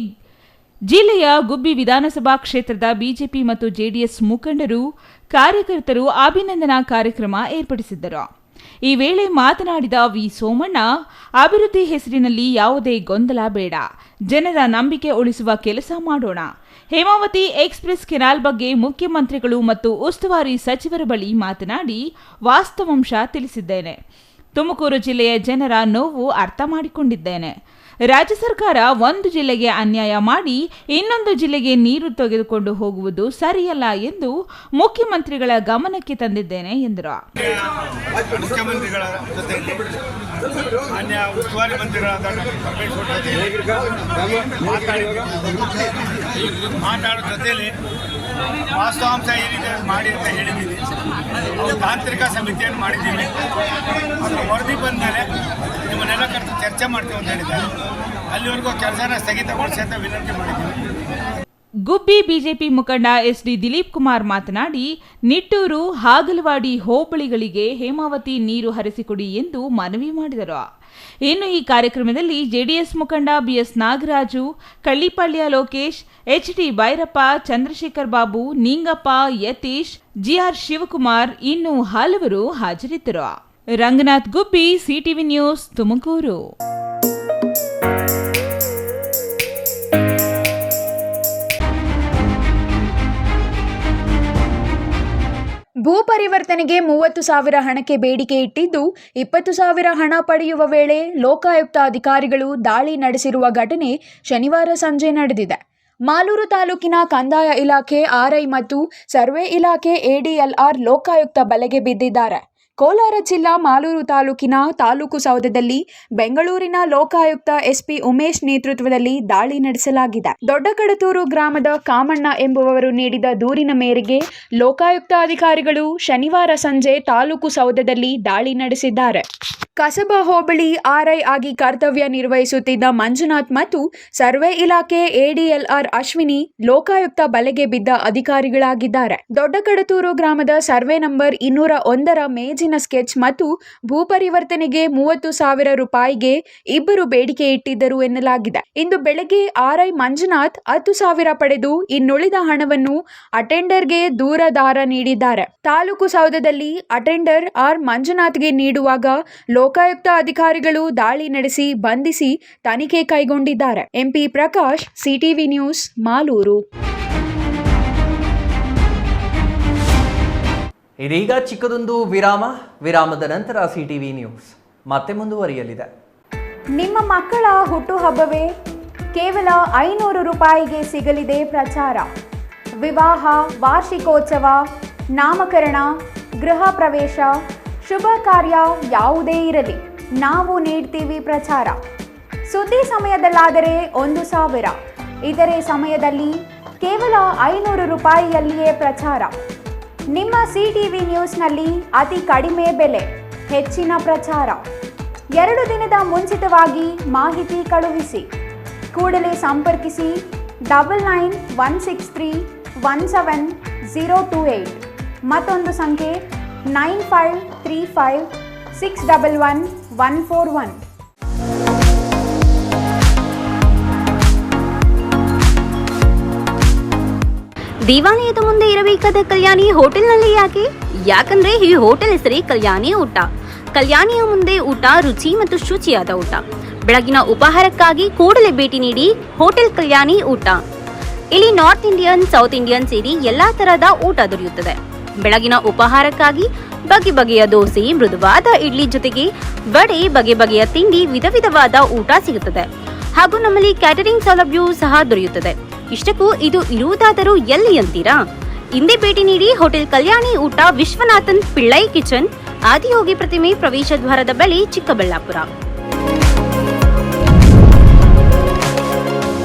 ಜಿಲ್ಲೆಯ ಗುಬ್ಬಿ ವಿಧಾನಸಭಾ ಕ್ಷೇತ್ರದ ಬಿಜೆಪಿ ಮತ್ತು ಜೆಡಿಎಸ್ ಮುಖಂಡರು, ಕಾರ್ಯಕರ್ತರು ಅಭಿನಂದನಾ ಕಾರ್ಯಕ್ರಮ ಏರ್ಪಡಿಸಿದ್ದರು. ಈ ವೇಳೆ ಮಾತನಾಡಿದ ವಿ ಸೋಮಣ್ಣ, ಅಭಿವೃದ್ಧಿ ಹೆಸರಿನಲ್ಲಿ ಯಾವುದೇ ಗೊಂದಲ ಬೇಡ, ಜನರ ನಂಬಿಕೆ ಉಳಿಸುವ ಕೆಲಸ ಮಾಡೋಣ. ಹೇಮಾವತಿ ಎಕ್ಸ್ಪ್ರೆಸ್ ಕೆನಾಲ್ ಬಗ್ಗೆ ಮುಖ್ಯಮಂತ್ರಿಗಳು ಮತ್ತು ಉಸ್ತುವಾರಿ ಸಚಿವರ ಬಳಿ ಮಾತನಾಡಿ ವಾಸ್ತವಾಂಶ ತಿಳಿಸಿದ್ದೇನೆ. ತುಮಕೂರು ಜಿಲ್ಲೆಯ ಜನರ ನೋವು ಅರ್ಥ ಮಾಡಿಕೊಂಡಿದ್ದೇನೆ. ರಾಜ್ಯ ಸರ್ಕಾರ ಒಂದು ಜಿಲ್ಲೆಗೆ ಅನ್ಯಾಯ ಮಾಡಿ ಇನ್ನೊಂದು ಜಿಲ್ಲೆಗೆ ನೀರು ತೆಗೆದುಕೊಂಡು ಹೋಗುವುದು ಸರಿಯಲ್ಲ ಎಂದು ಮುಖ್ಯಮಂತ್ರಿಗಳ ಗಮನಕ್ಕೆ ತಂದಿದ್ದೇನೆ ಎಂದರು. ಮುಖ್ಯಮಂತ್ರಿಗಳ ಜೊತೆಯಲ್ಲಿ ಮಾನ್ಯ ಉಸ್ತುವಾರಿ ಮಂತ್ರಿಗಳಾದ ಮಾತಾಡೋ ಜೊತೆಯಲ್ಲಿ ವಾಸ್ತವಾಂಶ ಏನಿದೆ ಮಾಡಿ ಅಂತ ಹೇಳಿದ್ದೀನಿ. ತಾಂತ್ರಿಕ ಸಮಿತಿಯನ್ನು ಮಾಡಿದ್ದೀವಿ. ಅದರ ವರದಿ ಬಂದ ಮೇಲೆ ನಿಮ್ಮನ್ನೆಲ್ಲ ಕರೆದು ಚರ್ಚೆ ಮಾಡ್ತೀವಿ ಅಂತ ಹೇಳಿದ್ದಾರೆ. ಅಲ್ಲಿವರೆಗೂ ಕೆಲಸನ ಸ್ಥಗಿತಗೊಳಿಸಿ ಅಂತ ವಿನಂತಿ ಮಾಡಿದ್ದೀವಿ. ಗುಬ್ಬಿ ಬಿಜೆಪಿ ಮುಖಂಡ ಎಸ್ಡಿ ದಿಲೀಪ್ ಕುಮಾರ್ ಮಾತನಾಡಿ, ನಿಟ್ಟೂರು, ಹಾಗಲವಾಡಿ ಹೋಬಳಿಗಳಿಗೆ ಹೇಮಾವತಿ ನೀರು ಹರಿಸಿಕೊಡಿ ಎಂದು ಮನವಿ ಮಾಡಿದರು. ಇನ್ನು ಈ ಕಾರ್ಯಕ್ರಮದಲ್ಲಿ ಜೆಡಿಎಸ್ ಮುಖಂಡ ಬಿಎಸ್ ನಾಗರಾಜು, ಕಳ್ಳಿಪಳ್ಳಿಯ ಲೋಕೇಶ್, ಎಚ್ಡಿ ಭೈರಪ್ಪ, ಚಂದ್ರಶೇಖರ್ ಬಾಬು, ನಿಂಗಪ್ಪ, ಯತೀಶ್, ಜಿಆರ್ ಶಿವಕುಮಾರ್ ಇನ್ನು ಹಲವರು ಹಾಜರಿದ್ದರು. Ranganath Gubbi, CTV news, Tumakuru. ಭೂ ಪರಿವರ್ತನೆಗೆ 30,000 ಹಣಕ್ಕೆ ಬೇಡಿಕೆ ಇಟ್ಟಿದ್ದು 20,000 ಹಣ ಪಡೆಯುವ ವೇಳೆ ಲೋಕಾಯುಕ್ತ ಅಧಿಕಾರಿಗಳು ದಾಳಿ ನಡೆಸಿರುವ ಘಟನೆ ಶನಿವಾರ ಸಂಜೆ ನಡೆದಿದೆ. ಮಾಲೂರು ತಾಲೂಕಿನ ಕಂದಾಯ ಇಲಾಖೆ, ಆರ್ಐ ಮತ್ತು ಸರ್ವೆ ಇಲಾಖೆ ಎಡಿಎಲ್ಆರ್ ಲೋಕಾಯುಕ್ತ ಬಲೆಗೆ ಬಿದ್ದಿದ್ದಾರೆ. ಕೋಲಾರ ಜಿಲ್ಲಾ ಮಾಲೂರು ತಾಲೂಕಿನ ತಾಲೂಕು ಸೌಧದಲ್ಲಿ ಬೆಂಗಳೂರಿನ ಲೋಕಾಯುಕ್ತ ಎಸ್ಪಿ ಉಮೇಶ್ ನೇತೃತ್ವದಲ್ಲಿ ದಾಳಿ ನಡೆಸಲಾಗಿದೆ. ದೊಡ್ಡಕಡತೂರು ಗ್ರಾಮದ ಕಾಮಣ್ಣ ಎಂಬುವವರು ನೀಡಿದ ದೂರಿನ ಮೇರೆಗೆ ಲೋಕಾಯುಕ್ತ ಅಧಿಕಾರಿಗಳು ಶನಿವಾರ ಸಂಜೆ ತಾಲೂಕು ಸೌಧದಲ್ಲಿ ದಾಳಿ ನಡೆಸಿದ್ದಾರೆ. ಕಸಬಾ ಹೋಬಳಿ ಆರ್ಐ ಆಗಿ ಕರ್ತವ್ಯ ನಿರ್ವಹಿಸುತ್ತಿದ್ದ ಮಂಜುನಾಥ್ ಮತ್ತು ಸರ್ವೆ ಇಲಾಖೆ ಎಡಿಎಲ್ಆರ್ ಅಶ್ವಿನಿ ಲೋಕಾಯುಕ್ತ ಬಲೆಗೆ ಬಿದ್ದ ಅಧಿಕಾರಿಗಳಾಗಿದ್ದಾರೆ. ದೊಡ್ಡಕಡತೂರು ಗ್ರಾಮದ ಸರ್ವೆ ನಂಬರ್ 201ರ ಮೇಜಿನ ಬದುಕಿನ ಸ್ಕೆಚ್ ಮತ್ತು ಭೂಪರಿವರ್ತನೆಗೆ 30,000 ರೂಪಾಯಿಗೆ ಇಬ್ಬರು ಬೇಡಿಕೆ ಇಟ್ಟಿದ್ದರು ಎನ್ನಲಾಗಿದೆ. ಇಂದು ಬೆಳಗ್ಗೆ ಆರ್ಐ ಮಂಜುನಾಥ್ 10,000 ಪಡೆದು ಇನ್ನುಳಿದ ಹಣವನ್ನು ಅಟೆಂಡರ್ಗೆ ದೂರದಾರ ನೀಡಿದ್ದಾರೆ. ತಾಲೂಕು ಸೌಧದಲ್ಲಿ ಅಟೆಂಡರ್ ಆರ್ ಮಂಜುನಾಥ್ಗೆ ನೀಡುವಾಗ ಲೋಕಾಯುಕ್ತ ಅಧಿಕಾರಿಗಳು ದಾಳಿ ನಡೆಸಿ ಬಂಧಿಸಿ ತನಿಖೆ ಕೈಗೊಂಡಿದ್ದಾರೆ. MP Prakash, CTV news, Malur. ಇದೀಗ ಚಿಕ್ಕದೊಂದು ವಿರಾಮದ ನಂತರ ಸಿಟಿವಿ ನ್ಯೂಸ್ ಮತ್ತೆ ಮುಂದುವರಿಯಲಿದೆ. ನಿಮ್ಮ ಮಕ್ಕಳ ಹುಟ್ಟುಹಬ್ಬವೇ ಕೇವಲ 500 ರೂಪಾಯಿಗೆ ಸಿಗಲಿದೆ ಪ್ರಚಾರ. ವಿವಾಹ, ವಾರ್ಷಿಕೋತ್ಸವ, ನಾಮಕರಣ, ಗೃಹ ಪ್ರವೇಶ, ಶುಭ ಕಾರ್ಯ ಯಾವುದೇ ಇರಲಿ, ನಾವು ನೀಡ್ತೀವಿ ಪ್ರಚಾರ. ಸುದ್ದಿ ಸಮಯದಲ್ಲಾದರೆ 1,000, ಇತರೆ ಸಮಯದಲ್ಲಿ ಕೇವಲ 500 ರೂಪಾಯಿಯಲ್ಲಿಯೇ ಪ್ರಚಾರ. ನಿಮ್ಮ ಸಿಟಿವಿ ನ್ಯೂಸ್ನಲ್ಲಿ ಅತಿ ಕಡಿಮೆ ಬೆಲೆ, ಹೆಚ್ಚಿನ ಪ್ರಚಾರ. 2 ದಿನದ ಮುಂಚಿತವಾಗಿ ಮಾಹಿತಿ ಕಳುಹಿಸಿ. ಕೂಡಲೇ ಸಂಪರ್ಕಿಸಿ 9916317028. ಮತ್ತೊಂದು ಸಂಖ್ಯೆ 9535611141. ದೇವಾಲಯದ ಮುಂದೆ ಇರಬೇಕಾದ ಕಲ್ಯಾಣಿ ಹೋಟೆಲ್ನಲ್ಲಿ ಯಾಕಂದ್ರೆ ಈ ಹೋಟೆಲ್ ಹೆಸರೇ ಕಲ್ಯಾಣಿ ಊಟ. ಕಲ್ಯಾಣಿಯ ಮುಂದೆ ಊಟ ರುಚಿ ಮತ್ತು ಶುಚಿಯಾದ ಊಟ. ಬೆಳಗಿನ ಉಪಹಾರಕ್ಕಾಗಿ ಕೂಡಲೇ ಭೇಟಿ ನೀಡಿ ಹೋಟೆಲ್ ಕಲ್ಯಾಣಿ ಊಟ. ಇಲ್ಲಿ ನಾರ್ತ್ ಇಂಡಿಯನ್, ಸೌತ್ ಇಂಡಿಯನ್ ಸೇರಿ ಎಲ್ಲಾ ತರಹದ ಊಟ ದೊರೆಯುತ್ತದೆ. ಬೆಳಗಿನ ಉಪಹಾರಕ್ಕಾಗಿ ಬಗೆ ಬಗೆಯ ದೋಸೆ, ಮೃದುವಾದ ಇಡ್ಲಿ ಜೊತೆಗೆ ವಡೆ, ಬಗೆ ಬಗೆಯ ತಿಂಡಿ, ವಿಧ ವಿಧವಾದ ಊಟ ಸಿಗುತ್ತದೆ. ಹಾಗೂ ನಮ್ಮಲ್ಲಿ ಕ್ಯಾಟರಿಂಗ್ ಸೌಲಭ್ಯವೂ ಸಹ ದೊರೆಯುತ್ತದೆ. ಇಷ್ಟಕ್ಕೂ ಇದು ಇರುವುದಾದರೂ ಎಲ್ಲಿ ಅಂತೀರಾ? ಹಿಂದೆ ಭೇಟಿ ನೀಡಿ ಹೋಟೆಲ್ ಕಲ್ಯಾಣಿ ಊಟ, ವಿಶ್ವನಾಥನ್ ಪಿಳ್ಳೈ ಕಿಚನ್, ಆದಿಯೋಗಿ ಪ್ರತಿಮೆ, ಪ್ರವೇಶ ದ್ವಾರದ ಬಳಿ, ಚಿಕ್ಕಬಳ್ಳಾಪುರ.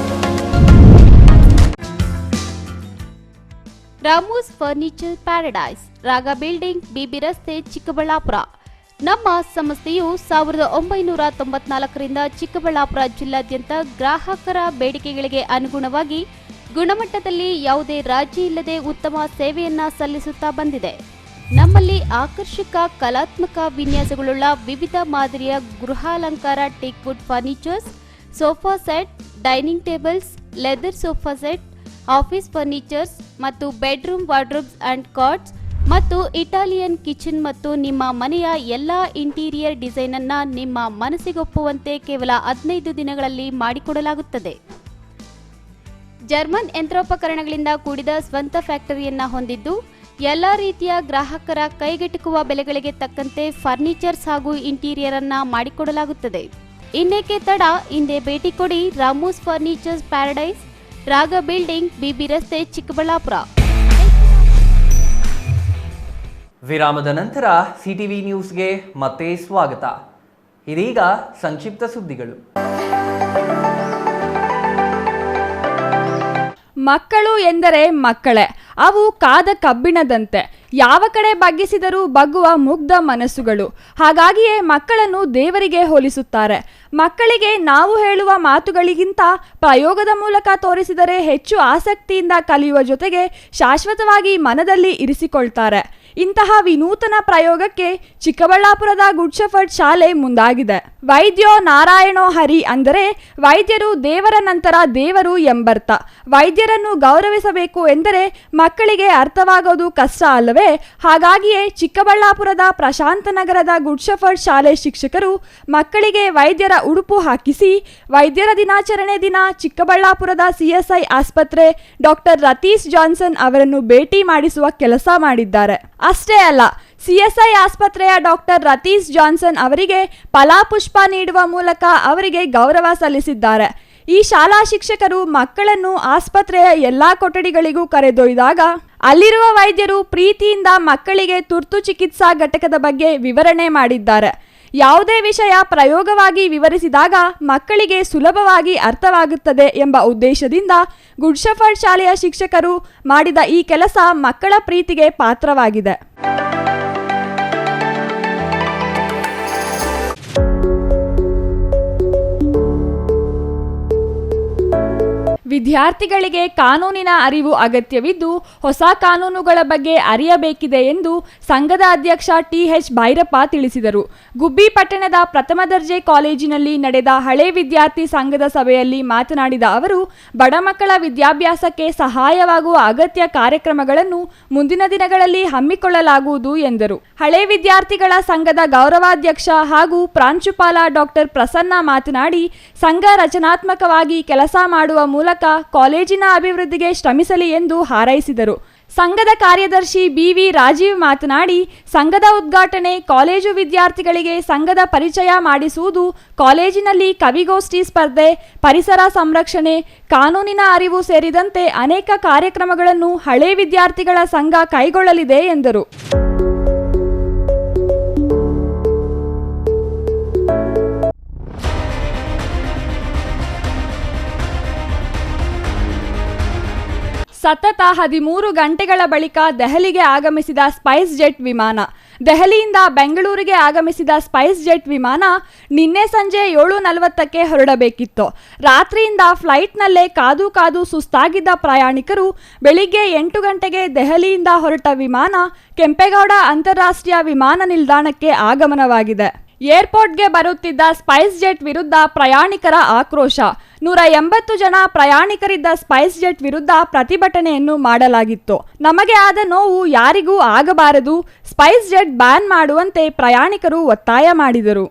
ರಾಮೂಸ್ ಫರ್ನಿಚರ್ ಪ್ಯಾರಡೈಸ್, ರಾಗ ಬಿಲ್ಡಿಂಗ್, ಬಿಬಿ ರಸ್ತೆ, ಚಿಕ್ಕಬಳ್ಳಾಪುರ. ನಮ್ಮ ಸಂಸ್ಥೆಯು 1994ರಿಂದ ಚಿಕ್ಕಬಳ್ಳಾಪುರ ಜಿಲ್ಲಾದ್ಯಂತ ಗ್ರಾಹಕರ ಬೇಡಿಕೆಗಳಿಗೆ ಅನುಗುಣವಾಗಿ ಗುಣಮಟ್ಟದಲ್ಲಿ ಯಾವುದೇ ರಾಜಿ ಇಲ್ಲದೆ ಉತ್ತಮ ಸೇವೆಯನ್ನ ಸಲ್ಲಿಸುತ್ತಾ ಬಂದಿದೆ. ನಮ್ಮಲ್ಲಿ ಆಕರ್ಷಕ ಕಲಾತ್ಮಕ ವಿನ್ಯಾಸಗಳುಳ್ಳ ವಿವಿಧ ಮಾದರಿಯ ಗೃಹಾಲಂಕಾರ teak wood furnitures, sofa set, dining tables, leather sofa set, office furnitures ಮತ್ತು ಬೆಡ್ರೂಮ್ ವಾರ್ಡ್ರೋಬ್ಸ್ ಅಂಡ್ ಕಾಟ್ಸ್ ಮತ್ತು ಇಟಾಲಿಯನ್ ಕಿಚನ್ ಮತ್ತು ನಿಮ್ಮ ಮನೆಯ ಎಲ್ಲಾ ಇಂಟೀರಿಯರ್ ಡಿಸೈನ್ ಅನ್ನ ನಿಮ್ಮ ಮನಸ್ಸಿಗೊಪ್ಪುವಂತೆ ಕೇವಲ 15 ದಿನಗಳಲ್ಲಿ ಮಾಡಿಕೊಡಲಾಗುತ್ತದೆ. ಜರ್ಮನ್ ಯಂತ್ರೋಪಕರಣಗಳಿಂದ ಕೂಡಿದ ಸ್ವಂತ ಫ್ಯಾಕ್ಟರಿಯನ್ನ ಹೊಂದಿದ್ದು ಎಲ್ಲಾ ರೀತಿಯ ಗ್ರಾಹಕರ ಕೈಗೆಟುಕುವ ಬೆಲೆಗಳಿಗೆ ತಕ್ಕಂತೆ ಫರ್ನಿಚರ್ಸ್ ಹಾಗೂ ಇಂಟೀರಿಯರ್ ಅನ್ನ ಮಾಡಿಕೊಡಲಾಗುತ್ತದೆ. ಇನ್ನೇಕೆ ತಡ, ಹಿಂದೆ ಭೇಟಿ ಕೊಡಿ. ರಾಮೂಸ್ ಫರ್ನಿಚರ್ಸ್ ಪ್ಯಾರಡೈಸ್, ರಾಗ ಬಿಲ್ಡಿಂಗ್, ಬಿಬಿ ರಸ್ತೆ, ಚಿಕ್ಕಬಳ್ಳಾಪುರ. ವಿರಾಮದ ನಂತರ ಸಿಟಿವಿ ನ್ಯೂಸ್ಗೆ ಮತ್ತೆ ಸ್ವಾಗತ. ಇದೀಗ ಸಂಕ್ಷಿಪ್ತ ಸುದ್ದಿಗಳು. ಮಕ್ಕಳು ಎಂದರೆ ಮಕ್ಕಳೇ. ಅವು ಕಾದ ಕಬ್ಬಿಣದಂತೆ, ಯಾವ ಕಡೆ ಬಗ್ಗಿಸಿದರೂ ಬಗ್ಗುವ ಮುಗ್ಧ ಮನಸ್ಸುಗಳು. ಹಾಗಾಗಿಯೇ ಮಕ್ಕಳನ್ನು ದೇವರಿಗೆ ಹೋಲಿಸುತ್ತಾರೆ. ಮಕ್ಕಳಿಗೆ ನಾವು ಹೇಳುವ ಮಾತುಗಳಿಗಿಂತ ಪ್ರಯೋಗದ ಮೂಲಕ ತೋರಿಸಿದರೆ ಹೆಚ್ಚು ಆಸಕ್ತಿಯಿಂದ ಕಲಿಯುವ ಜೊತೆಗೆ ಶಾಶ್ವತವಾಗಿ ಮನದಲ್ಲಿ ಇರಿಸಿಕೊಳ್ತಾರೆ. ಇಂತಹ ವಿನೂತನ ಪ್ರಯೋಗಕ್ಕೆ ಚಿಕ್ಕಬಳ್ಳಾಪುರದ ಗುಡ್ ಶೆಫರ್ಡ್ ಶಾಲೆ ಮುಂದಾಗಿದೆ. ವೈದ್ಯೋ ನಾರಾಯಣೋ ಹರಿ ಅಂದರೆ ವೈದ್ಯರು ದೇವರ ನಂತರ ದೇವರು ಎಂಬರ್ಥ. ವೈದ್ಯರನ್ನು ಗೌರವಿಸಬೇಕು ಎಂದರೆ ಮಕ್ಕಳಿಗೆ ಅರ್ಥವಾಗೋದು ಕಷ್ಟ ಅಲ್ಲವೇ? ಹಾಗಾಗಿಯೇ ಚಿಕ್ಕಬಳ್ಳಾಪುರದ ಪ್ರಶಾಂತನಗರದ ಗುಡ್ ಶೆಫರ್ಡ್ ಶಾಲೆ ಶಿಕ್ಷಕರು ಮಕ್ಕಳಿಗೆ ವೈದ್ಯರ ಉಡುಪು ಹಾಕಿಸಿ ವೈದ್ಯರ ದಿನಾಚರಣೆ ದಿನ ಚಿಕ್ಕಬಳ್ಳಾಪುರದ CSI ಆಸ್ಪತ್ರೆ ಡಾಕ್ಟರ್ ರತೀಶ್ ಜಾನ್ಸನ್ ಅವರನ್ನು ಭೇಟಿ ಮಾಡಿಸುವ ಕೆಲಸ ಮಾಡಿದ್ದಾರೆ. ಅಷ್ಟೇ ಅಲ್ಲ, CSI ಆಸ್ಪತ್ರೆಯ ಡಾಕ್ಟರ್ ರತೀಶ್ ಜಾನ್ಸನ್ ಅವರಿಗೆ ಫಲಾಪುಷ್ಪ ನೀಡುವ ಮೂಲಕ ಅವರಿಗೆ ಗೌರವ ಸಲ್ಲಿಸಿದ್ದಾರೆ. ಈ ಶಾಲಾ ಶಿಕ್ಷಕರು ಮಕ್ಕಳನ್ನು ಆಸ್ಪತ್ರೆಯ ಎಲ್ಲಾ ಕೊಠಡಿಗಳಿಗೂ ಕರೆದೊಯ್ದಾಗ ಅಲ್ಲಿರುವ ವೈದ್ಯರು ಪ್ರೀತಿಯಿಂದ ಮಕ್ಕಳಿಗೆ ತುರ್ತು ಚಿಕಿತ್ಸಾ ಘಟಕದ ಬಗ್ಗೆ ವಿವರಣೆ ಮಾಡಿದ್ದಾರೆ. ಯಾವುದೇ ವಿಷಯ ಪ್ರಯೋಗವಾಗಿ ವಿವರಿಸಿದಾಗ ಮಕ್ಕಳಿಗೆ ಸುಲಭವಾಗಿ ಅರ್ಥವಾಗುತ್ತದೆ ಎಂಬ ಉದ್ದೇಶದಿಂದ ಗುಡ್ ಶೆಫರ್ಡ್ ಶಾಲೆಯ ಶಿಕ್ಷಕರು ಮಾಡಿದ ಈ ಕೆಲಸ ಮಕ್ಕಳ ಪ್ರೀತಿಗೆ ಪಾತ್ರವಾಗಿದೆ. ವಿದ್ಯಾರ್ಥಿಗಳಿಗೆ ಕಾನೂನಿನ ಅರಿವು ಅಗತ್ಯವಿದ್ದು ಹೊಸ ಕಾನೂನುಗಳ ಬಗ್ಗೆ ಅರಿಯಬೇಕಿದೆ ಎಂದು ಸಂಘದ ಅಧ್ಯಕ್ಷ ಟಿಎಚ್ ಭೈರಪ್ಪ ತಿಳಿಸಿದರು. ಗುಬ್ಬಿ ಪಟ್ಟಣದ ಪ್ರಥಮ ದರ್ಜೆ ಕಾಲೇಜಿನಲ್ಲಿ ನಡೆದ ಹಳೆ ವಿದ್ಯಾರ್ಥಿ ಸಂಘದ ಸಭೆಯಲ್ಲಿ ಮಾತನಾಡಿದ ಅವರು, ಬಡ ಮಕ್ಕಳ ವಿದ್ಯಾಭ್ಯಾಸಕ್ಕೆ ಸಹಾಯವಾಗುವ ಅಗತ್ಯ ಕಾರ್ಯಕ್ರಮಗಳನ್ನು ಮುಂದಿನ ದಿನಗಳಲ್ಲಿ ಹಮ್ಮಿಕೊಳ್ಳಲಾಗುವುದು ಎಂದರು. ಹಳೆ ವಿದ್ಯಾರ್ಥಿಗಳ ಸಂಘದ ಗೌರವಾಧ್ಯಕ್ಷ ಹಾಗೂ ಪ್ರಾಂಶುಪಾಲ ಡಾಕ್ಟರ್ ಪ್ರಸನ್ನ ಮಾತನಾಡಿ, ಸಂಘ ರಚನಾತ್ಮಕವಾಗಿ ಕೆಲಸ ಮಾಡುವ ಮೂಲಕ ಕಾಲೇಜಿನ ಅಭಿವೃದ್ಧಿಗೆ ಶ್ರಮಿಸಲಿ ಎಂದು ಹಾರೈಸಿದರು. ಸಂಘದ ಕಾರ್ಯದರ್ಶಿ ಬಿವಿ ರಾಜೀವ್ ಮಾತನಾಡಿ, ಸಂಘದ ಉದ್ಘಾಟನೆ, ಕಾಲೇಜು ವಿದ್ಯಾರ್ಥಿಗಳಿಗೆ ಸಂಘದ ಪರಿಚಯ ಮಾಡಿಸುವುದು, ಕಾಲೇಜಿನಲ್ಲಿ ಕವಿಗೋಷ್ಠಿ ಸ್ಪರ್ಧೆ, ಪರಿಸರ ಸಂರಕ್ಷಣೆ, ಕಾನೂನಿನ ಅರಿವು ಸೇರಿದಂತೆ ಅನೇಕ ಕಾರ್ಯಕ್ರಮಗಳನ್ನು ಹಳೆ ವಿದ್ಯಾರ್ಥಿಗಳ ಸಂಘ ಕೈಗೊಳ್ಳಲಿದೆ ಎಂದರು. ಸತತ 13 ಗಂಟೆಗಳ ಬಳಿಕ ದೆಹಲಿಗೆ ಆಗಮಿಸಿದ ಸ್ಪೈಸ್ ಜೆಟ್ ವಿಮಾನ. ದೆಹಲಿಯಿಂದ ಬೆಂಗಳೂರಿಗೆ ಆಗಮಿಸಿದ ಸ್ಪೈಸ್ ಜೆಟ್ ವಿಮಾನ ನಿನ್ನೆ ಸಂಜೆ 7:40ಕ್ಕೆ ಹೊರಡಬೇಕಿತ್ತು. ರಾತ್ರಿಯಿಂದ ಫ್ಲೈಟ್ನಲ್ಲೇ ಕಾದು ಸುಸ್ತಾಗಿದ್ದ ಪ್ರಯಾಣಿಕರು ಬೆಳಿಗ್ಗೆ 8 ಗಂಟೆಗೆ ದೆಹಲಿಯಿಂದ ಹೊರಟ ವಿಮಾನ ಕೆಂಪೇಗೌಡ ಅಂತಾರಾಷ್ಟ್ರೀಯ ವಿಮಾನ ನಿಲ್ದಾಣಕ್ಕೆ ಆಗಮನವಾಗಿದೆ. ಏರ್ಪೋರ್ಟ್ಗೆ ಬರುತ್ತಿದ್ದ ಸ್ಪೈಸ್ ಜೆಟ್ ವಿರುದ್ಧ ಪ್ರಯಾಣಿಕರ ಆಕ್ರೋಶ. 180 ಜನ ಪ್ರಯಾಣಿಕರಿದ್ದ ಸ್ಪೈಸ್ ಜೆಟ್ ವಿರುದ್ಧ ಪ್ರತಿಭಟನೆಯನ್ನು ಮಾಡಲಾಗಿತ್ತು. ನಮಗೆ ಆದ ನೋವು ಯಾರಿಗೂ ಆಗಬಾರದು, ಸ್ಪೈಸ್ ಜೆಟ್ ಬ್ಯಾನ್ ಮಾಡುವಂತೆ ಪ್ರಯಾಣಿಕರು ಒತ್ತಾಯ ಮಾಡಿದರು.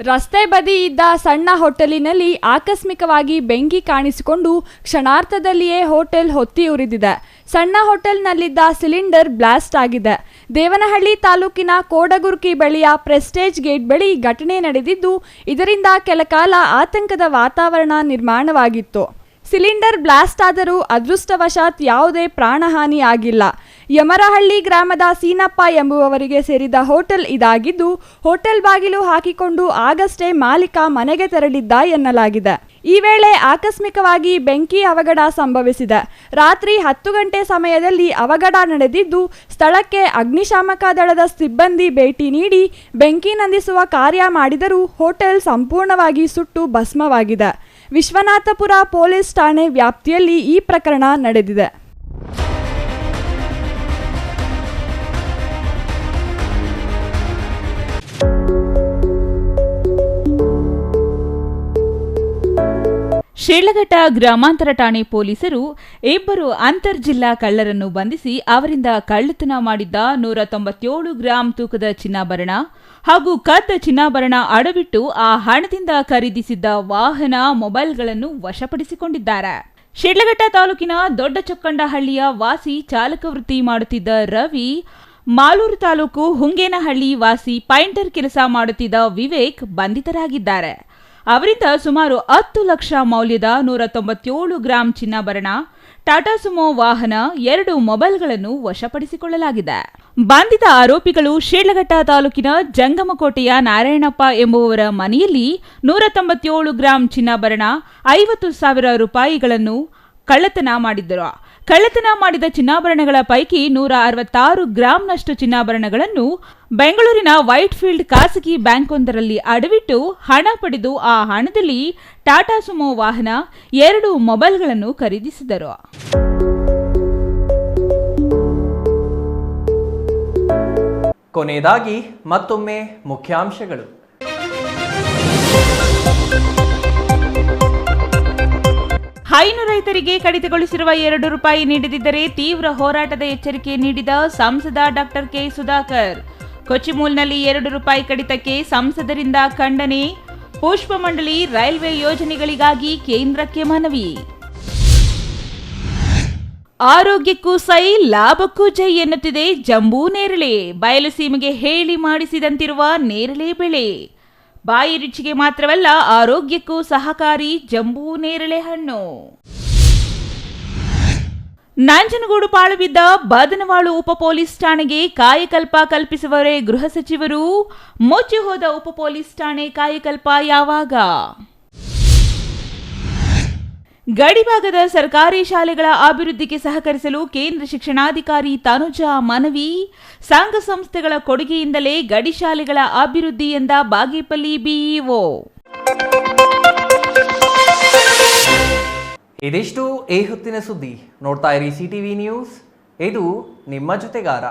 ರಸ್ತೆ ಬದಿ ಇದ್ದ ಸಣ್ಣ ಹೋಟೆಲಿನಲ್ಲಿ ಆಕಸ್ಮಿಕವಾಗಿ ಬೆಂಕಿ ಕಾಣಿಸಿಕೊಂಡು ಕ್ಷಣಾರ್ಧದಲ್ಲಿಯೇ ಹೋಟೆಲ್ ಹೊತ್ತಿ ಉರಿದಿದೆ. ಸಣ್ಣ ಹೋಟೆಲ್ನಲ್ಲಿದ್ದ ಸಿಲಿಂಡರ್ ಬ್ಲಾಸ್ಟ್ ಆಗಿದೆ. ದೇವನಹಳ್ಳಿ ತಾಲೂಕಿನ ಕೋಡಗುರ್ಕಿ ಬಳಿಯ ಪ್ರೆಸ್ಟೇಜ್ ಗೇಟ್ ಬಳಿ ಘಟನೆ ನಡೆದಿದ್ದು, ಇದರಿಂದ ಕೆಲಕಾಲ ಆತಂಕದ ವಾತಾವರಣ ನಿರ್ಮಾಣವಾಗಿತ್ತು. ಸಿಲಿಂಡರ್ ಬ್ಲಾಸ್ಟ್ ಆದರೂ ಅದೃಷ್ಟವಶಾತ್ ಯಾವುದೇ ಪ್ರಾಣಹಾನಿ ಆಗಿಲ್ಲ. ಯಮರಹಳ್ಳಿ ಗ್ರಾಮದ ಸೀನಪ್ಪ ಎಂಬುವವರಿಗೆ ಸೇರಿದ ಹೋಟೆಲ್ ಇದಾಗಿದ್ದು, ಹೋಟೆಲ್ ಬಾಗಿಲು ಹಾಕಿಕೊಂಡು ಆಗಷ್ಟೇ ಮಾಲೀಕ ಮನೆಗೆ ತೆರಳಿದ್ದ ಎನ್ನಲಾಗಿದೆ. ಈ ವೇಳೆ ಆಕಸ್ಮಿಕವಾಗಿ ಬೆಂಕಿ ಅವಘಡ ಸಂಭವಿಸಿದೆ. ರಾತ್ರಿ 10 ಗಂಟೆ ಸಮಯದಲ್ಲಿ ಅವಘಡ ನಡೆದಿದ್ದು, ಸ್ಥಳಕ್ಕೆ ಅಗ್ನಿಶಾಮಕ ದಳದ ಸಿಬ್ಬಂದಿ ಭೇಟಿ ನೀಡಿ ಬೆಂಕಿ ನಂದಿಸುವ ಕಾರ್ಯ ಮಾಡಿದರೂ ಹೋಟೆಲ್ ಸಂಪೂರ್ಣವಾಗಿ ಸುಟ್ಟು ಭಸ್ಮವಾಗಿದೆ. ವಿಶ್ವನಾಥಪುರ ಪೊಲೀಸ್ ಠಾಣೆ ವ್ಯಾಪ್ತಿಯಲ್ಲಿ ಈ ಪ್ರಕರಣ ನಡೆದಿದೆ. ಶಿಡ್ಲಘಟ್ಟ ಗ್ರಾಮಾಂತರ ಠಾಣೆ ಪೊಲೀಸರು 2 ಅಂತರ್ಜಿಲ್ಲಾ ಕಳ್ಳರನ್ನು ಬಂಧಿಸಿ ಅವರಿಂದ ಕಳ್ಳತನ ಮಾಡಿದ್ದ 197 ಗ್ರಾಂ ತೂಕದ ಚಿನ್ನಾಭರಣ ಹಾಗೂ ಕದ್ದ ಚಿನ್ನಾಭರಣ ಅಡವಿಟ್ಟು ಆ ಹಣದಿಂದ ಖರೀದಿಸಿದ್ದ ವಾಹನ, ಮೊಬೈಲ್ಗಳನ್ನು ವಶಪಡಿಸಿಕೊಂಡಿದ್ದಾರೆ. ಶಿಡ್ಲಘಟ್ಟ ತಾಲೂಕಿನ ದೊಡ್ಡ ಚೊಕ್ಕಂಡಹಳ್ಳಿಯ ವಾಸಿ ಚಾಲಕ ವೃತ್ತಿ ಮಾಡುತ್ತಿದ್ದ ರವಿ, ಮಾಲೂರು ತಾಲೂಕು ಹುಂಗೇನಹಳ್ಳಿ ವಾಸಿ ಪೈಂಟರ್ ಕೆಲಸ ಮಾಡುತ್ತಿದ್ದ ವಿವೇಕ್ ಬಂಧಿತರಾಗಿದ್ದಾರೆ. ಅವರಿಂದ ಸುಮಾರು 10 ಲಕ್ಷ ಮೌಲ್ಯದ 197 ಗ್ರಾಂ ಚಿನ್ನಾಭರಣ, ಟಾಟಾ ಸುಮೋ ವಾಹನ, 2 ಮೊಬೈಲ್ಗಳನ್ನು ವಶಪಡಿಸಿಕೊಳ್ಳಲಾಗಿದೆ. ಬಂಧಿತ ಆರೋಪಿಗಳು ಶಿಡ್ಲಘಟ್ಟ ತಾಲೂಕಿನ ಜಂಗಮಕೋಟೆಯ ನಾರಾಯಣಪ್ಪ ಎಂಬುವವರ ಮನೆಯಲ್ಲಿ 197 ಗ್ರಾಂ ಚಿನ್ನಾಭರಣ, 50,000 ರೂಪಾಯಿಗಳನ್ನು ಕಳ್ಳತನ ಮಾಡಿದ್ದರು. ಕಳ್ಳತನ ಮಾಡಿದ ಚಿನ್ನಾಭರಣಗಳ ಪೈಕಿ 166 ಗ್ರಾಂನಷ್ಟು ಚಿನ್ನಾಭರಣಗಳನ್ನು ಬೆಂಗಳೂರಿನ ವೈಟ್ಫೀಲ್ಡ್ ಖಾಸಗಿ ಬ್ಯಾಂಕೊಂದರಲ್ಲಿ ಅಡವಿಟ್ಟು ಹಣ ಪಡೆದು ಆ ಹಣದಲ್ಲಿ ಟಾಟಾ ಸುಮೋ ವಾಹನ, 2 ಮೊಬೈಲ್ಗಳನ್ನು ಖರೀದಿಸಿದರು. ಕೊನೆಯದಾಗಿ ಮತ್ತೊಮ್ಮೆ ಮುಖ್ಯಾಂಶಗಳು. ಹೈನು ರೈತರಿಗೆ ಕಡಿತಗೊಳಿಸಿರುವ 2 ರೂಪಾಯಿ ನೀಡದಿದ್ದರೆ ತೀವ್ರ ಹೋರಾಟದ ಎಚ್ಚರಿಕೆ ನೀಡಿದ ಸಂಸದ ಡಾಕ್ಟರ್ ಕೆ ಸುಧಾಕರ್. ಕೊಚ್ಚಿಮೂಲ್ನಲ್ಲಿ 2 ರೂಪಾಯಿ ಕಡಿತಕ್ಕೆ ಸಂಸದರಿಂದ ಖಂಡನೆ. ಪುಷ್ಪ ಮಂಡಳಿ ರೈಲ್ವೆ ಯೋಜನೆಗಳಿಗಾಗಿ ಕೇಂದ್ರಕ್ಕೆ ಮನವಿ. ಆರೋಗ್ಯಕ್ಕೂ ಸೈ, ಲಾಭಕ್ಕೂ ಜೈ ಎನ್ನುತ್ತಿದೆ ಜಂಬೂ ನೇರಳೆ. ಬಯಲುಸೀಮೆಗೆ ಹೇಳಿ ಮಾಡಿಸಿದಂತಿರುವ ನೇರಳೆ ಬೆಳೆ. ಬಾಯಿ ರುಚಿಗೆ ಮಾತ್ರವಲ್ಲ, ಆರೋಗ್ಯಕ್ಕೂ ಸಹಕಾರಿ ಜಂಬೂ ನೇರಳೆ ಹಣ್ಣು. ನಂಜನಗೂಡು ಪಾಳು ಬಿದ್ದ ಬಾದನವಾಳು ಉಪ ಪೊಲೀಸ್ ಠಾಣೆಗೆ ಕಾಯಕಲ್ಪ ಕಲ್ಪಿಸುವವರೇ ಗೃಹ ಸಚಿವರು. ಮುಚ್ಚಿ ಹೋದ ಉಪ ಪೊಲೀಸ್ ಠಾಣೆ ಕಾಯಕಲ್ಪ ಯಾವಾಗ? ಗಡಿಭಾಗದ ಸರ್ಕಾರಿ ಶಾಲೆಗಳ ಅಭಿವೃದ್ಧಿಗೆ ಸಹಕರಿಸಲು ಕೇಂದ್ರ ಶಿಕ್ಷಣಾಧಿಕಾರಿ ತನುಜಾ ಮನವಿ. ಸಂಘ ಸಂಸ್ಥೆಗಳ ಕೊಡುಗೆಯಿಂದಲೇ ಗಡಿ ಶಾಲೆಗಳ ಅಭಿವೃದ್ಧಿ ಎಂದ ಬಾಗೇಪಲ್ಲಿ ಬಿಇಒ. ಇದಿಷ್ಟು ಈ ಹೊತ್ತಿನ ಸುದ್ದಿ. ನೋಡ್ತಾ ಇರಿ ಸಿಟಿವಿ ನ್ಯೂಸ್, ಇದು ನಿಮ್ಮ ಜೊತೆಗಾರ.